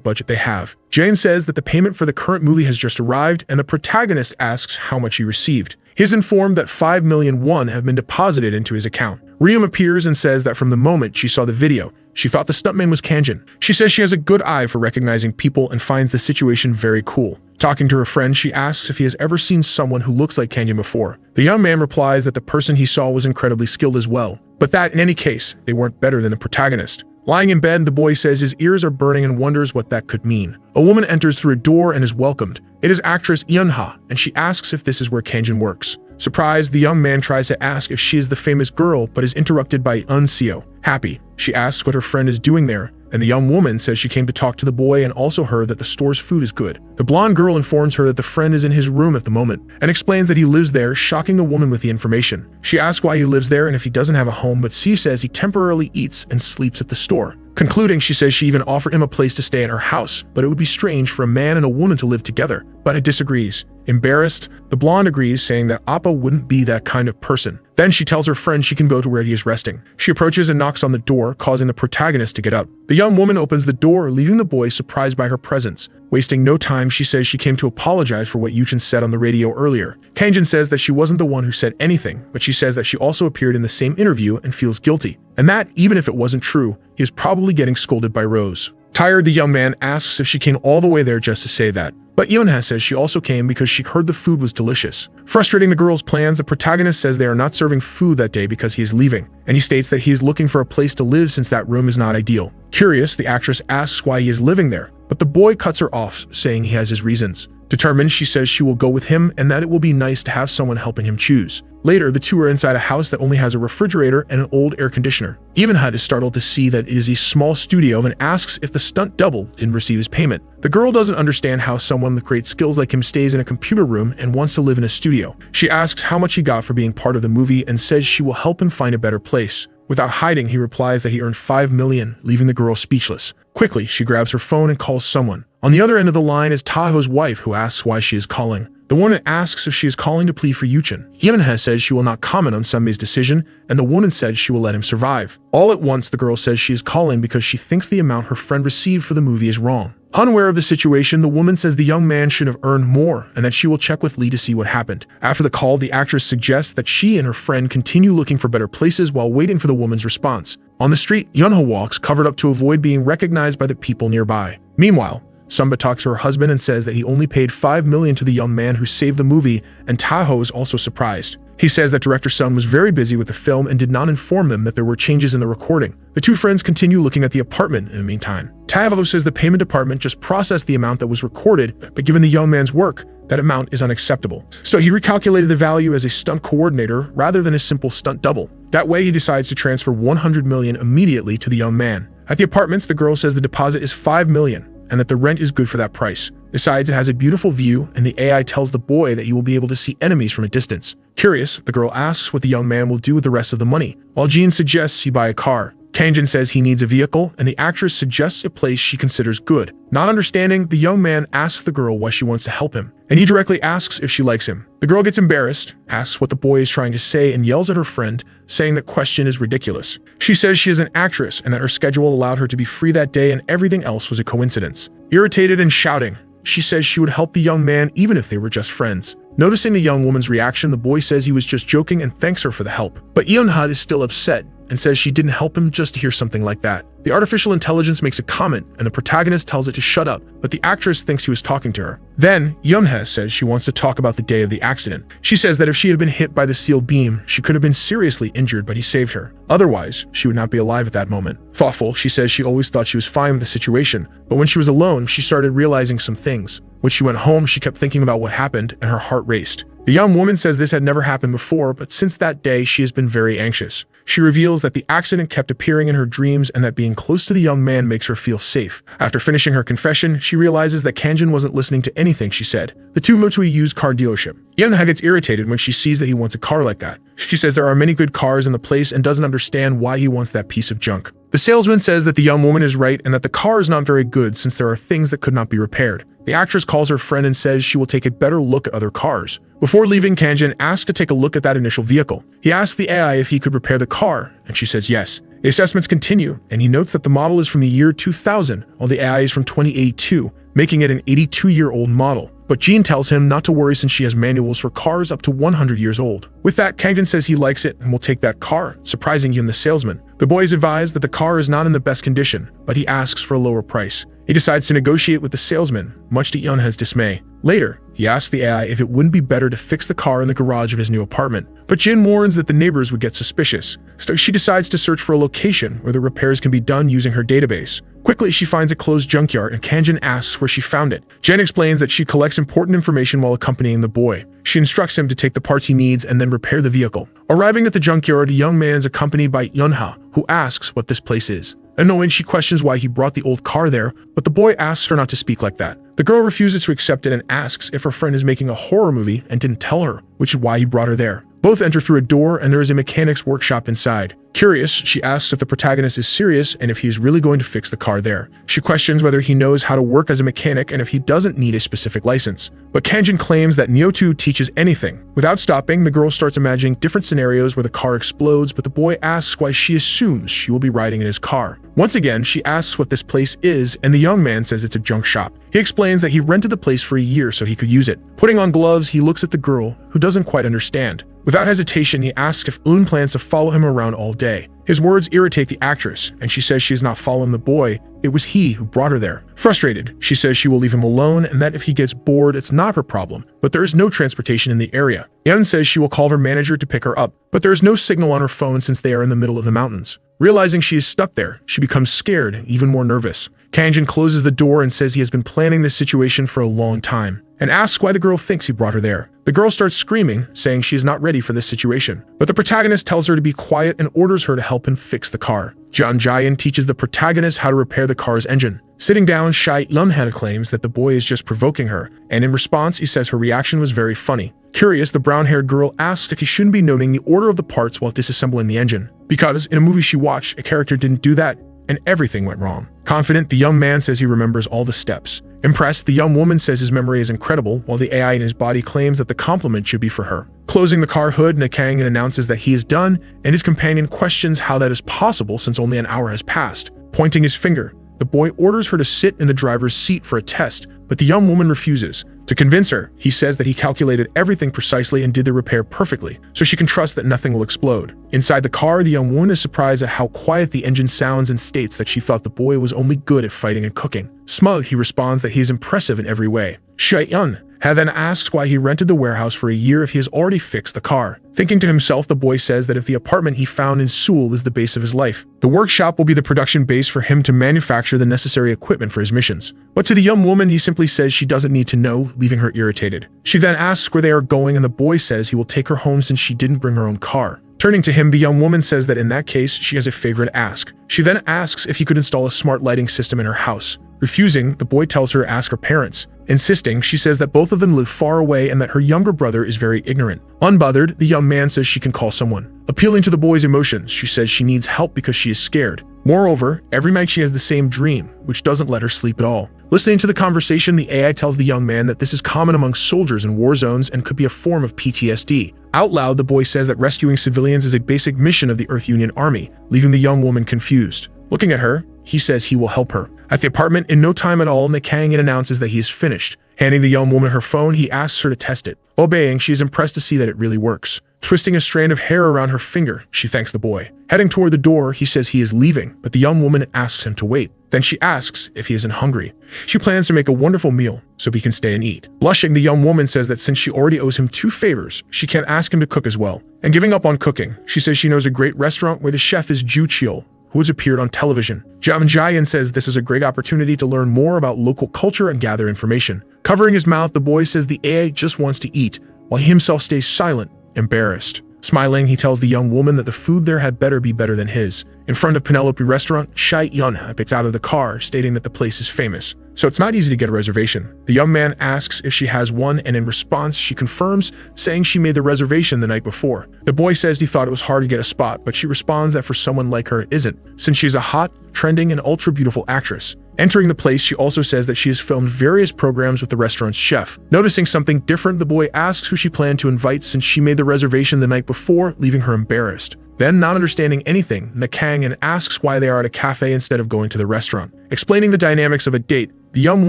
budget they have. Jane says that the payment for the current movie has just arrived, and the protagonist asks how much he received. He is informed that 5 million won have been deposited into his account. Ryum appears and says that from the moment she saw the video, she thought the stuntman was Kang-in. She says she has a good eye for recognizing people and finds the situation very cool. Talking to her friend, she asks if he has ever seen someone who looks like Kang-in before. The young man replies that the person he saw was incredibly skilled as well, but that in any case, they weren't better than the protagonist. Lying in bed, the boy says his ears are burning and wonders what that could mean. A woman enters through a door and is welcomed. It is actress Eunha, and she asks if this is where Kang-in works. Surprised, the young man tries to ask if she is the famous girl, but is interrupted by Unseo. Happy, she asks what her friend is doing there, and the young woman says she came to talk to the boy and also heard that the store's food is good. The blonde girl informs her that the friend is in his room at the moment, and explains that he lives there, shocking the woman with the information. She asks why he lives there and if he doesn't have a home, but C says he temporarily eats and sleeps at the store. Concluding, she says she even offered him a place to stay at her house, but it would be strange for a man and a woman to live together. But it disagrees. Embarrassed, the blonde agrees, saying that Appa wouldn't be that kind of person. Then she tells her friend she can go to where he is resting. She approaches and knocks on the door, causing the protagonist to get up. The young woman opens the door, leaving the boy surprised by her presence. Wasting no time, she says she came to apologize for what Yuchin said on the radio earlier. Kang-in says that she wasn't the one who said anything, but she says that she also appeared in the same interview and feels guilty. And that, even if it wasn't true, he is probably getting scolded by Rose. Tired, the young man asks if she came all the way there just to say that. But Eunha says she also came because she heard the food was delicious. Frustrating the girl's plans, the protagonist says they are not serving food that day because he is leaving, and he states that he is looking for a place to live since that room is not ideal. Curious, the actress asks why he is living there, but the boy cuts her off, saying he has his reasons. Determined, she says she will go with him and that it will be nice to have someone helping him choose. Later, the two are inside a house that only has a refrigerator and an old air conditioner. Evenhud is startled to see that it is a small studio and asks if the stunt double didn't receive his payment. The girl doesn't understand how someone with great skills like him stays in a computer room and wants to live in a studio. She asks how much he got for being part of the movie and says she will help him find a better place. Without hiding, he replies that he earned 5 million, leaving the girl speechless. Quickly, she grabs her phone and calls someone. On the other end of the line is Taho's wife, who asks why she is calling. The woman asks if she is calling to plead for Yuchin. Eunha says she will not comment on Sunbay's decision, and the woman says she will let him survive. All at once, the girl says she is calling because she thinks the amount her friend received for the movie is wrong. Unaware of the situation, the woman says the young man should have earned more and that she will check with Lee to see what happened. After the call, the actress suggests that she and her friend continue looking for better places while waiting for the woman's response. On the street, Eunha walks, covered up to avoid being recognized by the people nearby. Meanwhile, Samba talks to her husband and says that he only paid 5 million to the young man who saved the movie, and Taho is also surprised. He says that director Sun was very busy with the film and did not inform them that there were changes in the recording. The two friends continue looking at the apartment in the meantime. Taho says the payment department just processed the amount that was recorded, but given the young man's work, that amount is unacceptable. So he recalculated the value as a stunt coordinator rather than a simple stunt double. That way, he decides to transfer 100 million immediately to the young man. At the apartments, the girl says the deposit is 5 million and that the rent is good for that price. Besides, it has a beautiful view, and the AI tells the boy that you will be able to see enemies from a distance. Curious, the girl asks what the young man will do with the rest of the money, while Jean suggests he buy a car. Kang-in says he needs a vehicle, and the actress suggests a place she considers good. Not understanding, the young man asks the girl why she wants to help him, and he directly asks if she likes him. The girl gets embarrassed, asks what the boy is trying to say, and yells at her friend, saying that question is ridiculous. She says she is an actress and that her schedule allowed her to be free that day and everything else was a coincidence. Irritated and shouting, she says she would help the young man even if they were just friends. Noticing the young woman's reaction, the boy says he was just joking and thanks her for the help. But Yeonha is still upset and says she didn't help him just to hear something like that. The artificial intelligence makes a comment and the protagonist tells it to shut up, but the actress thinks he was talking to her. Then, Yeonha says she wants to talk about the day of the accident. She says that if she had been hit by the steel beam, she could have been seriously injured, but he saved her. Otherwise, she would not be alive at that moment. Thoughtful, she says she always thought she was fine with the situation, but when she was alone, she started realizing some things. When she went home, she kept thinking about what happened and her heart raced. The young woman says this had never happened before, but since that day, she has been very anxious. She reveals that the accident kept appearing in her dreams and that being close to the young man makes her feel safe. After finishing her confession, she realizes that Kang-in wasn't listening to anything she said. The two move to a used car dealership. Yeonha gets irritated when she sees that he wants a car like that. She says there are many good cars in the place and doesn't understand why he wants that piece of junk. The salesman says that the young woman is right and that the car is not very good since there are things that could not be repaired. The actress calls her friend and says she will take a better look at other cars. Before leaving, Kang-in asks to take a look at that initial vehicle. He asks the AI if he could repair the car, and she says yes. The assessments continue, and he notes that the model is from the year 2000, while the AI is from 2082, making it an 82-year-old model. But Jean tells him not to worry since she has manuals for cars up to 100 years old. With that, Kang-in says he likes it and will take that car, surprising Yun the salesman. The boy is advised that the car is not in the best condition, but he asks for a lower price. He decides to negotiate with the salesman, much to Yeonha's dismay. Later, he asks the AI if it wouldn't be better to fix the car in the garage of his new apartment, but Jin warns that the neighbors would get suspicious, so she decides to search for a location where the repairs can be done using her database. Quickly, she finds a closed junkyard and Kang-in asks where she found it. Jen explains that she collects important information while accompanying the boy. She instructs him to take the parts he needs and then repair the vehicle. Arriving at the junkyard, a young man is accompanied by Yeonha, who asks what this place is. Annoyed, she questions why he brought the old car there, but the boy asks her not to speak like that. The girl refuses to accept it and asks if her friend is making a horror movie and didn't tell her, which is why he brought her there. Both enter through a door and there is a mechanic's workshop inside. Curious, she asks if the protagonist is serious and if he is really going to fix the car there. She questions whether he knows how to work as a mechanic and if he doesn't need a specific license. But Kang-in claims that Neo2 teaches anything. Without stopping, the girl starts imagining different scenarios where the car explodes, but the boy asks why she assumes she will be riding in his car. Once again, she asks what this place is, and the young man says it's a junk shop. He explains that he rented the place for a year so he could use it. Putting on gloves, he looks at the girl, who doesn't quite understand. Without hesitation, he asks if Un plans to follow him around all day. His words irritate the actress, and she says she is not following the boy. It was he who brought her there. Frustrated, she says she will leave him alone and that if he gets bored, it's not her problem, but there is no transportation in the area. Yeon says she will call her manager to pick her up, but there is no signal on her phone since they are in the middle of the mountains. Realizing she is stuck there, she becomes scared, even more nervous. Kang-in closes the door and says he has been planning this situation for a long time, and asks why the girl thinks he brought her there. The girl starts screaming, saying she is not ready for this situation, but the protagonist tells her to be quiet and orders her to help him fix the car. Jeon Jae-in teaches the protagonist how to repair the car's engine. Sitting down, Shai Yeonha claims that the boy is just provoking her, and in response, he says her reaction was very funny. Curious, the brown-haired girl asks if he shouldn't be noting the order of the parts while disassembling the engine, because in a movie she watched, a character didn't do that, and everything went wrong. Confident, the young man says he remembers all the steps. Impressed, the young woman says his memory is incredible, while the AI in his body claims that the compliment should be for her. Closing the car hood, Kang-in announces that he is done, and his companion questions how that is possible since only an hour has passed. Pointing his finger, the boy orders her to sit in the driver's seat for a test, but the young woman refuses. To convince her, he says that he calculated everything precisely and did the repair perfectly, so she can trust that nothing will explode. Inside the car, the young woman is surprised at how quiet the engine sounds and states that she thought the boy was only good at fighting and cooking. Smug, he responds that he is impressive in every way. Shai-yeon then asks why he rented the warehouse for a year if he has already fixed the car. Thinking to himself, the boy says that if the apartment he found in Seoul is the base of his life, the workshop will be the production base for him to manufacture the necessary equipment for his missions. But to the young woman, he simply says she doesn't need to know, leaving her irritated. She then asks where they are going and the boy says he will take her home since she didn't bring her own car. Turning to him, the young woman says that in that case, she has a favor to ask. She then asks if he could install a smart lighting system in her house. Refusing, the boy tells her to ask her parents. Insisting, she says that both of them live far away and that her younger brother is very ignorant. Unbothered, the young man says she can call someone. Appealing to the boy's emotions, she says she needs help because she is scared. Moreover, every night she has the same dream, which doesn't let her sleep at all. Listening to the conversation, the AI tells the young man that this is common among soldiers in war zones and could be a form of PTSD. Out loud, the boy says that rescuing civilians is a basic mission of the Earth Union Army, leaving the young woman confused. Looking at her, he says he will help her. At the apartment, in no time at all, Kang-in announces that he is finished. Handing the young woman her phone, he asks her to test it. Obeying, she is impressed to see that it really works. Twisting a strand of hair around her finger, she thanks the boy. Heading toward the door, he says he is leaving, but the young woman asks him to wait. Then she asks if he isn't hungry. She plans to make a wonderful meal so he can stay and eat. Blushing, the young woman says that since she already owes him 2 favors, she can't ask him to cook as well. And giving up on cooking, she says she knows a great restaurant where the chef is Ju Chil, who has appeared on television. Jain says this is a great opportunity to learn more about local culture and gather information. Covering his mouth, the boy says the AI just wants to eat, while he himself stays silent, embarrassed. Smiling, he tells the young woman that the food there had better be better than his. In front of Penelope Restaurant, Shai Yunha gets out of the car, stating that the place is famous. So it's not easy to get a reservation. The young man asks if she has one, and in response, she confirms, saying she made the reservation the night before. The boy says he thought it was hard to get a spot, but she responds that for someone like her it isn't, since she's a hot, trending, and ultra-beautiful actress. Entering the place, she also says that she has filmed various programs with the restaurant's chef. Noticing something different, the boy asks who she planned to invite since she made the reservation the night before, leaving her embarrassed. Then, not understanding anything, Kang-in asks why they are at a cafe instead of going to the restaurant. Explaining the dynamics of a date, the young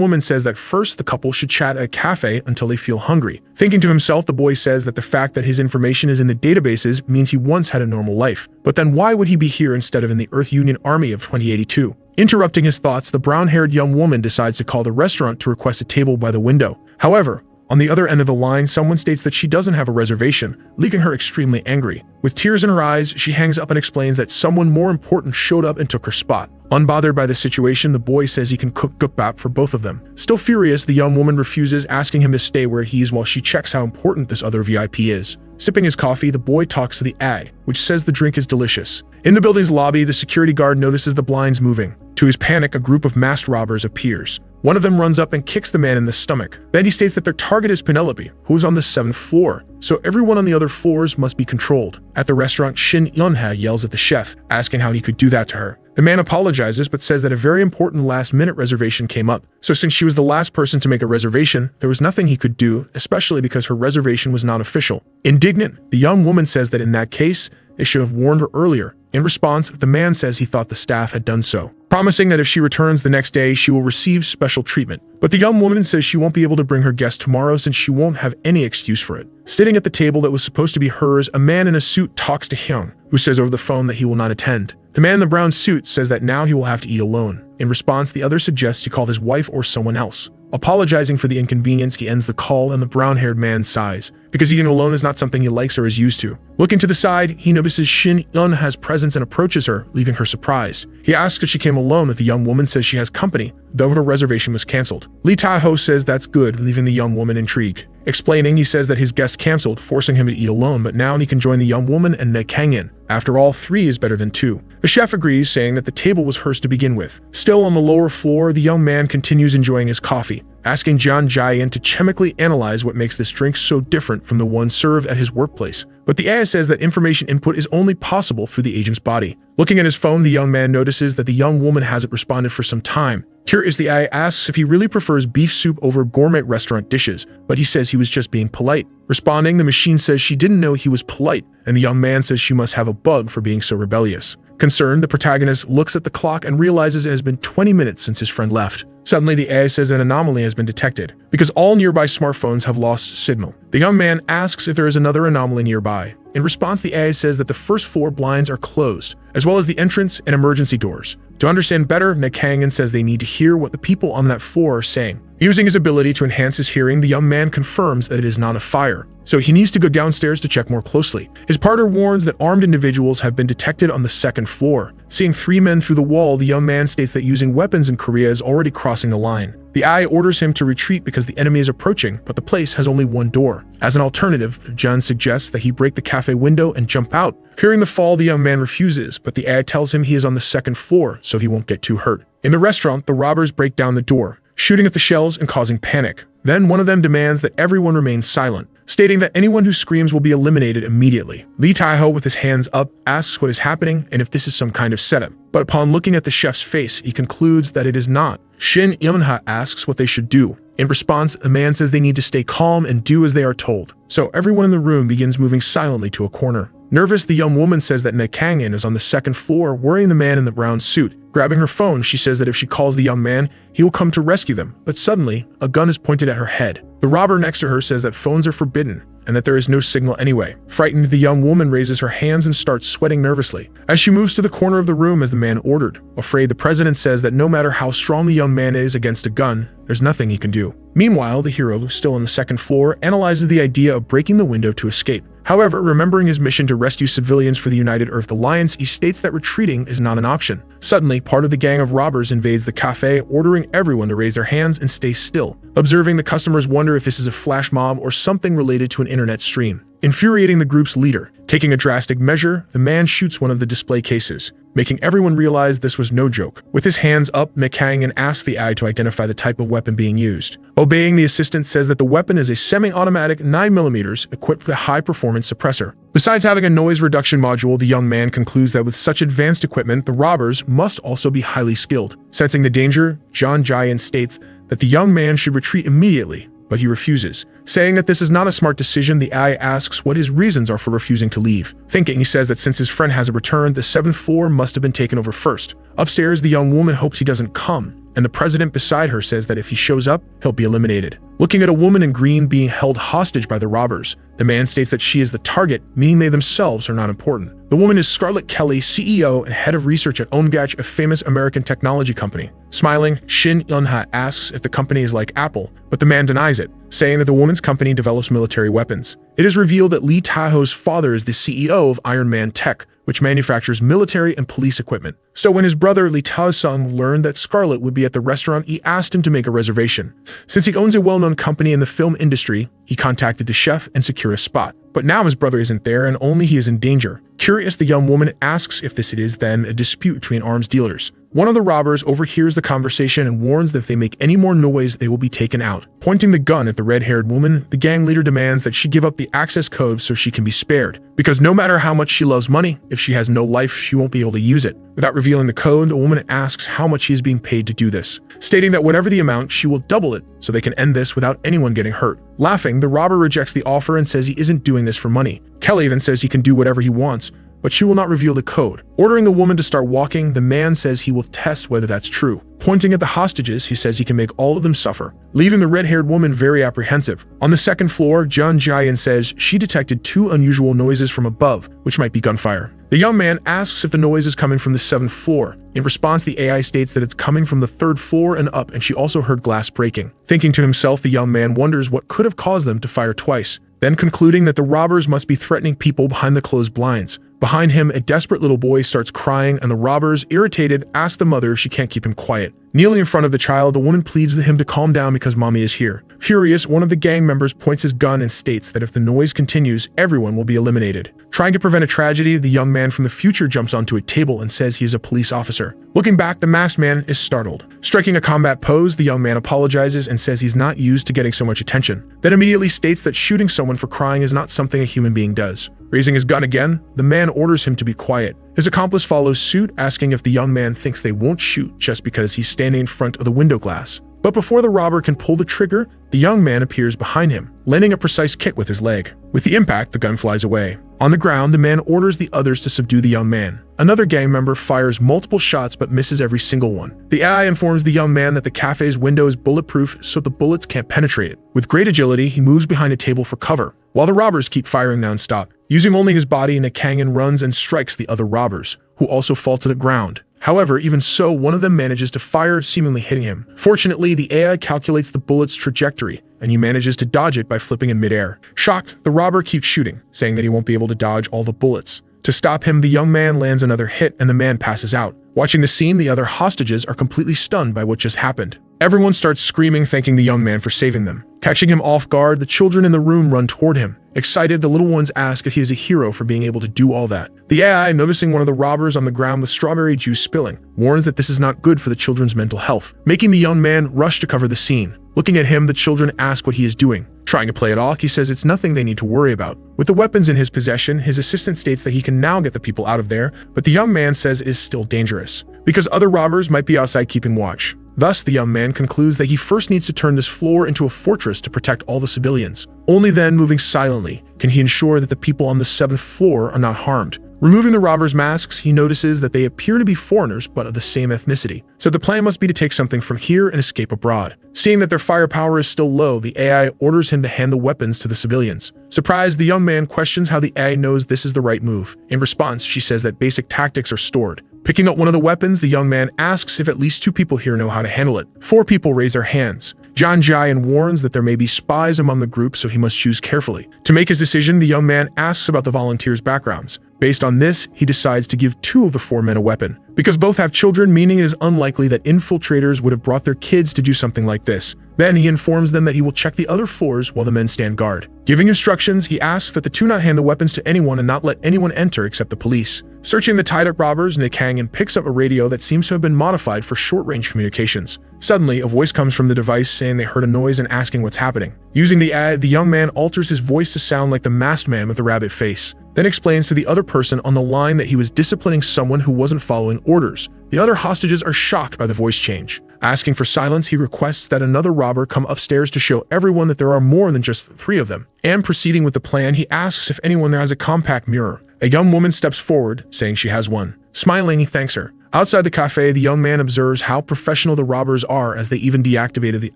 woman says that first the couple should chat at a cafe until they feel hungry. Thinking to himself, the boy says that the fact that his information is in the databases means he once had a normal life. But then why would he be here instead of in the Earth Union Army of 2082? Interrupting his thoughts, the brown-haired young woman decides to call the restaurant to request a table by the window. However, on the other end of the line, someone states that she doesn't have a reservation, leaving her extremely angry. With tears in her eyes, she hangs up and explains that someone more important showed up and took her spot. Unbothered by the situation, the boy says he can cook gukbap for both of them. Still furious, the young woman refuses, asking him to stay where he is while she checks how important this other VIP is. Sipping his coffee, the boy talks to the ad, which says the drink is delicious. In the building's lobby, the security guard notices the blinds moving. To his panic, a group of masked robbers appears. One of them runs up and kicks the man in the stomach. Then he states that their target is Penelope, who is on the 7th floor, so everyone on the other floors must be controlled. At the restaurant, Shin Yunha yells at the chef, asking how he could do that to her. The man apologizes but says that a very important last-minute reservation came up. So since she was the last person to make a reservation, there was nothing he could do, especially because her reservation was not official. Indignant, the young woman says that in that case, they should have warned her earlier. In response, the man says he thought the staff had done so, promising that if she returns the next day, she will receive special treatment. But the young woman says she won't be able to bring her guest tomorrow since she won't have any excuse for it. Sitting at the table that was supposed to be hers, a man in a suit talks to Hwang, who says over the phone that he will not attend. The man in the brown suit says that now he will have to eat alone. In response, the other suggests he call his wife or someone else. Apologizing for the inconvenience, he ends the call and the brown-haired man sighs, because eating alone is not something he likes or is used to. Looking to the side, he notices Shin Yun has presence and approaches her, leaving her surprised. He asks if she came alone, but the young woman says she has company, though her reservation was cancelled. Lee Tae-ho says that's good, leaving the young woman intrigued. Explaining, he says that his guest cancelled, forcing him to eat alone, but now he can join the young woman and Kang-in. After all, 3 is better than 2. The chef agrees, saying that the table was hers to begin with. Still on the lower floor, the young man continues enjoying his coffee, asking Jain to chemically analyze what makes this drink so different from the one served at his workplace. But the AI says that information input is only possible through the agent's body. Looking at his phone, the young man notices that the young woman hasn't responded for some time. Curious, the AI asks if he really prefers beef soup over gourmet restaurant dishes, but he says he was just being polite. Responding, the machine says she didn't know he was polite, and the young man says she must have a bug for being so rebellious. Concerned, the protagonist looks at the clock and realizes it has been 20 minutes since his friend left. Suddenly, the AI says an anomaly has been detected, because all nearby smartphones have lost signal. The young man asks if there is another anomaly nearby. In response, the AI says that the first floor blinds are closed, as well as the entrance and emergency doors. To understand better, Kang-in says they need to hear what the people on that floor are saying. Using his ability to enhance his hearing, the young man confirms that it is not a fire, so he needs to go downstairs to check more closely. His partner warns that armed individuals have been detected on the second floor. Seeing 3 men through the wall, the young man states that using weapons in Korea is already crossing the line. The AI orders him to retreat because the enemy is approaching, but the place has only one door. As an alternative, Jun suggests that he break the cafe window and jump out. Fearing the fall, the young man refuses, but the AI tells him he is on the second floor, so he won't get too hurt. In the restaurant, the robbers break down the door, shooting at the shelves and causing panic. Then one of them demands that everyone remain silent, stating that anyone who screams will be eliminated immediately. Lee Tae-ho, with his hands up, asks what is happening and if this is some kind of setup. But upon looking at the chef's face, he concludes that it is not. Shin Yeonha asks what they should do. In response, the man says they need to stay calm and do as they are told. So everyone in the room begins moving silently to a corner. Nervous, the young woman says that Kang-in is on the second floor, worrying the man in the brown suit. Grabbing her phone, she says that if she calls the young man, he will come to rescue them. But suddenly, a gun is pointed at her head. The robber next to her says that phones are forbidden, and that there is no signal anyway. Frightened, the young woman raises her hands and starts sweating nervously as she moves to the corner of the room as the man ordered. Afraid, the president says that no matter how strong the young man is against a gun, there's nothing he can do. Meanwhile, the hero, still on the second floor, analyzes the idea of breaking the window to escape. However, remembering his mission to rescue civilians for the United Earth Alliance, he states that retreating is not an option. Suddenly, part of the gang of robbers invades the cafe, ordering everyone to raise their hands and stay still. Observing, the customers wonder if this is a flash mob or something related to an internet stream. Infuriating the group's leader, taking a drastic measure, the man shoots one of the display cases, making everyone realize this was no joke. With his hands up, Kang-in asks the AI to identify the type of weapon being used. Obeying, the assistant says that the weapon is a semi-automatic 9mm equipped with a high-performance suppressor. Besides having a noise reduction module, the young man concludes that with such advanced equipment, the robbers must also be highly skilled. Sensing the danger, John Jae-in states that the young man should retreat immediately, but he refuses. Saying that this is not a smart decision, the AI asks what his reasons are for refusing to leave. Thinking, he says that since his friend hasn't returned, the 7th floor must have been taken over first. Upstairs, the young woman hopes he doesn't come, and the president beside her says that if he shows up, he'll be eliminated. Looking at a woman in green being held hostage by the robbers, the man states that she is the target, meaning they themselves are not important. The woman is Scarlett Kelly, CEO and head of research at Ongach, a famous American technology company. Smiling, Shin Yeonha asks if the company is like Apple, but the man denies it, saying that the woman's company develops military weapons. It is revealed that Lee Tae-ho's father is the CEO of Iron Man Tech, which manufactures military and police equipment. So when his brother Lee Tae-sung learned that Scarlett would be at the restaurant, he asked him to make a reservation. Since he owns a well-known company in the film industry, he contacted the chef and secured a spot. But now his brother isn't there and only he is in danger. Curious, the young woman asks if this is then a dispute between arms dealers. One of the robbers overhears the conversation and warns that if they make any more noise, they will be taken out. Pointing the gun at the red-haired woman, the gang leader demands that she give up the access code so she can be spared. Because no matter how much she loves money, if she has no life, she won't be able to use it. Without revealing the code, the woman asks how much she is being paid to do this, stating that whatever the amount, she will double it so they can end this without anyone getting hurt. Laughing, the robber rejects the offer and says he isn't doing this for money. Kelly then says he can do whatever he wants, but she will not reveal the code. Ordering the woman to start walking, the man says he will test whether that's true. Pointing at the hostages, he says he can make all of them suffer, leaving the red-haired woman very apprehensive. On the second floor, John Jae-in says she detected 2 unusual noises from above, which might be gunfire. The young man asks if the noise is coming from the 7th floor. In response, the AI states that it's coming from the 3rd floor and up, and she also heard glass breaking. Thinking to himself, the young man wonders what could have caused them to fire twice, then concluding that the robbers must be threatening people behind the closed blinds. Behind him, a desperate little boy starts crying, and the robbers, irritated, ask the mother if she can't keep him quiet. Kneeling in front of the child, the woman pleads with him to calm down because mommy is here. Furious, one of the gang members points his gun and states that if the noise continues, everyone will be eliminated. Trying to prevent a tragedy, the young man from the future jumps onto a table and says he is a police officer. Looking back, the masked man is startled. Striking a combat pose, the young man apologizes and says he's not used to getting so much attention. Then immediately states that shooting someone for crying is not something a human being does. Raising his gun again, the man orders him to be quiet. His accomplice follows suit, asking if the young man thinks they won't shoot just because he's standing in front of the window glass. But before the robber can pull the trigger, the young man appears behind him, landing a precise kick with his leg. With the impact, the gun flies away. On the ground, the man orders the others to subdue the young man. Another gang member fires multiple shots but misses every single one. The AI informs the young man that the cafe's window is bulletproof so the bullets can't penetrate it. With great agility, he moves behind a table for cover, while the robbers keep firing non-stop. Using only his body, Kang-in runs and strikes the other robbers, who also fall to the ground. However, even so, one of them manages to fire, seemingly hitting him. Fortunately, the AI calculates the bullet's trajectory, and he manages to dodge it by flipping in midair. Shocked, the robber keeps shooting, saying that he won't be able to dodge all the bullets. To stop him, the young man lands another hit and the man passes out. Watching the scene, the other hostages are completely stunned by what just happened. Everyone starts screaming, thanking the young man for saving them. Catching him off guard, the children in the room run toward him. Excited, the little ones ask if he is a hero for being able to do all that. The AI, noticing one of the robbers on the ground with strawberry juice spilling, warns that this is not good for the children's mental health, making the young man rush to cover the scene. Looking at him, the children ask what he is doing. Trying to play it off, he says it's nothing they need to worry about. With the weapons in his possession, his assistant states that he can now get the people out of there, but the young man says it is still dangerous, because other robbers might be outside keeping watch. Thus, the young man concludes that he first needs to turn this floor into a fortress to protect all the civilians. Only then, moving silently, can he ensure that the people on the 7th floor are not harmed. Removing the robbers' masks, he notices that they appear to be foreigners but of the same ethnicity. So the plan must be to take something from here and escape abroad. Seeing that their firepower is still low, the AI orders him to hand the weapons to the civilians. Surprised, the young man questions how the AI knows this is the right move. In response, she says that basic tactics are stored. Picking up one of the weapons, the young man asks if at least 2 people here know how to handle it. 4 people raise their hands. John Jian warns that there may be spies among the group, so he must choose carefully. To make his decision, the young man asks about the volunteers' backgrounds. Based on this, he decides to give 2 of the 4 men a weapon. Because both have children, meaning it is unlikely that infiltrators would have brought their kids to do something like this. Then he informs them that he will check the other floors while the men stand guard. Giving instructions, he asks that the 2 not hand the weapons to anyone and not let anyone enter except the police. Searching the tied-up robbers, Kang-in picks up a radio that seems to have been modified for short-range communications. Suddenly, a voice comes from the device saying they heard a noise and asking what's happening. Using the ad, the young man alters his voice to sound like the masked man with the rabbit face, then explains to the other person on the line that he was disciplining someone who wasn't following orders. The other hostages are shocked by the voice change. Asking for silence, he requests that another robber come upstairs to show everyone that there are more than just 3 of them. And proceeding with the plan, he asks if anyone there has a compact mirror. A young woman steps forward, saying she has one. Smiling, he thanks her. Outside the cafe, the young man observes how professional the robbers are as they even deactivated the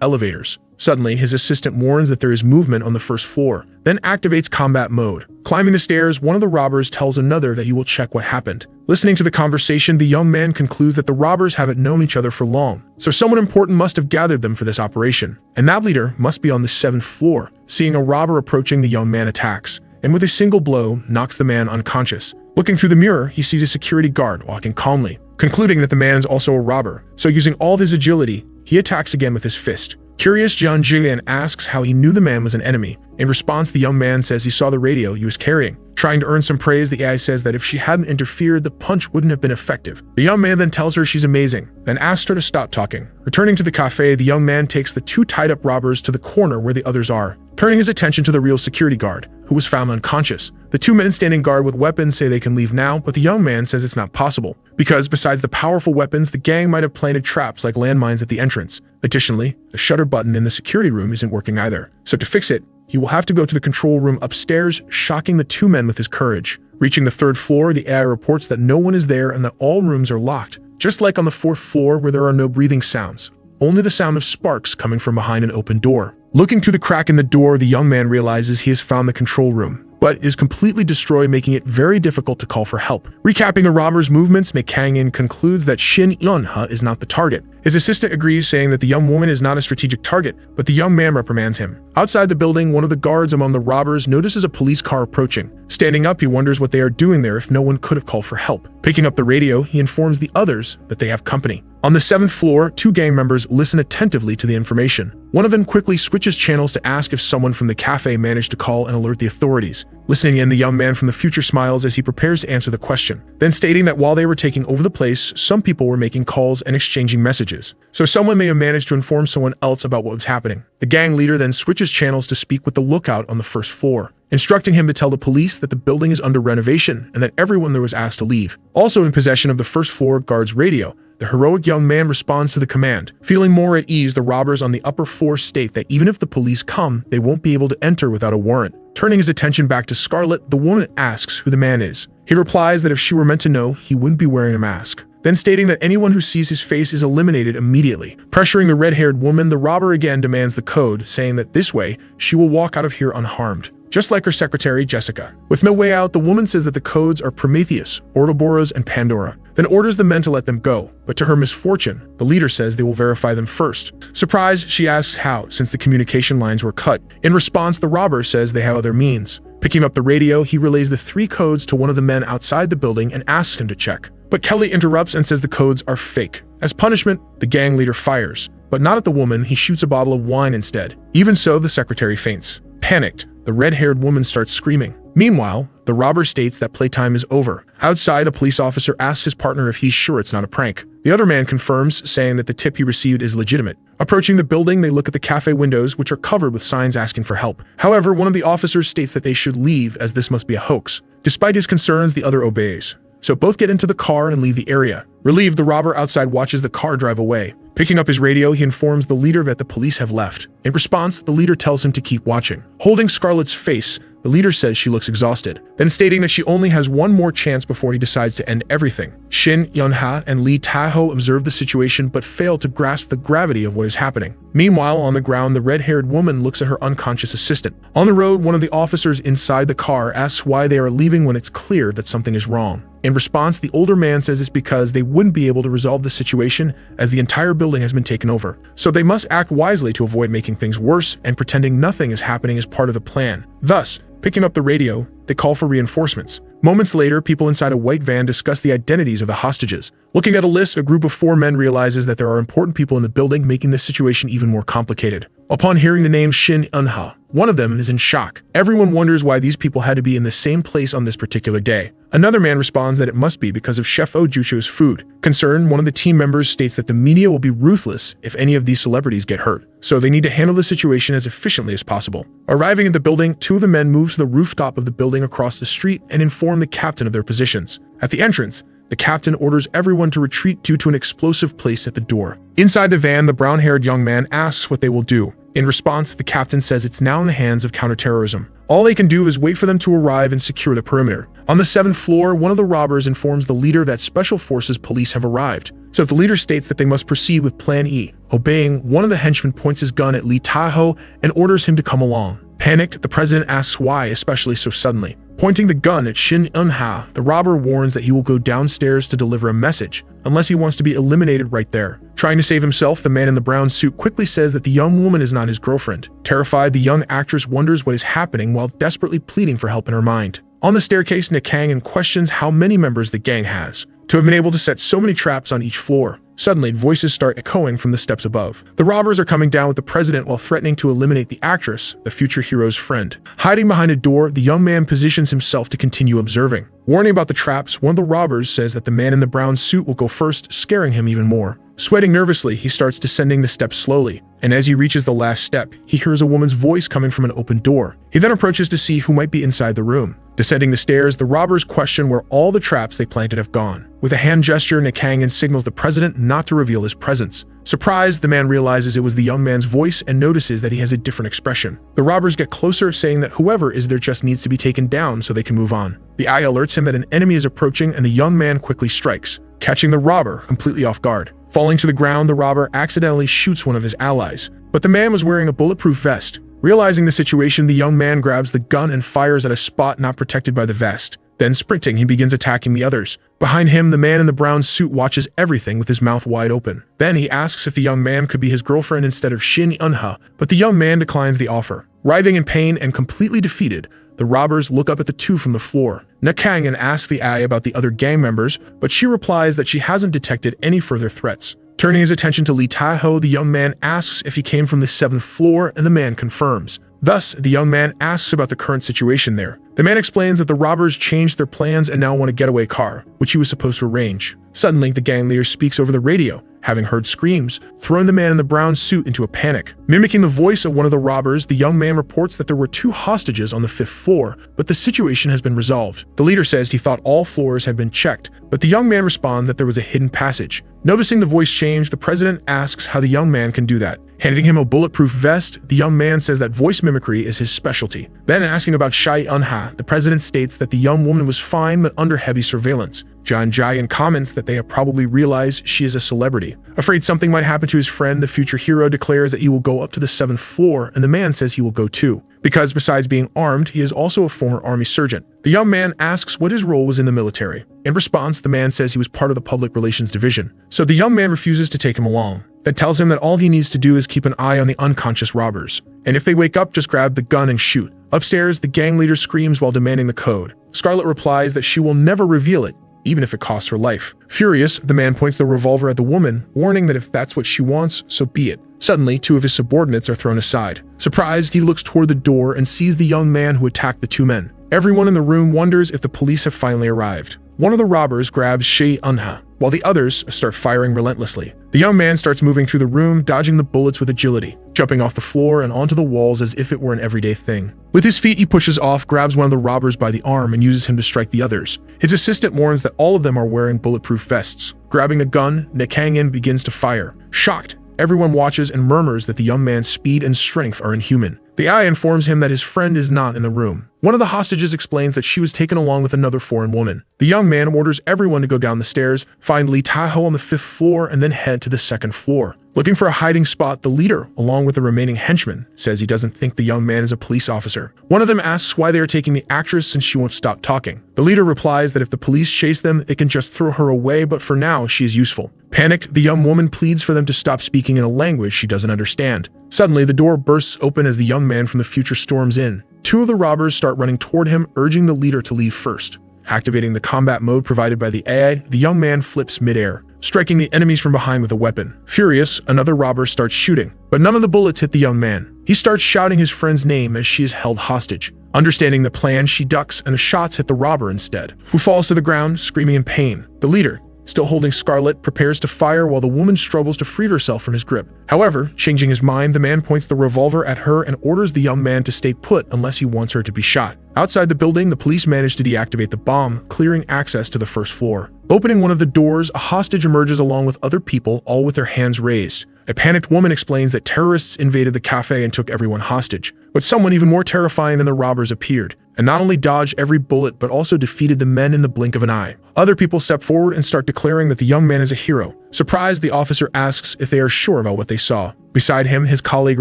elevators. Suddenly, his assistant warns that there is movement on the 1st floor, then activates combat mode. Climbing the stairs, one of the robbers tells another that he will check what happened. Listening to the conversation, the young man concludes that the robbers haven't known each other for long, so someone important must have gathered them for this operation. And that leader must be on the 7th floor. Seeing a robber approaching, the young man attacks, and with a single blow, knocks the man unconscious. Looking through the mirror, he sees a security guard walking calmly, concluding that the man is also a robber. So using all of his agility, he attacks again with his fist. Curious, John Jian asks how he knew the man was an enemy. In response, the young man says he saw the radio he was carrying. Trying to earn some praise, the AI says that if she hadn't interfered, the punch wouldn't have been effective. The young man then tells her she's amazing, then asks her to stop talking. Returning to the cafe, the young man takes the 2 tied-up robbers to the corner where the others are, turning his attention to the real security guard, who was found unconscious. The 2 men standing guard with weapons say they can leave now, but the young man says it's not possible, because besides the powerful weapons, the gang might have planted traps like landmines at the entrance. Additionally, the shutter button in the security room isn't working either. So to fix it, he will have to go to the control room upstairs, shocking the 2 men with his courage. Reaching the 3rd floor, the AI reports that no one is there and that all rooms are locked, just like on the 4th floor where there are no breathing sounds, only the sound of sparks coming from behind an open door. Looking through the crack in the door, the young man realizes he has found the control room, but is completely destroyed, making it very difficult to call for help. Recapping the robbers' movements, Kang-in concludes that Shin Yunha is not the target. His assistant agrees, saying that the young woman is not a strategic target, but the young man reprimands him. Outside the building, one of the guards among the robbers notices a police car approaching. Standing up, he wonders what they are doing there if no one could have called for help. Picking up the radio, he informs the others that they have company. On the 7th floor, 2 gang members listen attentively to the information. One of them quickly switches channels to ask if someone from the cafe managed to call and alert the authorities. Listening in, the young man from the future smiles as he prepares to answer the question, then stating that while they were taking over the place, some people were making calls and exchanging messages. So someone may have managed to inform someone else about what was happening. The gang leader then switches channels to speak with the lookout on the 1st floor, instructing him to tell the police that the building is under renovation and that everyone there was asked to leave. Also in possession of the 1st floor guard's radio, the heroic young man responds to the command. Feeling more at ease, the robbers on the upper floor state that even if the police come, they won't be able to enter without a warrant. Turning his attention back to Scarlet, the woman asks who the man is. He replies that if she were meant to know, he wouldn't be wearing a mask, then stating that anyone who sees his face is eliminated immediately. Pressuring the red-haired woman, the robber again demands the code, saying that this way, she will walk out of here unharmed, just like her secretary, Jessica. With no way out, the woman says that the codes are Prometheus, Ouroboros, and Pandora. then orders the men to let them go. But to her misfortune, the leader says they will verify them first. Surprised, she asks how, since the communication lines were cut. In response, the robber says they have other means. Picking up the radio, he relays the 3 codes to one of the men outside the building and asks him to check. But Kelly interrupts and says the codes are fake. As punishment, the gang leader fires. But not at the woman, he shoots a bottle of wine instead. Even so, the secretary faints. Panicked, the red-haired woman starts screaming. Meanwhile, the robber states that playtime is over. Outside, a police officer asks his partner if he's sure it's not a prank. The other man confirms, saying that the tip he received is legitimate. Approaching the building, they look at the cafe windows, which are covered with signs asking for help. However, one of the officers states that they should leave, as this must be a hoax. Despite his concerns, the other obeys. So both get into the car and leave the area. Relieved, the robber outside watches the car drive away. Picking up his radio, he informs the leader that the police have left. In response, the leader tells him to keep watching. Holding Scarlett's face, the leader says she looks exhausted, then stating that she only has one more chance before he decides to end everything. Shin Yun-ha and Lee Tae-ho observe the situation but fail to grasp the gravity of what is happening. Meanwhile, on the ground, the red-haired woman looks at her unconscious assistant. On the road, one of the officers inside the car asks why they are leaving when it's clear that something is wrong. In response, the older man says it's because they wouldn't be able to resolve the situation as the entire building has been taken over. So they must act wisely to avoid making things worse and pretending nothing is happening as part of the plan. Thus, picking up the radio, they call for reinforcements. Moments later, people inside a white van discuss the identities of the hostages. Looking at a list, a group of 4 men realizes that there are important people in the building, making this situation even more complicated. Upon hearing the name Shin Eun-ha, one of them is in shock. Everyone wonders why these people had to be in the same place on this particular day. Another man responds that it must be because of Chef Oh Jucho's food. Concerned, one of the team members states that the media will be ruthless if any of these celebrities get hurt, so they need to handle the situation as efficiently as possible. Arriving at the building, 2 of the men move to the rooftop of the building across the street and inform the captain of their positions. At the entrance, the captain orders everyone to retreat due to an explosive placed at the door. Inside the van, the brown-haired young man asks what they will do. In response, the captain says it's now in the hands of counterterrorism. All they can do is wait for them to arrive and secure the perimeter. On the 7th floor, one of the robbers informs the leader that Special Forces police have arrived. So the leader states that they must proceed with Plan E. Obeying, one of the henchmen points his gun at Lee Tae-ho and orders him to come along. Panicked, the president asks why, especially so suddenly. Pointing the gun at Shin Eun-ha, the robber warns that he will go downstairs to deliver a message, unless he wants to be eliminated right there. Trying to save himself, the man in the brown suit quickly says that the young woman is not his girlfriend. Terrified, the young actress wonders what is happening while desperately pleading for help in her mind. On the staircase, Kang-in questions how many members the gang has, to have been able to set so many traps on each floor. Suddenly, voices start echoing from the steps above. The robbers are coming down with the president while threatening to eliminate the actress, the future hero's friend. Hiding behind a door, the young man positions himself to continue observing. Warning about the traps, one of the robbers says that the man in the brown suit will go first, scaring him even more. Sweating nervously, he starts descending the steps slowly, and as he reaches the last step, he hears a woman's voice coming from an open door. He then approaches to see who might be inside the room. Descending the stairs, the robbers question where all the traps they planted have gone. With a hand gesture, Kang-in signals the president not to reveal his presence. Surprised, the man realizes it was the young man's voice and notices that he has a different expression. The robbers get closer, saying that whoever is there just needs to be taken down so they can move on. The eye alerts him that an enemy is approaching, and the young man quickly strikes, catching the robber completely off guard. Falling to the ground, the robber accidentally shoots one of his allies, but the man was wearing a bulletproof vest. Realizing the situation, the young man grabs the gun and fires at a spot not protected by the vest. Then sprinting, he begins attacking the others. Behind him, the man in the brown suit watches everything with his mouth wide open. Then he asks if the young man could be his girlfriend instead of Shin Eun-ha, but the young man declines the offer. Writhing in pain and completely defeated, the robbers look up at the 2 from the floor. Kang-in asks the eye about the other gang members, but she replies that she hasn't detected any further threats. Turning his attention to Lee Tae-ho, the young man asks if he came from the 7th floor, and the man confirms. Thus, the young man asks about the current situation there. The man explains that the robbers changed their plans and now want a getaway car, which he was supposed to arrange. Suddenly, the gang leader speaks over the radio, having heard screams, throwing the man in the brown suit into a panic. Mimicking the voice of one of the robbers, the young man reports that there were 2 hostages on the 5th floor, but the situation has been resolved. The leader says he thought all floors had been checked, but the young man responds that there was a hidden passage. Noticing the voice change, the president asks how the young man can do that. Handing him a bulletproof vest, the young man says that voice mimicry is his specialty. Then asking about Shin Eun-ha, the president states that the young woman was fine but under heavy surveillance. Jae comments that they have probably realized she is a celebrity. Afraid something might happen to his friend, the future hero declares that he will go up to the 7th floor, and the man says he will go too, because besides being armed, he is also a former army surgeon. The young man asks what his role was in the military. In response, the man says he was part of the public relations division, so the young man refuses to take him along. That tells him that all he needs to do is keep an eye on the unconscious robbers, and if they wake up, just grab the gun and shoot. Upstairs, the gang leader screams while demanding the code. Scarlet replies that she will never reveal it, even if it costs her life. Furious, the man points the revolver at the woman, warning that if that's what she wants, so be it. Suddenly, 2 of his subordinates are thrown aside. Surprised, he looks toward the door and sees the young man who attacked the 2 men. Everyone in the room wonders if the police have finally arrived. One of the robbers grabs Unha, while the others start firing relentlessly. The young man starts moving through the room, dodging the bullets with agility, jumping off the floor and onto the walls as if it were an everyday thing. With his feet, he pushes off, grabs one of the robbers by the arm, and uses him to strike the others. His assistant warns that all of them are wearing bulletproof vests. Grabbing a gun, Kang-in begins to fire. Shocked, everyone watches and murmurs that the young man's speed and strength are inhuman. The AI informs him that his friend is not in the room. One of the hostages explains that she was taken along with another foreign woman. The young man orders everyone to go down the stairs, find Lee Tae-ho on the 5th floor, and then head to the 2nd floor. Looking for a hiding spot, the leader, along with the remaining henchmen, says he doesn't think the young man is a police officer. One of them asks why they are taking the actress since she won't stop talking. The leader replies that if the police chase them, they can just throw her away, but for now, she is useful. Panicked, the young woman pleads for them to stop speaking in a language she doesn't understand. Suddenly, the door bursts open as the young man from the future storms in. 2 of the robbers start running toward him, urging the leader to leave first. Activating the combat mode provided by the AI, the young man flips midair, striking the enemies from behind with a weapon. Furious, another robber starts shooting, but none of the bullets hit the young man. He starts shouting his friend's name as she is held hostage. Understanding the plan, she ducks and the shots hit the robber instead, who falls to the ground, screaming in pain. The leader, still holding Scarlet, prepares to fire while the woman struggles to free herself from his grip. However, changing his mind, the man points the revolver at her and orders the young man to stay put unless he wants her to be shot. Outside the building, the police manage to deactivate the bomb, clearing access to the 1st floor. Opening one of the doors, a hostage emerges along with other people, all with their hands raised. A panicked woman explains that terrorists invaded the cafe and took everyone hostage. But someone even more terrifying than the robbers appeared, and not only dodged every bullet but also defeated the men in the blink of an eye. Other people step forward and start declaring that the young man is a hero. Surprised, the officer asks if they are sure about what they saw. Beside him, his colleague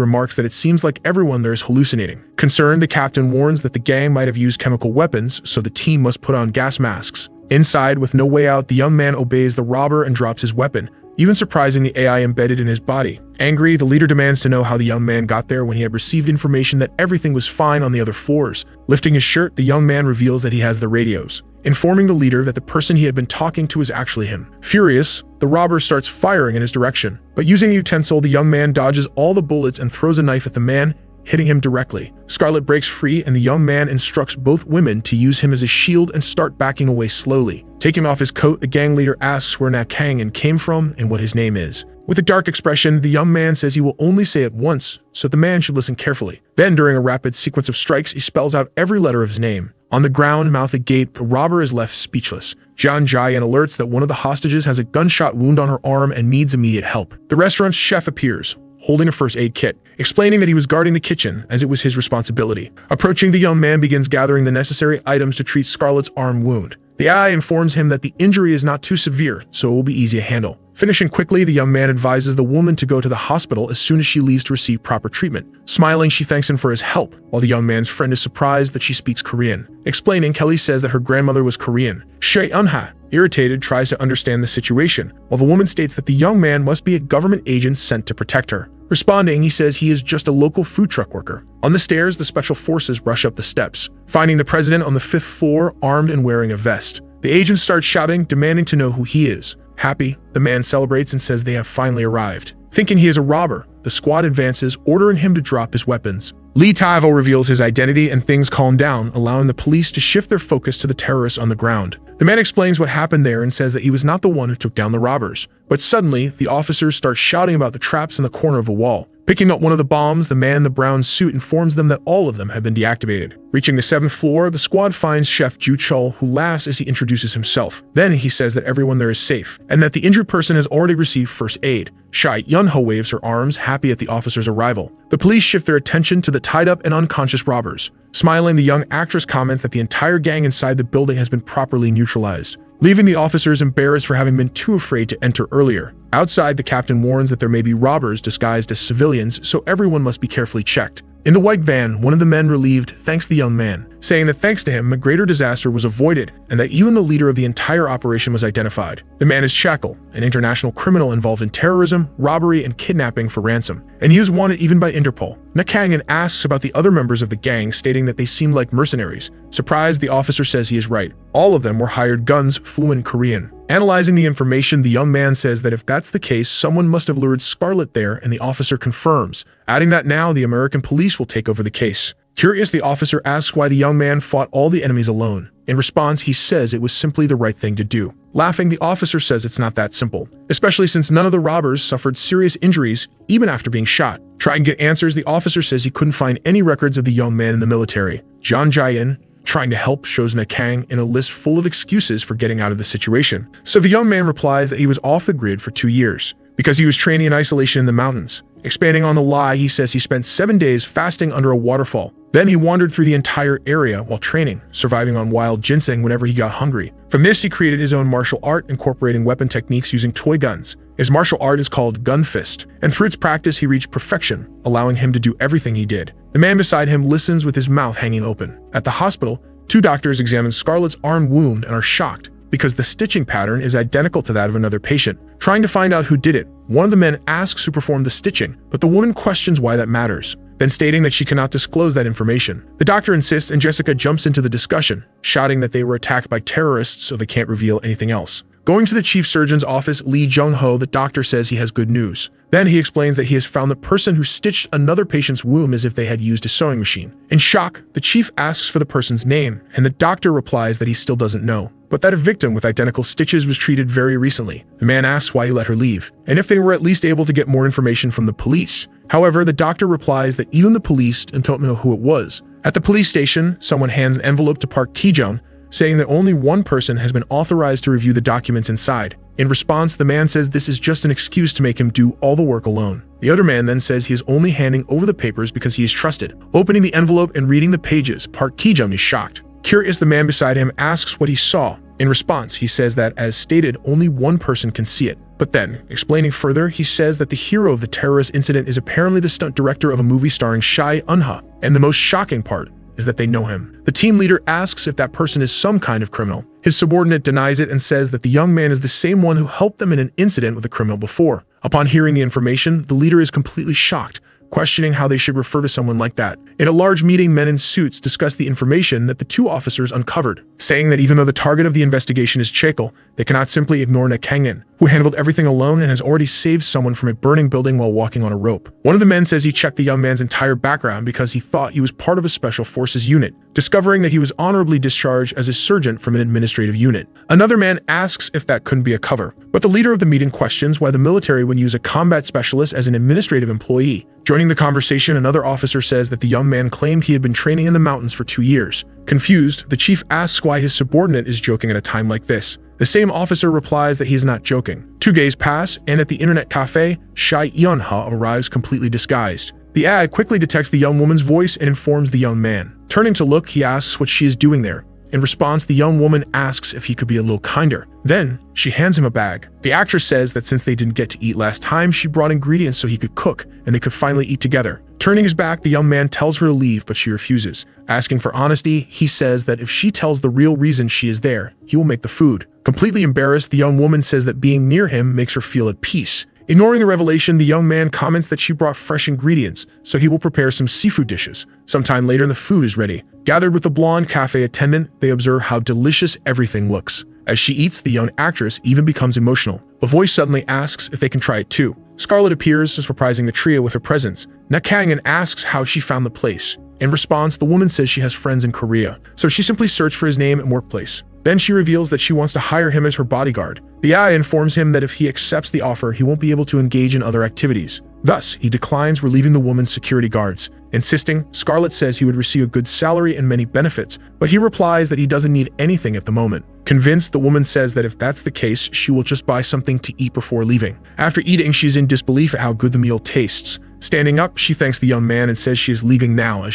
remarks that it seems like everyone there is hallucinating. Concerned, the captain warns that the gang might have used chemical weapons, so the team must put on gas masks. Inside, with no way out, the young man obeys the robber and drops his weapon, even surprising the AI embedded in his body. Angry, the leader demands to know how the young man got there when he had received information that everything was fine on the other floors. Lifting his shirt, the young man reveals that he has the radios, informing the leader that the person he had been talking to is actually him. Furious, the robber starts firing in his direction, but using a utensil, the young man dodges all the bullets and throws a knife at the man, hitting him directly. Scarlet breaks free, and the young man instructs both women to use him as a shield and start backing away slowly. Taking off his coat, the gang leader asks where Kang-in came from and what his name is. With a dark expression, the young man says he will only say it once, so the man should listen carefully. Then, during a rapid sequence of strikes, he spells out every letter of his name. On the ground, mouth agape, the robber is left speechless. Jae alerts that one of the hostages has a gunshot wound on her arm and needs immediate help. The restaurant's chef appears, holding a first aid kit, explaining that he was guarding the kitchen as it was his responsibility. Approaching, the young man begins gathering the necessary items to treat Scarlet's arm wound. The AI informs him that the injury is not too severe, so it will be easy to handle. Finishing quickly, the young man advises the woman to go to the hospital as soon as she leaves to receive proper treatment. Smiling, she thanks him for his help, while the young man's friend is surprised that she speaks Korean. Explaining, Kelly says that her grandmother was Korean. Unha, irritated, tries to understand the situation, while the woman states that the young man must be a government agent sent to protect her. Responding, he says he is just a local food truck worker. On the stairs, the special forces rush up the steps, finding the president on the 5th floor armed and wearing a vest. The agents start shouting, demanding to know who he is. Happy, the man celebrates and says they have finally arrived. Thinking he is a robber, the squad advances, ordering him to drop his weapons. Lee Tae-ho reveals his identity and things calm down, allowing the police to shift their focus to the terrorists on the ground. The man explains what happened there and says that he was not the one who took down the robbers. But suddenly, the officers start shouting about the traps in the corner of a wall. Picking up one of the bombs, the man in the brown suit informs them that all of them have been deactivated. Reaching the 7th floor, the squad finds Chef Ju-chul, who laughs as he introduces himself. Then he says that everyone there is safe, and that the injured person has already received first aid. Shai Yunho waves her arms, happy at the officer's arrival. The police shift their attention to the tied-up and unconscious robbers. Smiling, the young actress comments that the entire gang inside the building has been properly neutralized. leaving the officers embarrassed for having been too afraid to enter earlier. Outside, the captain warns that there may be robbers disguised as civilians, so everyone must be carefully checked. In the white van, one of the men relieved thanks the young man, saying that thanks to him, a greater disaster was avoided and that even the leader of the entire operation was identified. The man is Shackle, an international criminal involved in terrorism, robbery, and kidnapping for ransom, and he is wanted even by Interpol. Kang-in asks about the other members of the gang, stating that they seem like mercenaries. Surprised, the officer says he is right. All of them were hired guns, fluent Korean. Analyzing the information, the young man says that if that's the case, someone must have lured Scarlet there, and the officer confirms, adding that now the American police will take over the case. Curious, the officer asks why the young man fought all the enemies alone. In response, he says it was simply the right thing to do. Laughing, the officer says it's not that simple, especially since none of the robbers suffered serious injuries even after being shot. Trying to get answers, the officer says he couldn't find any records of the young man in the military. John Jae-in, trying to help, shows Kang in a list full of excuses for getting out of the situation. So the young man replies that he was off the grid for 2 years because he was training in isolation in the mountains. Expanding on the lie, he says he spent 7 days fasting under a waterfall. Then he wandered through the entire area while training, surviving on wild ginseng whenever he got hungry. From this, he created his own martial art, incorporating weapon techniques using toy guns. His martial art is called Gun Fist, and through its practice, he reached perfection, allowing him to do everything he did. The man beside him listens with his mouth hanging open. At the hospital, 2 doctors examine Scarlet's arm wound and are shocked because the stitching pattern is identical to that of another patient. Trying to find out who did it, one of the men asks who performed the stitching, but the woman questions why that matters, then stating that she cannot disclose that information. The doctor insists and Jessica jumps into the discussion, shouting that they were attacked by terrorists so they can't reveal anything else. Going to the chief surgeon's office, Lee Jung-ho, the doctor says he has good news. Then he explains that he has found the person who stitched another patient's womb as if they had used a sewing machine. In shock, the chief asks for the person's name, and the doctor replies that he still doesn't know, but that a victim with identical stitches was treated very recently. The man asks why he let her leave, and if they were at least able to get more information from the police. However, the doctor replies that even the police don't know who it was. At the police station, someone hands an envelope to Park Ki-jung, saying that only one person has been authorized to review the documents inside. In response, the man says this is just an excuse to make him do all the work alone. The other man then says he is only handing over the papers because he is trusted. Opening the envelope and reading the pages, Park Ki-jung is shocked. Curious, the man beside him asks what he saw. In response, he says that, as stated, only one person can see it. But then, explaining further, he says that the hero of the terrorist incident is apparently the stunt director of a movie starring Shai Eun-ha, and the most shocking part is that they know him. The team leader asks if that person is some kind of criminal. His subordinate denies it and says that the young man is the same one who helped them in an incident with a criminal before. Upon hearing the information, the leader is completely shocked, questioning how they should refer to someone like that. In a large meeting, men in suits discuss the information that the 2 officers uncovered, saying that even though the target of the investigation is Chaekil, they cannot simply ignore Kang-in, who handled everything alone and has already saved someone from a burning building while walking on a rope. One of the men says he checked the young man's entire background because he thought he was part of a special forces unit, discovering that he was honorably discharged as a sergeant from an administrative unit. Another man asks if that couldn't be a cover, but the leader of the meeting questions why the military would use a combat specialist as an administrative employee. Joining the conversation, another officer says that the young man claimed he had been training in the mountains for 2 years. Confused, the chief asks why his subordinate is joking at a time like this. The same officer replies that he is not joking. 2 days pass, and at the internet cafe, Shai Eun-ha arrives completely disguised. The AI quickly detects the young woman's voice and informs the young man. Turning to look, he asks what she is doing there. In response, the young woman asks if he could be a little kinder. Then, she hands him a bag. The actress says that since they didn't get to eat last time, she brought ingredients so he could cook, and they could finally eat together. Turning his back, the young man tells her to leave, but she refuses. Asking for honesty, he says that if she tells the real reason she is there, he will make the food. Completely embarrassed, the young woman says that being near him makes her feel at peace. Ignoring the revelation, the young man comments that she brought fresh ingredients, so he will prepare some seafood dishes. Sometime later, the food is ready. Gathered with the blonde cafe attendant, they observe how delicious everything looks. As she eats, the young actress even becomes emotional. A voice suddenly asks if they can try it too. Scarlet appears, surprising the trio with her presence. Kang-in asks how she found the place. In response, the woman says she has friends in Korea, so she simply searched for his name and workplace. Then she reveals that she wants to hire him as her bodyguard. The AI informs him that if he accepts the offer, he won't be able to engage in other activities. Thus, he declines relieving the woman's security guards. Insisting, Scarlet says he would receive a good salary and many benefits, but he replies that he doesn't need anything at the moment. Convinced, the woman says that if that's the case, she will just buy something to eat before leaving. After eating, she's in disbelief at how good the meal tastes. Standing up, she thanks the young man and says she is leaving now.